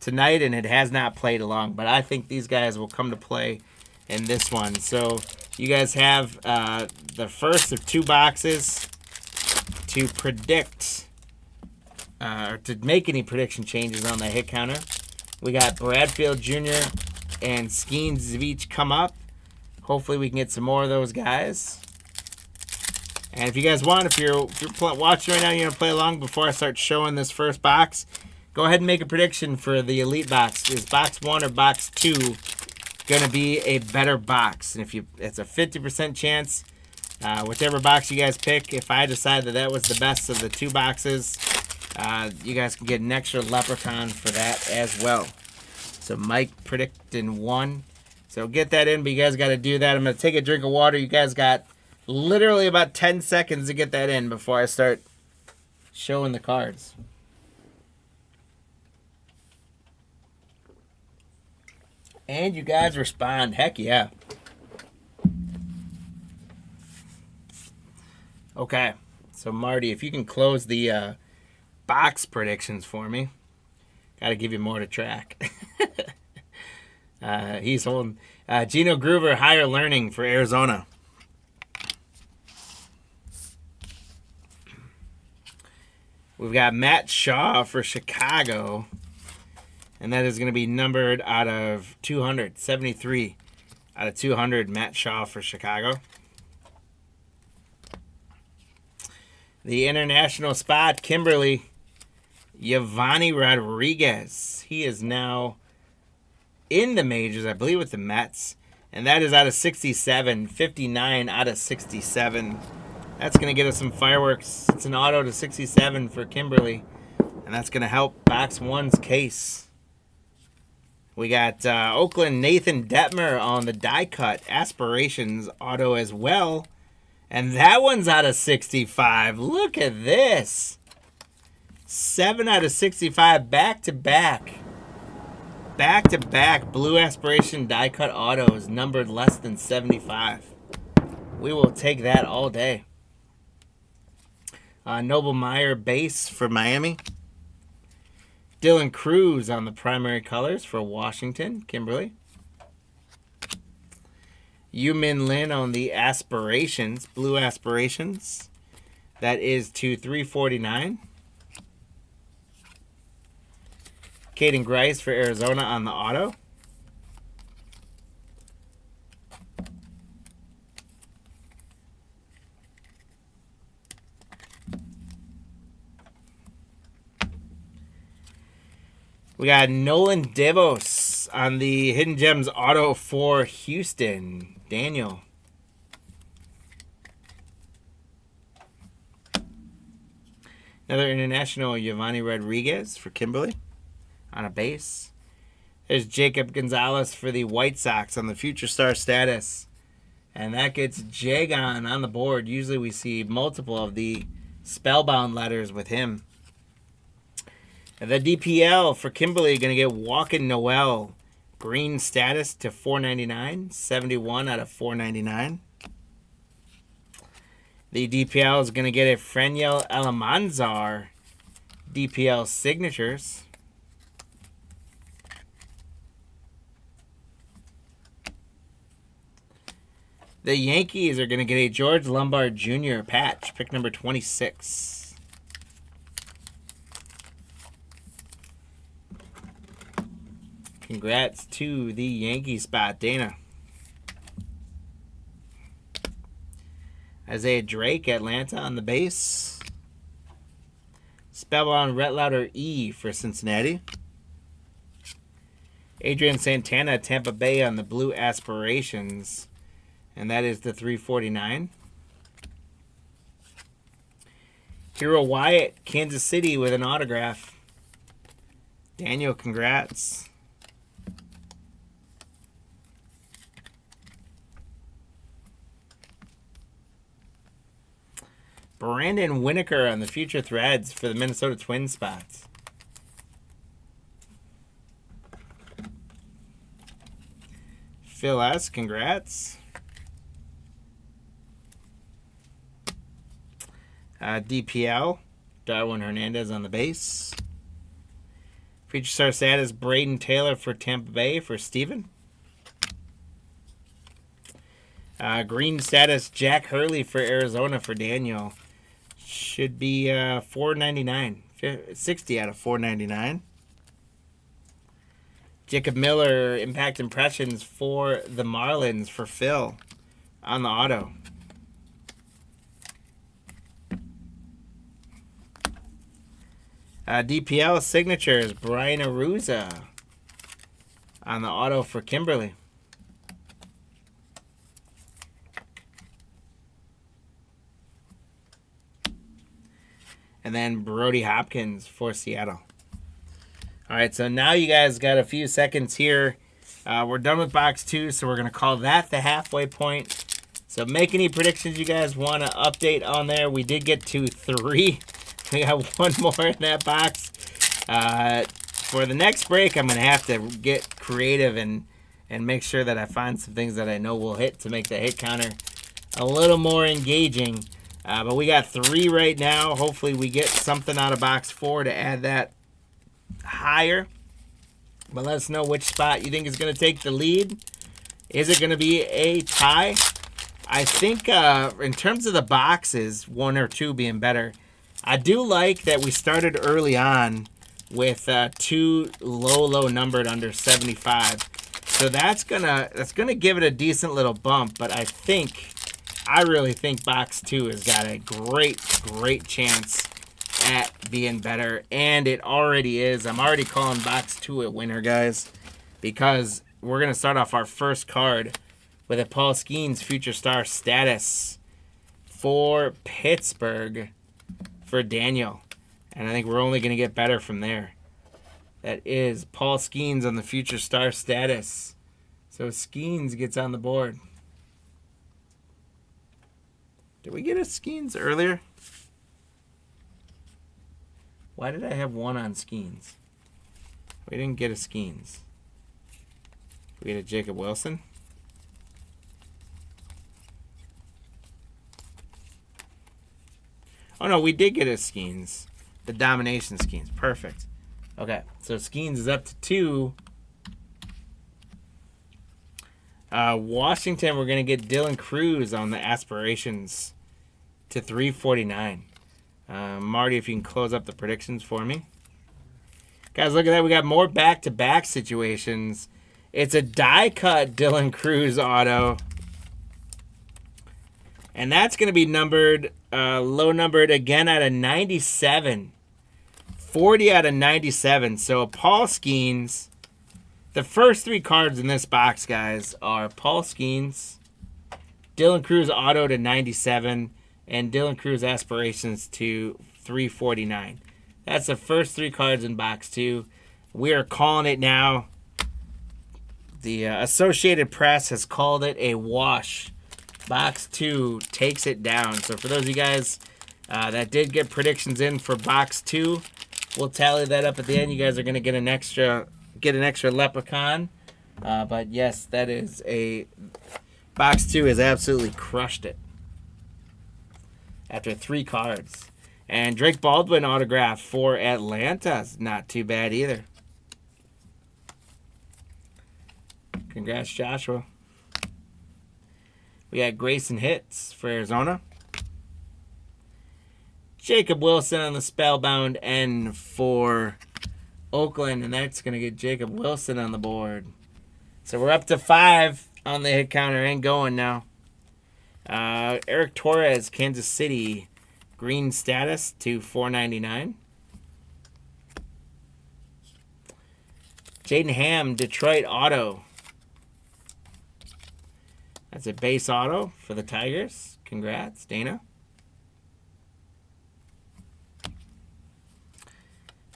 tonight, and it has not played along. But I think these guys will come to play in this one. So you guys have the first of two boxes to predict or to make any prediction changes on the hit counter. We got Bradfield Jr. and Skeens each come up. Hopefully we can get some more of those guys. And if you guys want, if you're watching right now, you're going to play along before I start showing this first box, go ahead and make a prediction for the Elite box. Is box 1 or box 2 going to be a better box? And it's a 50% chance. Whichever box you guys pick, if I decide that was the best of the two boxes, you guys can get an extra leprechaun for that as well. So Mike predicting 1. So get that in, but you guys got to do that. I'm going to take a drink of water. You guys got literally about 10 seconds to get that in before I start showing the cards. And you guys respond. Heck yeah. Okay. So Marty, if you can close the box predictions for me. Got to give you more to track. He's holding Gino Groover, higher learning for Arizona. We've got Matt Shaw for Chicago. And that is going to be numbered out of 200. 73 out of 200. Matt Shaw for Chicago. The international spot, Kimberly. Giovanni Rodriguez. He is now in the majors, I believe, with the Mets. And that is out of 67. 59 out of 67. That's going to get us some fireworks. It's an auto to 67 for Kimberly. And that's going to help Box 1's case. We got Oakland Nathan Detmer on the die cut Aspirations auto as well. And that one's out of 65. Look at this. 7 out of 65 back to back. Back to back Blue Aspiration die cut autos numbered less than 75. We will take that all day. Noble Meyer base for Miami. Dylan Cruz on the primary colors for Washington, Kimberly. Yu-Min Lin on the Aspirations, Blue Aspirations. That is to 349. Caden Grice for Arizona on the auto. We got Nolan Devos on the Hidden Gems auto for Houston. Daniel. Another international, Giovanni Rodriguez for Kimberly on a base. There's Jacob Gonzalez for the White Sox on the Future Star status. And that gets Jagon on the board. Usually we see multiple of the Spellbound letters with him. The DPL for Kimberly going to get Walken Noel. Green status to 499. 71 out of 499. The DPL is going to get a Freniel Alamanzar. DPL signatures. The Yankees are going to get a George Lombard Jr. patch. Pick number 26. Congrats to the Yankee spot, Dana. Isaiah Drake, Atlanta on the base. Spellbound Retlauder E for Cincinnati. Adrian Santana, Tampa Bay on the Blue Aspirations. And that is the 349. Hero Wyatt, Kansas City with an autograph. Daniel, congrats. Brandon Winokur on the Future Threads for the Minnesota Twins spots. Phil S., congrats. DPL, Darwin Hernandez on the base. Future Star status, Braden Taylor for Tampa Bay for Steven. Green status, Jack Hurley for Arizona for Daniel. Should be $4.99. 60 out of $4.99. Jacob Miller, Impact Impressions for the Marlins for Phil on the auto. DPL signatures, Brian Aruza on the auto for Kimberly. And then Brody Hopkins for Seattle. All right, so now you guys got a few seconds here. We're done with box 2, so we're going to call that the halfway point. So make any predictions you guys want to update on there. We did get to 3. We got one more in that box. For the next break, I'm going to have to get creative and make sure that I find some things that I know will hit to make the hit counter a little more engaging. But we got 3 right now. Hopefully we get something out of box 4 to add that higher. But let us know which spot you think is going to take the lead. Is it going to be a tie? I think in terms of the boxes, 1 or 2 being better. I do like that we started early on with 2 low numbered under 75. So that's gonna give it a decent little bump. But I really think box 2 has got a great chance at being better, and it already is. I'm already calling box 2 a winner, guys, because we're gonna start off our first card with a Paul Skeens Future Star status for Pittsburgh for Daniel. And I think we're only going to get better from there. That is Paul Skeens on the Future Star status. So Skeens gets on the board. Did we get a Skeens earlier? Why did I have 1 on Skeens? We didn't get a Skeens. We get a Jacob Wilson. Oh, no, we did get a Skeens. The domination Skeens. Perfect. Okay, so Skeens is up to 2. Washington, we're going to get Dylan Cruz on the aspirations to 349. Marty, if you can close up the predictions for me. Guys, look at that. We got more back-to-back situations. It's a die-cut Dylan Cruz auto. And that's going to be numbered, low numbered again out of 97. 40 out of 97. So Paul Skeens. The first 3 cards in this box, guys, are Paul Skeens, Dylan Cruz auto to 97, and Dylan Cruz aspirations to 349. That's the first 3 cards in box 2. We are calling it now. The Associated Press has called it a wash. Box 2 takes it down. So for those of you guys that did get predictions in for box 2, we'll tally that up at the end. You guys are going to get an extra leprechaun. But yes, that is a box 2 has absolutely crushed it after 3 cards. And Drake Baldwin autograph for Atlanta is not too bad either. Congrats, Joshua. We got Grayson Hits for Arizona. Jacob Wilson on the Spellbound N for Oakland, and that's going to get Jacob Wilson on the board. So we're up to 5 on the hit counter and going now. Eric Torres, Kansas City, green status to 499. Jaden Ham, Detroit auto. That's a base auto for the Tigers. Congrats, Dana.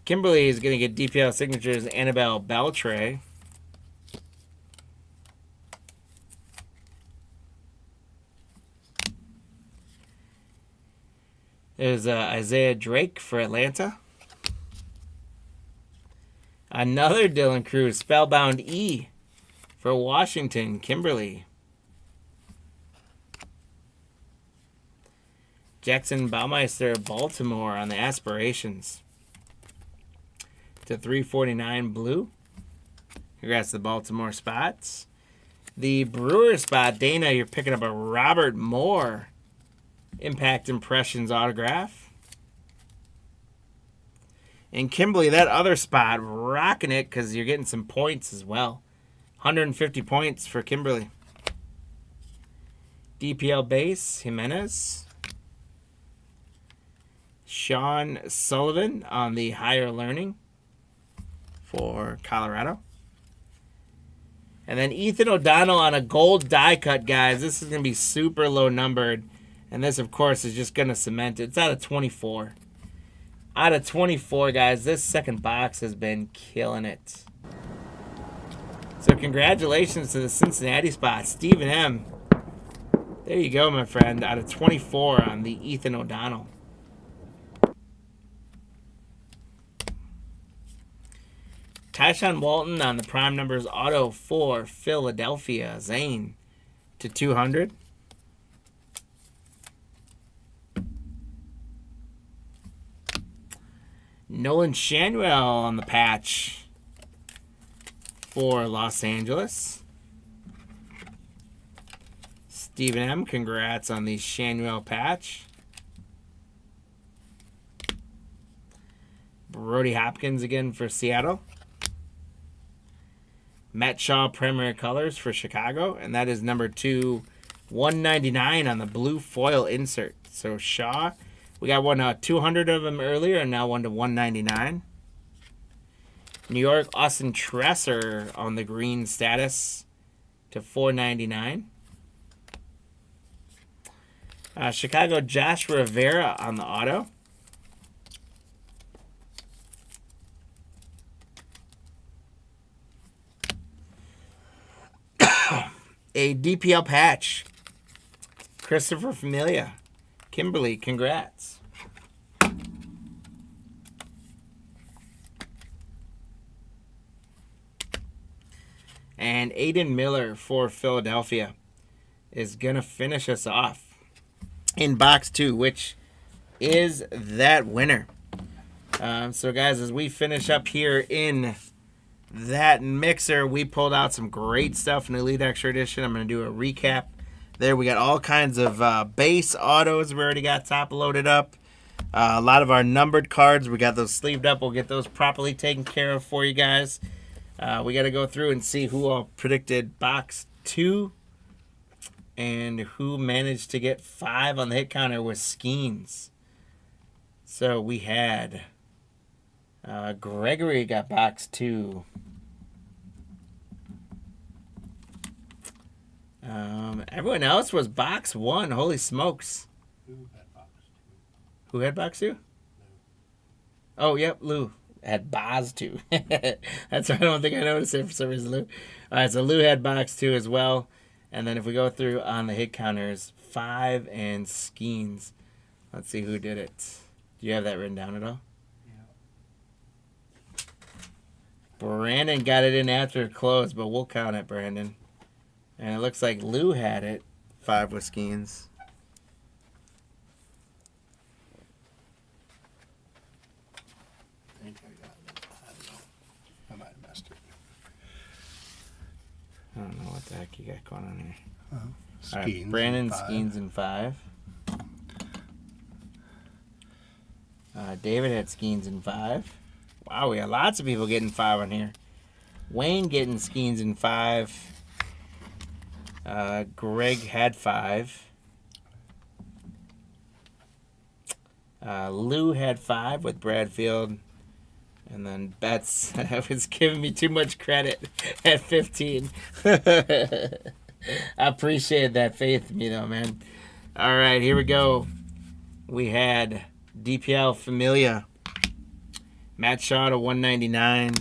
Kimberly is going to get DPL signatures. Annabelle Beltre. There's Isaiah Drake for Atlanta. Another Dylan Cruz. Spellbound E for Washington. Kimberly. Jackson Baumeister, Baltimore on the aspirations to 349 blue. Congrats to the Baltimore spots. The Brewer spot, Dana, you're picking up a Robert Moore Impact Impressions autograph. And Kimberly, that other spot, rocking it because you're getting some points as well. 150 points for Kimberly. DPL base, Jimenez. Sean Sullivan on the higher learning for Colorado. And then Ethan O'Donnell on a gold die cut, guys. This is going to be super low numbered. And this, of course, is just going to cement it. It's out of 24. Out of 24, guys, this second box has been killing it. So congratulations to the Cincinnati spot. Stephen M. There you go, my friend. Out of 24 on the Ethan O'Donnell. Tyshawn Walton on the prime numbers auto for Philadelphia. Zane to 200. Nolan Shanwell on the patch for Los Angeles. Stephen M., congrats on the Shanuel patch. Brody Hopkins again for Seattle. Matt Shaw Premier Colors for Chicago, and that is number 2, 199 on the blue foil insert. So Shaw, we got one 200 of them earlier, and now one to 199. New York Austin Tresser on the green status to 499. Chicago Josh Rivera on the auto. A DPL patch. Christopher Familia. Kimberly, congrats. And Aiden Miller for Philadelphia is going to finish us off in box 2, which is that winner. So, guys, as we finish up here in that mixer, we pulled out some great stuff in Elite Extra Edition. I'm going to do a recap. There we got all kinds of base autos. We already got top loaded up. A lot of our numbered cards, we got those sleeved up. We'll get those properly taken care of for you guys. We got to go through and see who all predicted box 2 and who managed to get 5 on the hit counter with Skeens. So we had Gregory got box 2. Everyone else was box 1. Holy smokes. Who had box 2? Who had box 2? Lou. Oh, yep, Lou had box 2. That's why I don't think I noticed it for some reason, Lou. All right, so Lou had box 2 as well. And then if we go through on the hit counters, 5 and Skeens. Let's see who did it. Do you have that written down at all? Yeah. Brandon got it in after it closed, but we'll count it, Brandon. And it looks like Lou had it, 5 with Skeens. I think I got it. I don't know. I might have messed it. I don't know what the heck you got going on here. All right, Skeens. Brandon 5. Skeens in 5. David had Skeens in 5. Wow, we got lots of people getting 5 on here. Wayne getting Skeens in 5. Greg had 5. Lou had 5 with Bradfield. And then Betts was giving me too much credit at 15. I appreciate that faith in me, though, man. All right, here we go. We had DPL Familia. Matt Shaw to 199.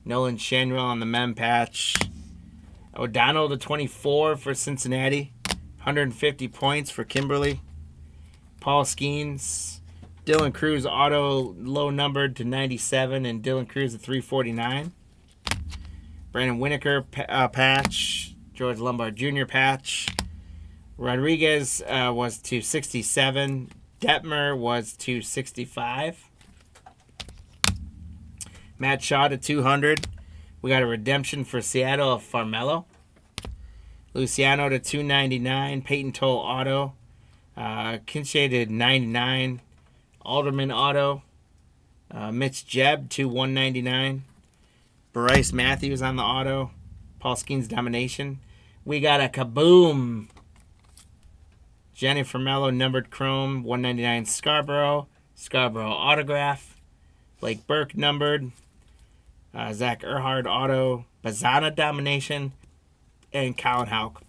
Nolan Shanuel on the mem patch. O'Donnell to 24 for Cincinnati. 150 points for Kimberly. Paul Skeens. Dylan Cruz auto low numbered to 97 and Dylan Cruz at 349. Brandon Winokur patch. George Lombard Jr. patch. Rodriguez was to 67. Detmer was to 65. Matt Shaw to 200. We got a redemption for Seattle of Farmelo. Luciano to 299. Peyton Toll auto. Kinche to 99. Alderman auto. Mitch Jebb to 199. Bryce Matthews on the auto. Paul Skeens domination. We got a kaboom. Jenny Farmelo numbered chrome 199 Scarborough. Scarborough autograph. Blake Burke numbered. Zach Erhard auto. Bazana domination. And Colin Houck.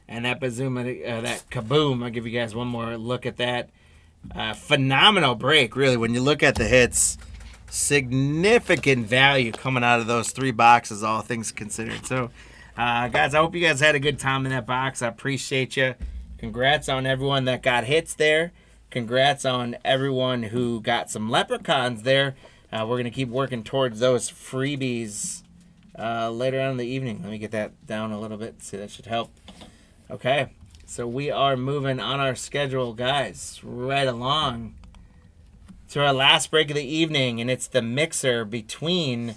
And that bazooma, that kaboom, I'll give you guys one more look at that. Phenomenal break, really. When you look at the hits, significant value coming out of those 3 boxes, all things considered. So, guys, I hope you guys had a good time in that box. I appreciate you. Congrats on everyone that got hits there. Congrats on everyone who got some leprechauns there. We're going to keep working towards those freebies later on in the evening. Let me get that down a little bit. See, that should help. Okay. So we are moving on our schedule, guys, right along to our last break of the evening, and it's the mixer between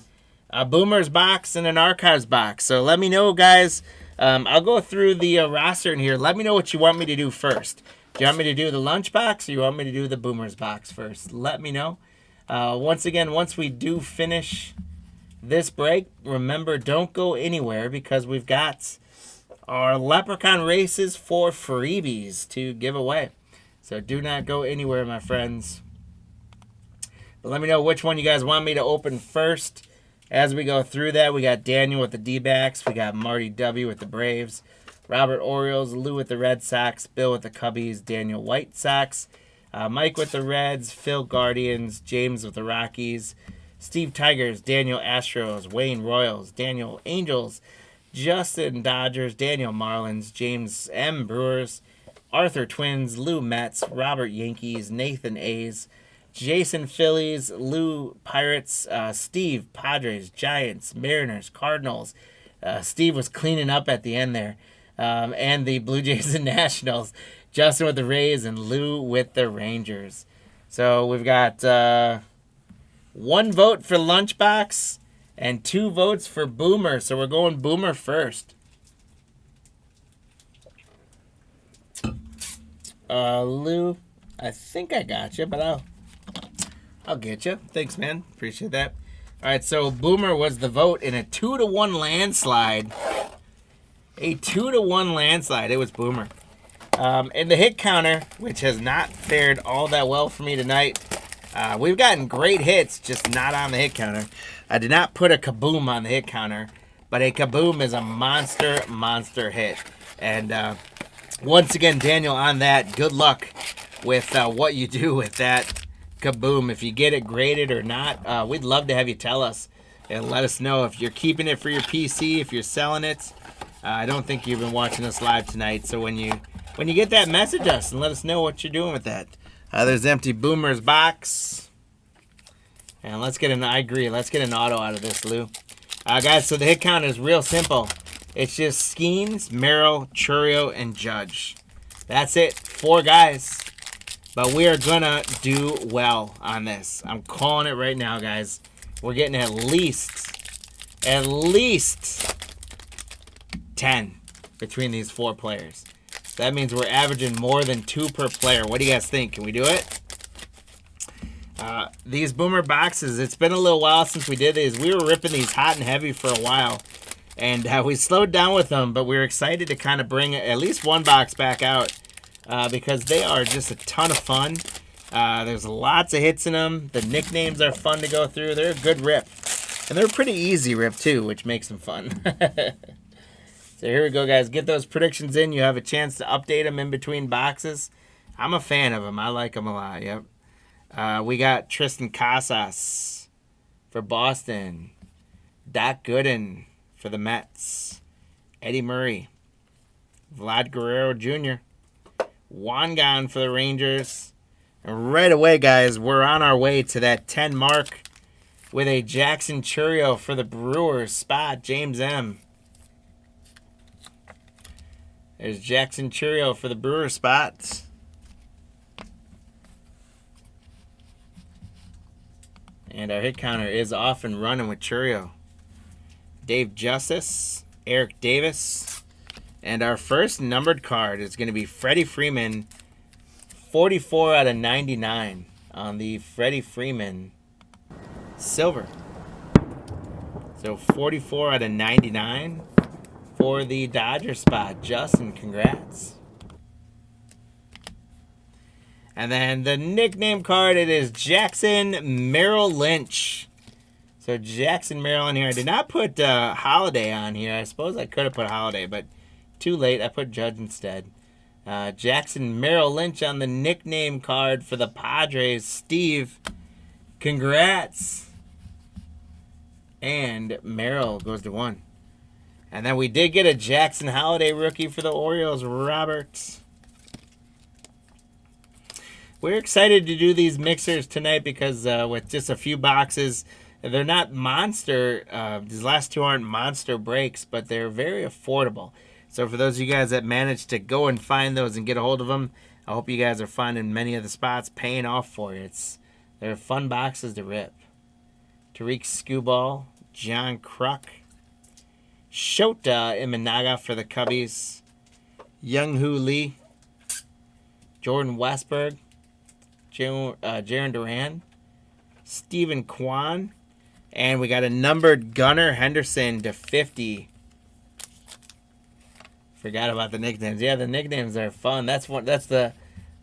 a Boomers box, and an Archives box. So let me know, guys. I'll go through the roster in here. Let me know what you want me to do first. Do you want me to do the lunch box, or you want me to do the Boomers box first? Let me know. Once again, once we do finish this break, remember, don't go anywhere because we've got our Leprechaun races for freebies to give away. So do not go anywhere, my friends. But let me know which one you guys want me to open first. As we go through that, we got Daniel with the D-backs. We got Marty W. with the Braves. Robert Orioles. Lou with the Red Sox. Bill with the Cubbies. Daniel White Sox. Mike with the Reds. Phil Guardians. James with the Rockies. Steve Tigers. Daniel Astros. Wayne Royals. Daniel Angels. Justin Dodgers. Daniel Marlins. James M. Brewers. Arthur Twins. Lou Mets. Robert Yankees. Nathan A's. Jason Phillies, Lou Pirates, Steve Padres, Giants, Mariners, Cardinals. Steve was cleaning up at the end there. And the Blue Jays and Nationals. Justin with the Rays and Lou with the Rangers. So we've got 1 vote for Lunchbox and 2 votes for Boomer. So we're going Boomer first. Lou, I think I got you, but I'll get you. Thanks, man. Appreciate that. All right, so Boomer was the vote in a 2-1 landslide. A 2-1 landslide. It was Boomer. And the hit counter, which has not fared all that well for me tonight. We've gotten great hits, just not on the hit counter. I did not put a kaboom on the hit counter, but a kaboom is a monster hit. And once again, Daniel, on that, good luck with what you do with that kaboom. If you get it graded or not, we'd love to have you tell us and let us know if you're keeping it for your PC, if you're selling it. I don't think you've been watching us live tonight, so when you get that, message us and let us know what you're doing with that. There's empty Boomers box, and let's get an auto out of this, Lou. Guys, so the hit count is real simple. It's just Skeens, Merrill, Churio, and Judge. That's it. 4 guys. But we are going to do well on this. I'm calling it right now, guys. We're getting at least 10 between these 4 players. That means we're averaging more than 2 per player. What do you guys think? Can we do it? These Boomer boxes, it's been a little while since we did these. We were ripping these hot and heavy for a while. And we slowed down with them, but we were excited to kind of bring at least 1 box back out. Because they are just a ton of fun. There's lots of hits in them. The nicknames are fun to go through. They're a good rip. And they're a pretty easy rip, too, which makes them fun. So here we go, guys. Get those predictions in. You have a chance to update them in between boxes. I'm a fan of them. I like them a lot, yep. We got Tristan Casas for Boston. Doc Gooden for the Mets. Eddie Murray. Vlad Guerrero Jr. Wangan for the Rangers. And right away, guys, we're on our way to that 10 mark with a Jackson Churio for the Brewers spot. James M. There's Jackson Churio for the Brewers spot. And our hit counter is off and running with Churio. Dave Justice, Eric Davis. And our first numbered card is going to be Freddie Freeman, 44 out of 99 on the Freddie Freeman silver. So 44 out of 99 for the Dodger spot. Justin, congrats. And then the nickname card, it is Jackson Merrill Lynch. So Jackson Merrill in here. I did not put Holiday on here. I suppose I could have put Holiday, but too late. I put Judge instead. Jackson Merrill Lynch on the nickname card for the Padres. Steve, congrats. And Merrill goes to 1. And then we did get a Jackson Holiday rookie for the Orioles, Robert. We're excited to do these mixers tonight because with just a few boxes, they're not monster. These last 2 aren't monster breaks, but they're very affordable. So for those of you guys that managed to go and find those and get a hold of them, I hope you guys are finding many of the spots paying off for you. They're fun boxes to rip. Tariq Skubal, John Kruk. Shota Imanaga for the Cubbies. Young-Hoo Lee. Jordan Westberg. Jaron Duran. Stephen Kwan. And we got a numbered Gunnar Henderson to 50. Forgot about the nicknames. Yeah, the nicknames are fun. That's the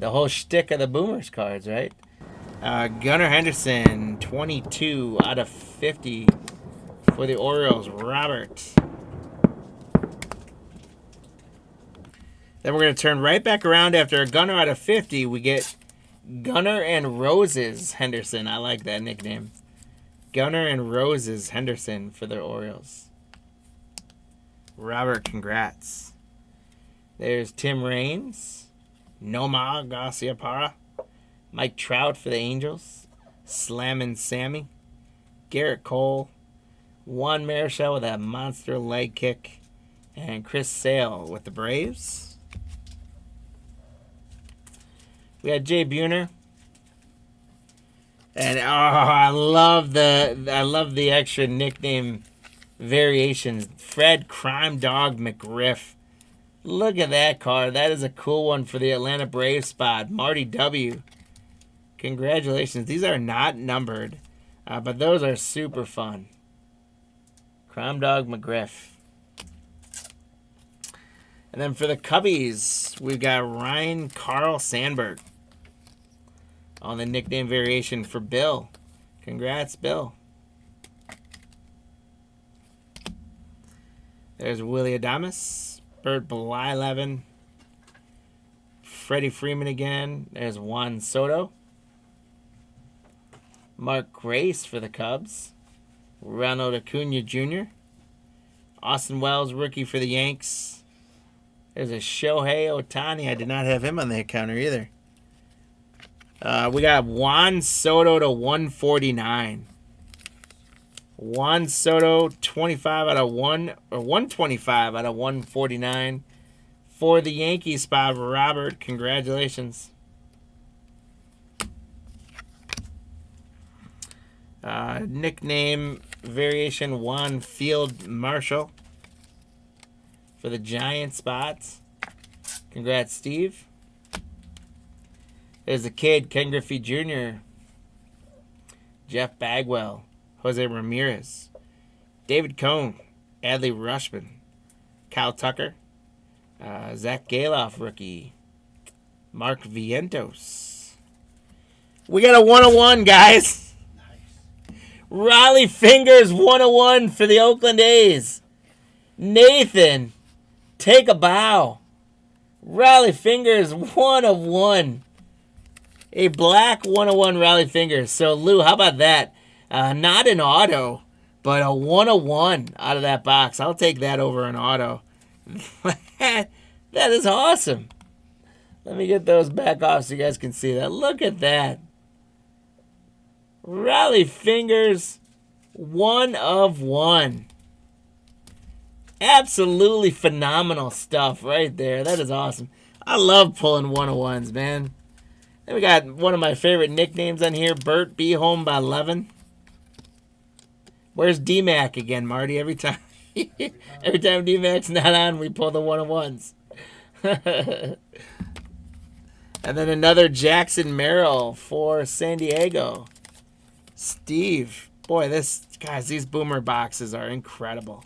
whole shtick of the Boomers cards, right? Gunnar Henderson, 22 out of 50 for the Orioles. Robert. Then we're going to turn right back around after a Gunnar out of 50. We get Gunnar and Roses Henderson. I like that nickname. Gunnar and Roses Henderson for the Orioles. Robert, congrats. There's Tim Raines. Nomar Garciaparra. Mike Trout for the Angels. Slammin' Sammy. Garrett Cole. Juan Marichal with that monster leg kick. And Chris Sale with the Braves. We got Jay Buhner. And I love the extra nickname variations. Fred Crime Dog McGriff. Look at that card. That is a cool one for the Atlanta Braves spot. Marty W. Congratulations. These are not numbered, but those are super fun. Crime Dog McGriff. And then for the Cubbies, we've got Ryan Carl Sandberg on the nickname variation for Bill. Congrats, Bill. There's Willie Adames, Bert Blyleven, Freddie Freeman again. There's Juan Soto. Mark Grace for the Cubs. Ronald Acuna Jr. Austin Wells, rookie for the Yanks. There's a Shohei Ohtani. I did not have him on the counter either. We got Juan Soto to 149. Juan Soto, 25 out of 125 out of 149 for the Yankees spot. Robert, congratulations. Nickname variation Juan Field Marshall for the Giant spots. Congrats, Steve. There's the kid, Ken Griffey Jr., Jeff Bagwell, Jose Ramirez, David Cone, Adley Rutschman, Kyle Tucker, Zach Galoff, rookie, Mark Vientos. We got a 101, guys. Nice. Raleigh Fingers 101 for the Oakland A's. Nathan, take a bow. Raleigh Fingers 1 of 1. A black 101 Raleigh Fingers. So, Lou, how about that? Not an auto, but a 101 out of that box. I'll take that over an auto. That is awesome. Let me get those back off so you guys can see that. Look at that. Raleigh Fingers 1 of 1. Absolutely phenomenal stuff right there. That is awesome. I love pulling 101s, man. Then we got one of my favorite nicknames on here, Bert B. Home by 11. Where's D-Mac again, Marty? Every time D-Mac's not on, we pull the 101s. And then another Jackson Merrill for San Diego. Steve. Boy, these Boomer boxes are incredible.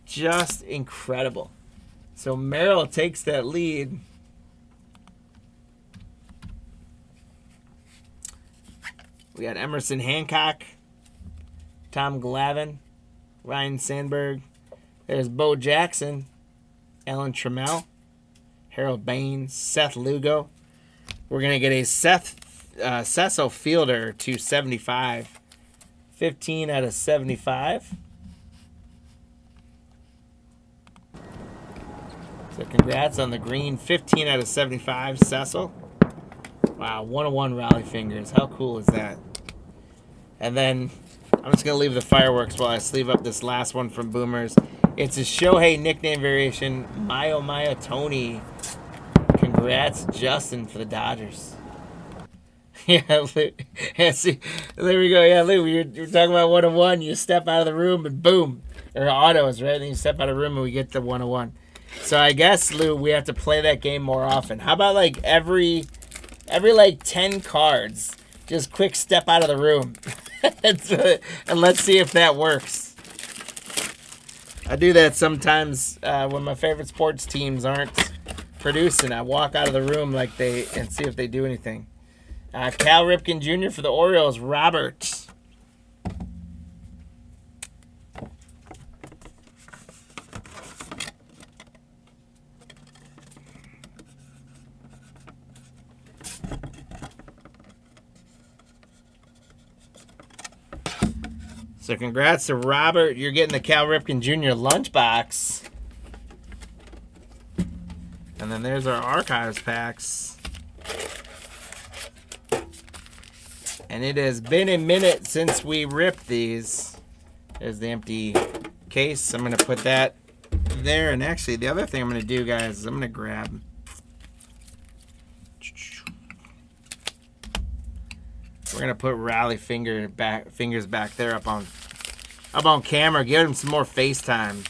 Just incredible. So Merrill takes that lead. We got Emerson Hancock, Tom Glavine, Ryan Sandberg. There's Bo Jackson, Alan Trammell, Harold Baines, Seth Lugo. We're going to get a Cecil Fielder to 75. 15 out of 75. So congrats on the green. 15 out of 75, Cecil. Wow, 101 Raleigh Fingers. How cool is that? And then I'm just going to leave the fireworks while I sleeve up this last one from Boomers. It's a Shohei nickname variation, Maya Tony. Congrats, Justin, for the Dodgers. Yeah, yeah, see, there we go. Yeah, Lou, you're talking about 101. You step out of the room and boom, or autos, right? And you step out of the room and we get the 101. So I guess, Lou, we have to play that game more often. How about like every like 10 cards, just quick step out of the room, and let's see if that works. I do that sometimes when my favorite sports teams aren't producing. I walk out of the room and see if they do anything. Cal Ripken Jr. for the Orioles, Robert. So congrats to Robert. You're getting the Cal Ripken Jr. lunchbox. And then there's our archives packs. And it has been a minute since we ripped these. There's the empty case. I'm going to put that there. And actually, the other thing I'm going to do, guys, is I'm going to grab... We're going to put Raleigh fingers back there up on camera. Give him some more FaceTime.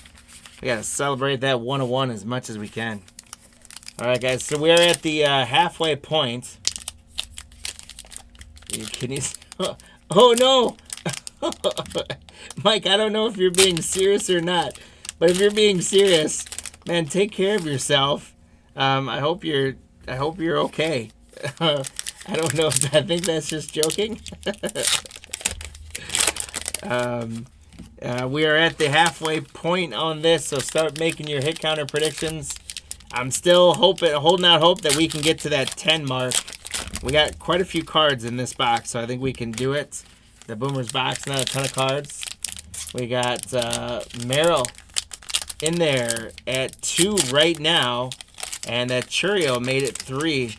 We got to celebrate that 101 as much as we can. All right, guys. So we're at the halfway point. Can you? Oh no, Mike! I don't know if you're being serious or not, but if you're being serious, man, take care of yourself. I hope you're okay. I don't know. I think that's just joking. We are at the halfway point on this, so start making your hit counter predictions. I'm still holding out hope that we can get to that 10 mark. We got quite a few cards in this box, so I think we can do it. The Boomers box, not a ton of cards. We got Merrill in there at 2 right now, and that Churio made it 3.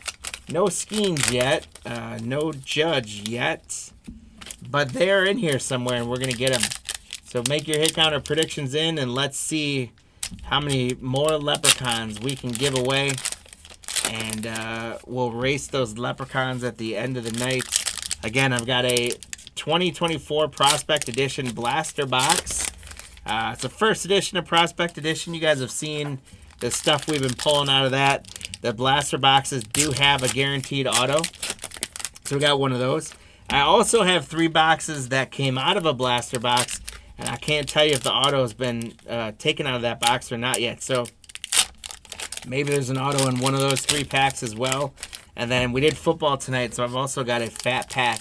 No Skeens yet, no Judge yet, but they're in here somewhere, and we're going to get them. So make your hit counter predictions in, and let's see how many more Leprechauns we can give away. And we'll race those Leprechauns at the end of the night. Again, I've got a 2024 Prospect Edition Blaster Box. It's the first edition of Prospect Edition. You guys have seen the stuff we've been pulling out of that. The Blaster Boxes do have a guaranteed auto. So we got one of those. I also have 3 boxes that came out of a Blaster Box. And I can't tell you if the auto has been taken out of that box or not yet. So maybe there's an auto in one of those 3 packs as well. And then we did football tonight, so I've also got a fat pack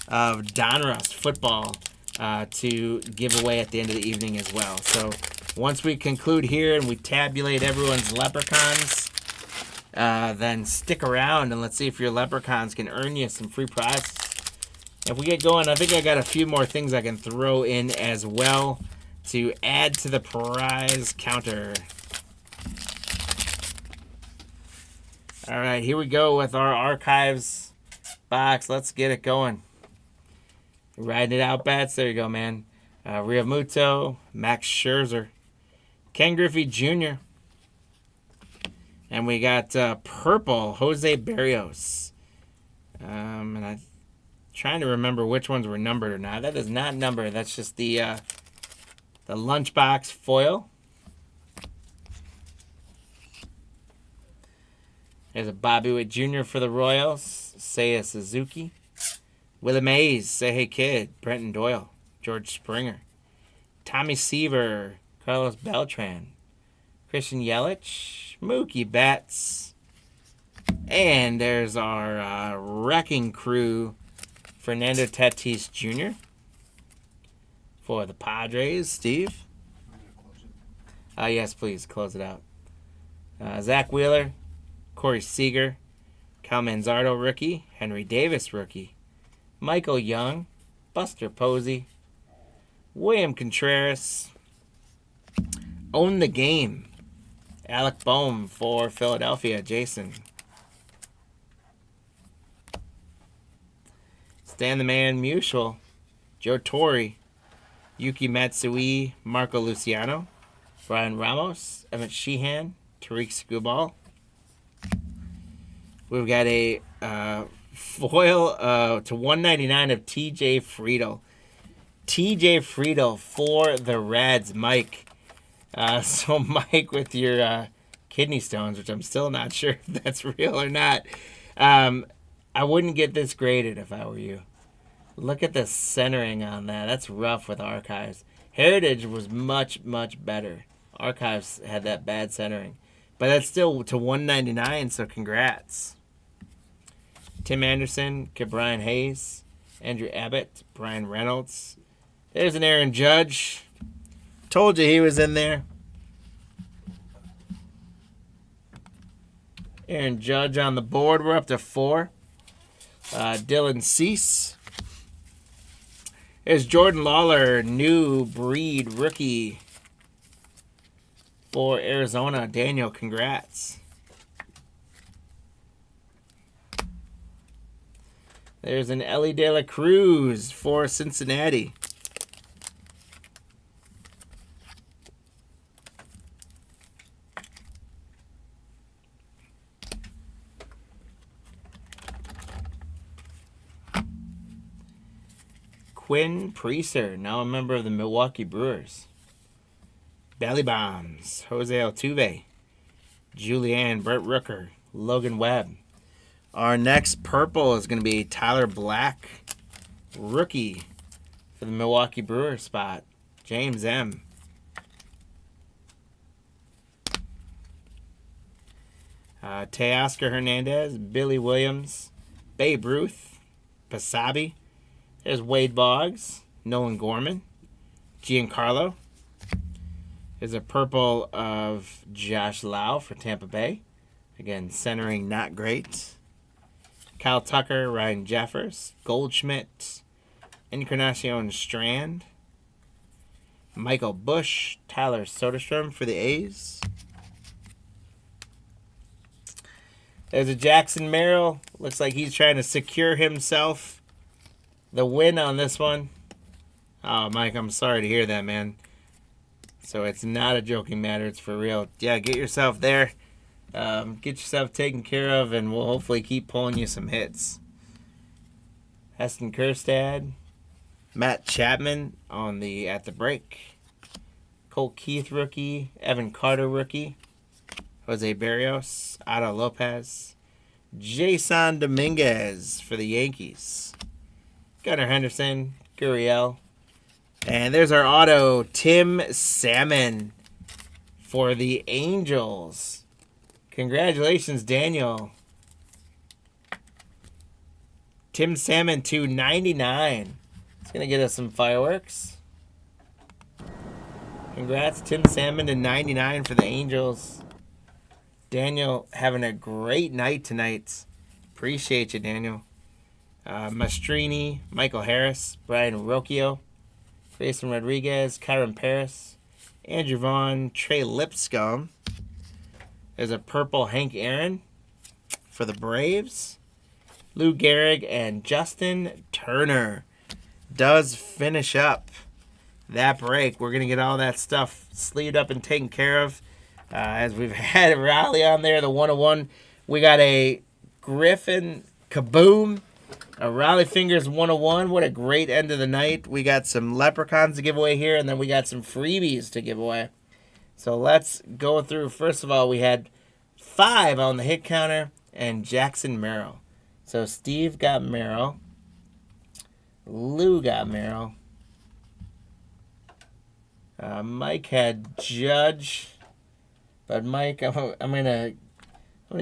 of Donruss football to give away at the end of the evening as well. So once we conclude here and we tabulate everyone's Leprechauns, then stick around and let's see if your Leprechauns can earn you some free prizes. If we get going, I think I got a few more things I can throw in as well to add to the prize counter. All right, here we go with our archives box. Let's get it going. Riding it out, Bats. There you go, man. Realmuto, Max Scherzer, Ken Griffey Jr., and we got purple, Jose Barrios. And I'm trying to remember which ones were numbered or not. That is not numbered. That's just the lunchbox foil. There's a Bobby Witt Jr. for the Royals. Seiya Suzuki. Willie Mays. Say Hey Kid. Brenton Doyle. George Springer. Tommy Seaver. Carlos Beltran. Christian Yelich. Mookie Betts. And there's our Wrecking Crew. Fernando Tatis Jr. for the Padres. Steve? Yes, please. Close it out. Zach Wheeler. Corey Seager, Cal Manzardo rookie, Henry Davis rookie, Michael Young, Buster Posey, William Contreras, Own the Game, Alec Boehm for Philadelphia, Jason. Stan the Man Musial, Joe Torre, Yuki Matsui, Marco Luciano, Brian Ramos, Emmett Sheehan, Tariq Skubal. We've got a Foil to 199 of TJ Friedel. TJ Friedel for the Reds, Mike. So Mike, with your kidney stones, which I'm still not sure if that's real or not, I wouldn't get this graded if I were you. Look at the centering on that. That's rough with Archives. Heritage was much, much better. Archives had that bad centering. But that's still to 199, so congrats. Tim Anderson, Brian Hayes, Andrew Abbott, Brian Reynolds. There's an Aaron Judge. Told you he was in there. Aaron Judge on the board. We're up to 4. Dylan Cease. There's Jordan Lawler, new breed rookie for Arizona. Daniel, congrats. There's an Ellie De La Cruz for Cincinnati. Quinn Priester, now a member of the Milwaukee Brewers. Belly Bombs, Jose Altuve, Julianne, Burt Rooker, Logan Webb. Our next purple is going to be Tyler Black, rookie for the Milwaukee Brewers spot. James M. Teoscar Hernandez, Billy Williams, Babe Ruth, Pasabi. There's Wade Boggs, Nolan Gorman, Giancarlo. There's a purple of Josh Lau for Tampa Bay. Again, centering not great. Kyle Tucker, Ryan Jeffers, Goldschmidt, Encarnacion Strand, Michael Bush, Tyler Soderstrom for the A's. There's a Jackson Merrill. Looks like he's trying to secure himself the win on this one. Oh, Mike, I'm sorry to hear that, man. So it's not a joking matter. It's for real. Yeah, get yourself there. Get yourself taken care of, and we'll hopefully keep pulling you some hits. Heston Kjerstad, Matt Chapman on the at the break. Cole Keith rookie, Evan Carter rookie, Jose Barrios, Otto Lopez, Jason Dominguez for the Yankees, Gunnar Henderson, Gurriel, and there's our auto, Tim Salmon for the Angels. Congratulations, Daniel. Tim Salmon to 99. It's going to get us some fireworks. Congrats, Tim Salmon to 99 for the Angels. Daniel having a great night tonight. Appreciate you, Daniel. Mastrini, Michael Harris, Brian Rocchio, Jason Rodriguez, Kyron Paris, Andrew Vaughn, Trey Lipscomb. There's a purple Hank Aaron for the Braves. Lou Gehrig and Justin Turner does finish up that break. We're going to get all that stuff sleeved up and taken care of. As we've had Riley on there, the 101. We got a Griffin Kaboom, a Riley Fingers 101. What a great end of the night. We got some leprechauns to give away here, and then we got some freebies to give away. So let's go through. First of all, we had 5 on the hit counter and Jackson Merrill. So Steve got Merrill. Lou got Merrill. Mike had Judge. But Mike, I'm gonna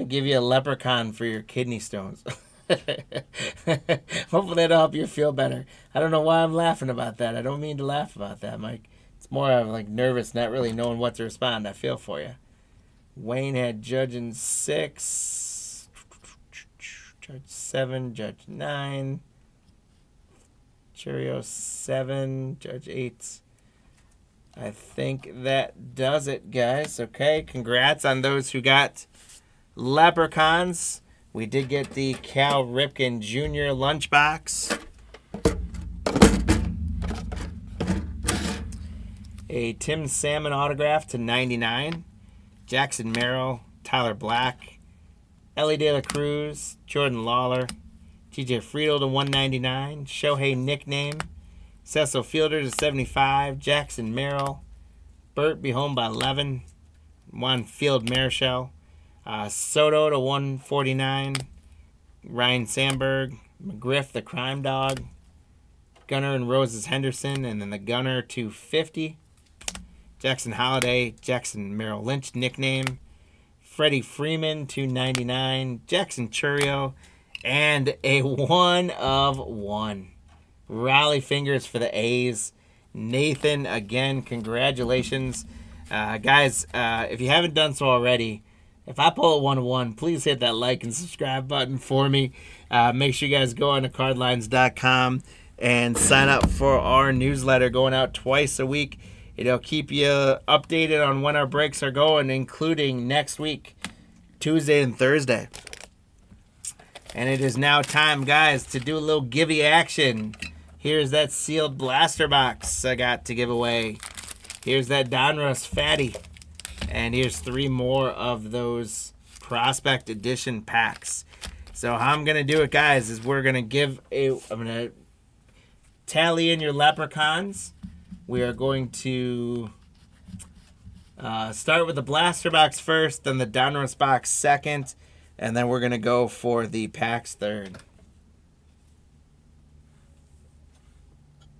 give you a leprechaun for your kidney stones. Hopefully that'll help you feel better. I don't know why I'm laughing about that. I don't mean to laugh about that, Mike. It's more of like nervous, not really knowing what to respond. I feel for you. Wayne had Judge in 6, Judge 7, Judge 9, Cheerio 7, Judge 8. I think that does it, guys. Okay, congrats on those who got leprechauns. We did get the Cal Ripken Jr. lunchbox. A Tim Salmon autograph to 99. Jackson Merrill, Tyler Black, Ellie De La Cruz, Jordan Lawler, TJ Friedel to 199. Shohei nickname. Cecil Fielder to 75. Jackson Merrill. Burt be home by 11. Juan Field Marichal. Soto to 149. Ryan Sandberg. McGriff the Crime Dog. Gunner and Roses Henderson. And then the Gunner to 50. Jackson Holiday. Jackson Merrill Lynch nickname. Freddie Freeman, 299. Jackson Churio. And a 1 of 1. Rally fingers for the A's. Nathan, again, congratulations. Guys, if you haven't done so already, if I pull a 1 of 1, please hit that like and subscribe button for me. Make sure you guys go on to cardlines.com and sign up for our newsletter going out twice a week. It'll keep you updated on when our breaks are going, including next week, Tuesday and Thursday. And it is now time, guys, to do a little givey action. Here's that sealed blaster box I got to give away. Here's that Donruss Fatty. And here's 3 more of those Prospect Edition packs. So how I'm going to do it, guys, is I'm going to tally in your leprechauns. We are going to start with the blaster box first, then the Donruss box second, and then we're going to go for the packs third.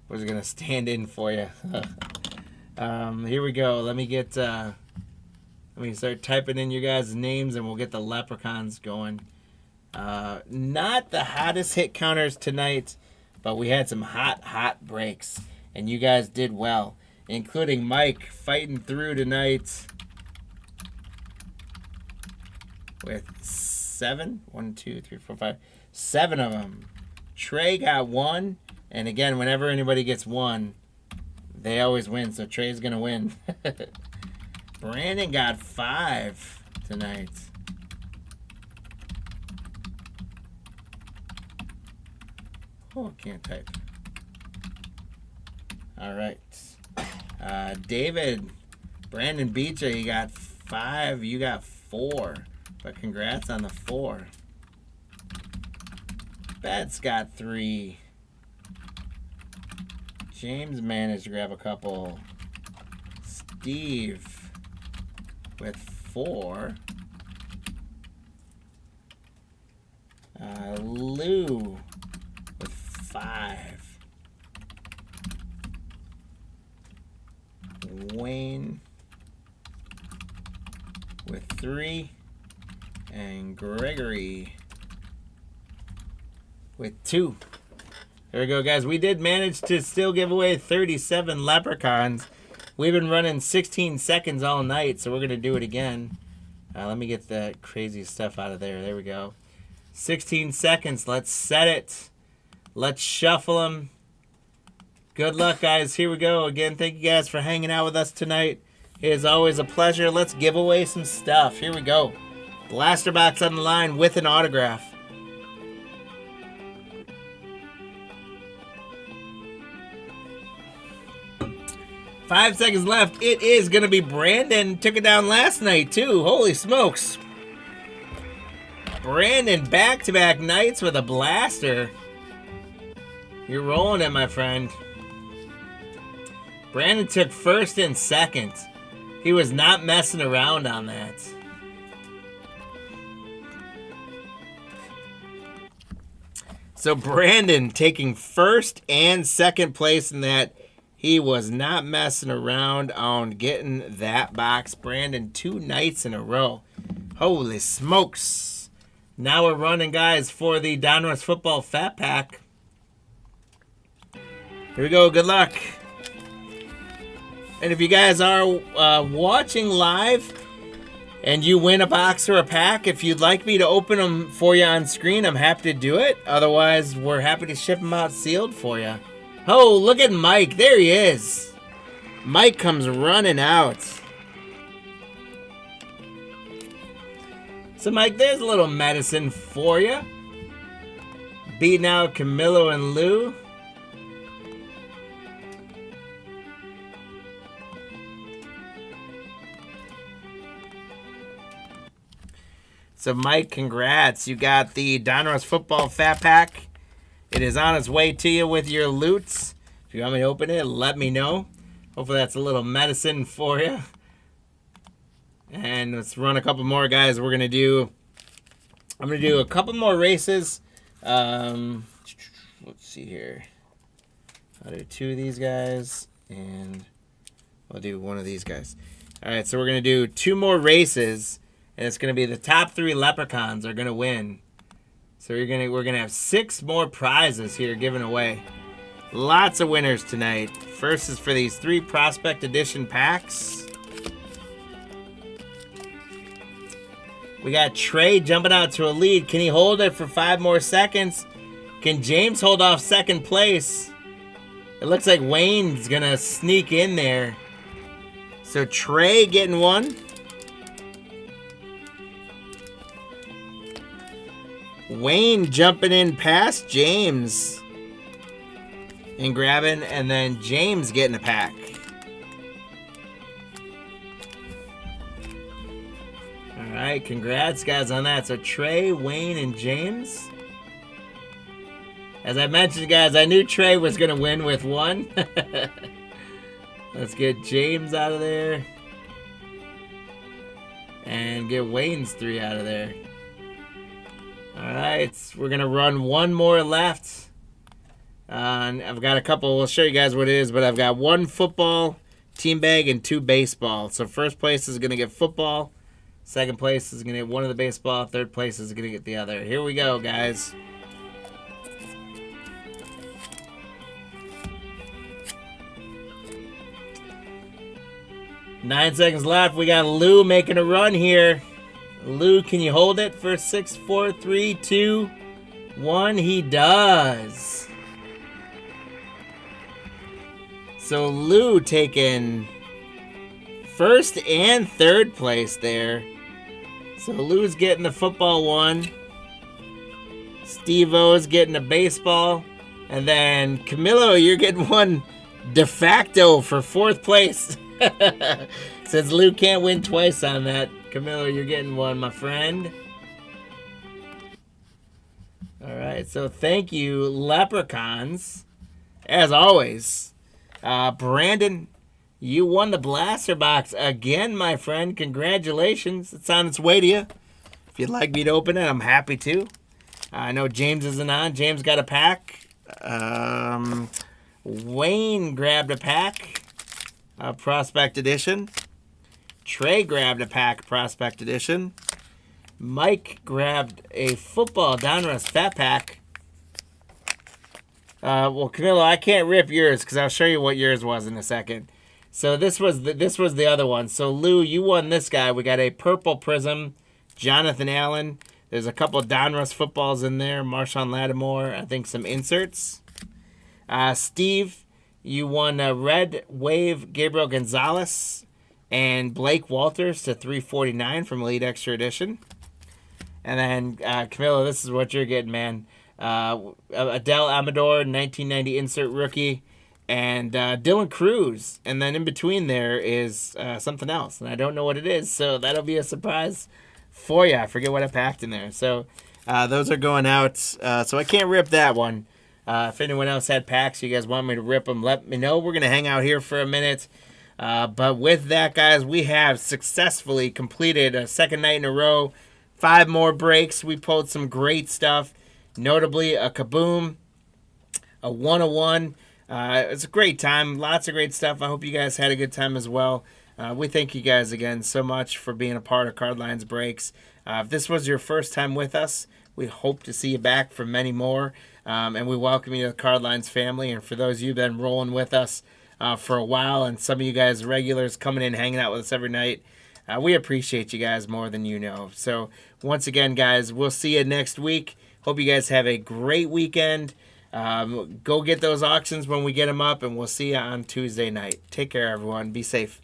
We're going to stand in for you. Here we go. Let me start typing in you guys' names, and we'll get the leprechauns going. Not the hottest hit counters tonight, but we had some hot breaks. And you guys did well, including Mike fighting through tonight with 7. 1, 2, 3, 4, 5. 7 of them. Trey got 1. And again, whenever anybody gets 1, they always win. So Trey's going to win. Brandon got 5 tonight. Oh, I can't type. All right. David, Brandon beat you. You got 5. You got 4. But congrats on the 4. Bet's got 3. James managed to grab a couple. Steve with 4. Lou with 5. Wayne with 3, and Gregory with 2. There we go, guys. We did manage to still give away 37 leprechauns. We've been running 16 seconds all night, so we're going to do it again. Let me get that crazy stuff out of there. There we go. 16 seconds. Let's set it. Let's shuffle them. Good luck, guys. Here we go. Again, thank you guys for hanging out with us tonight. It is always a pleasure. Let's give away some stuff. Here we go. Blaster box on the line with an autograph. Five seconds left. It is going to be Brandon. Took it down last night, too. Holy smokes. Brandon, back-to-back nights with a blaster. You're rolling it, my friend. Brandon took first and second. He was not messing around on that. So Brandon taking first and second place in that. He was not messing around on getting that box. Brandon, 2 nights in a row. Holy smokes. Now we're running, guys, for the Donruss Football Fat Pack. Here we go. Good luck. And if you guys are watching live and you win a box or a pack, if you'd like me to open them for you on screen, I'm happy to do it. Otherwise, we're happy to ship them out sealed for you. Oh, look at Mike. There he is. Mike comes running out. So, Mike, there's a little medicine for you. Beating out Camilo and Lou. So, Mike, congrats. You got the Donruss Football Fat Pack. It is on its way to you with your loots. If you want me to open it, let me know. Hopefully that's a little medicine for you. And let's run a couple more, guys. I'm going to do a couple more races. Let's see here. I'll do 2 of these guys, and I'll do 1 of these guys. All right, so we're going to do 2 more races, and it's going to be the top 3 leprechauns are going to win. So we're going to have 6 more prizes here given away. Lots of winners tonight. First is for these 3 Prospect Edition packs. We got Trey jumping out to a lead. Can he hold it for 5 more seconds? Can James hold off second place? It looks like Wayne's going to sneak in there. So Trey getting 1. Wayne jumping in past James and grabbing, and then James getting a pack. All right, congrats, guys, on that. So Trey, Wayne, and James. As I mentioned, guys, I knew Trey was going to win with 1. Let's get James out of there. And get Wayne's 3 out of there. All right, we're going to run 1 more left. And I've got a couple. We'll show you guys what it is, but I've got 1 football team bag and 2 baseball. So first place is going to get football. Second place is going to get 1 of the baseball. Third place is going to get the other. Here we go, guys. Nine seconds left. We got Lou making a run here. Lou, can you hold it for 6, 4, 3, 2, 1? He does. So Lou taking first and third place there. So Lou's getting the football 1. Steve-O's getting a baseball. And then Camilo, you're getting 1 de facto for 4th place. Since Lou can't win twice on that, Camilo, you're getting 1, my friend. All right, so thank you, Leprechauns. As always, Brandon, you won the blaster box again, my friend. Congratulations. It's on its way to you. If you'd like me to open it, I'm happy to. I know James isn't on. James got a pack. Wayne grabbed a pack. Prospect Edition. Trey grabbed a pack, Prospect Edition. Mike grabbed a football Donruss Fat Pack. Well, Camilo, I can't rip yours because I'll show you what yours was in a second. So this was the other one. So Lou, you won this guy. We got a purple prism, Jonathan Allen. There's a couple Donruss footballs in there. Marshawn Lattimore. I think some inserts. Steve, you won a red wave Gabriel Gonzalez and Blake Walters to 349 from Elite Extra Edition. And then Camilo, this is what you're getting, man. Adele Amador, 1990 insert rookie, and Dylan Cruz. And then in between there is something else, and I don't know what it is, so that'll be a surprise for you. I forget what I packed in there. So those are going out, so I can't rip that one. If anyone else had packs, you guys want me to rip them, let me know. We're going to hang out here for a minute. But with that, guys, we have successfully completed a second night in a row. 5 more breaks. We pulled some great stuff, notably a Kaboom, a 101. It's a great time. Lots of great stuff. I hope you guys had a good time as well. We thank you guys again so much for being a part of Cardlines Breaks. If this was your first time with us, we hope to see you back for many more. And we welcome you to the Cardlines family. And for those of you that have been rolling with us for a while, and some of you guys regulars coming in, hanging out with us every night, we appreciate you guys more than you know. So once again, guys, we'll see you next week. Hope you guys have a great weekend. Go get those auctions when we get them up, and we'll see you on Tuesday night. Take care, everyone. Be safe.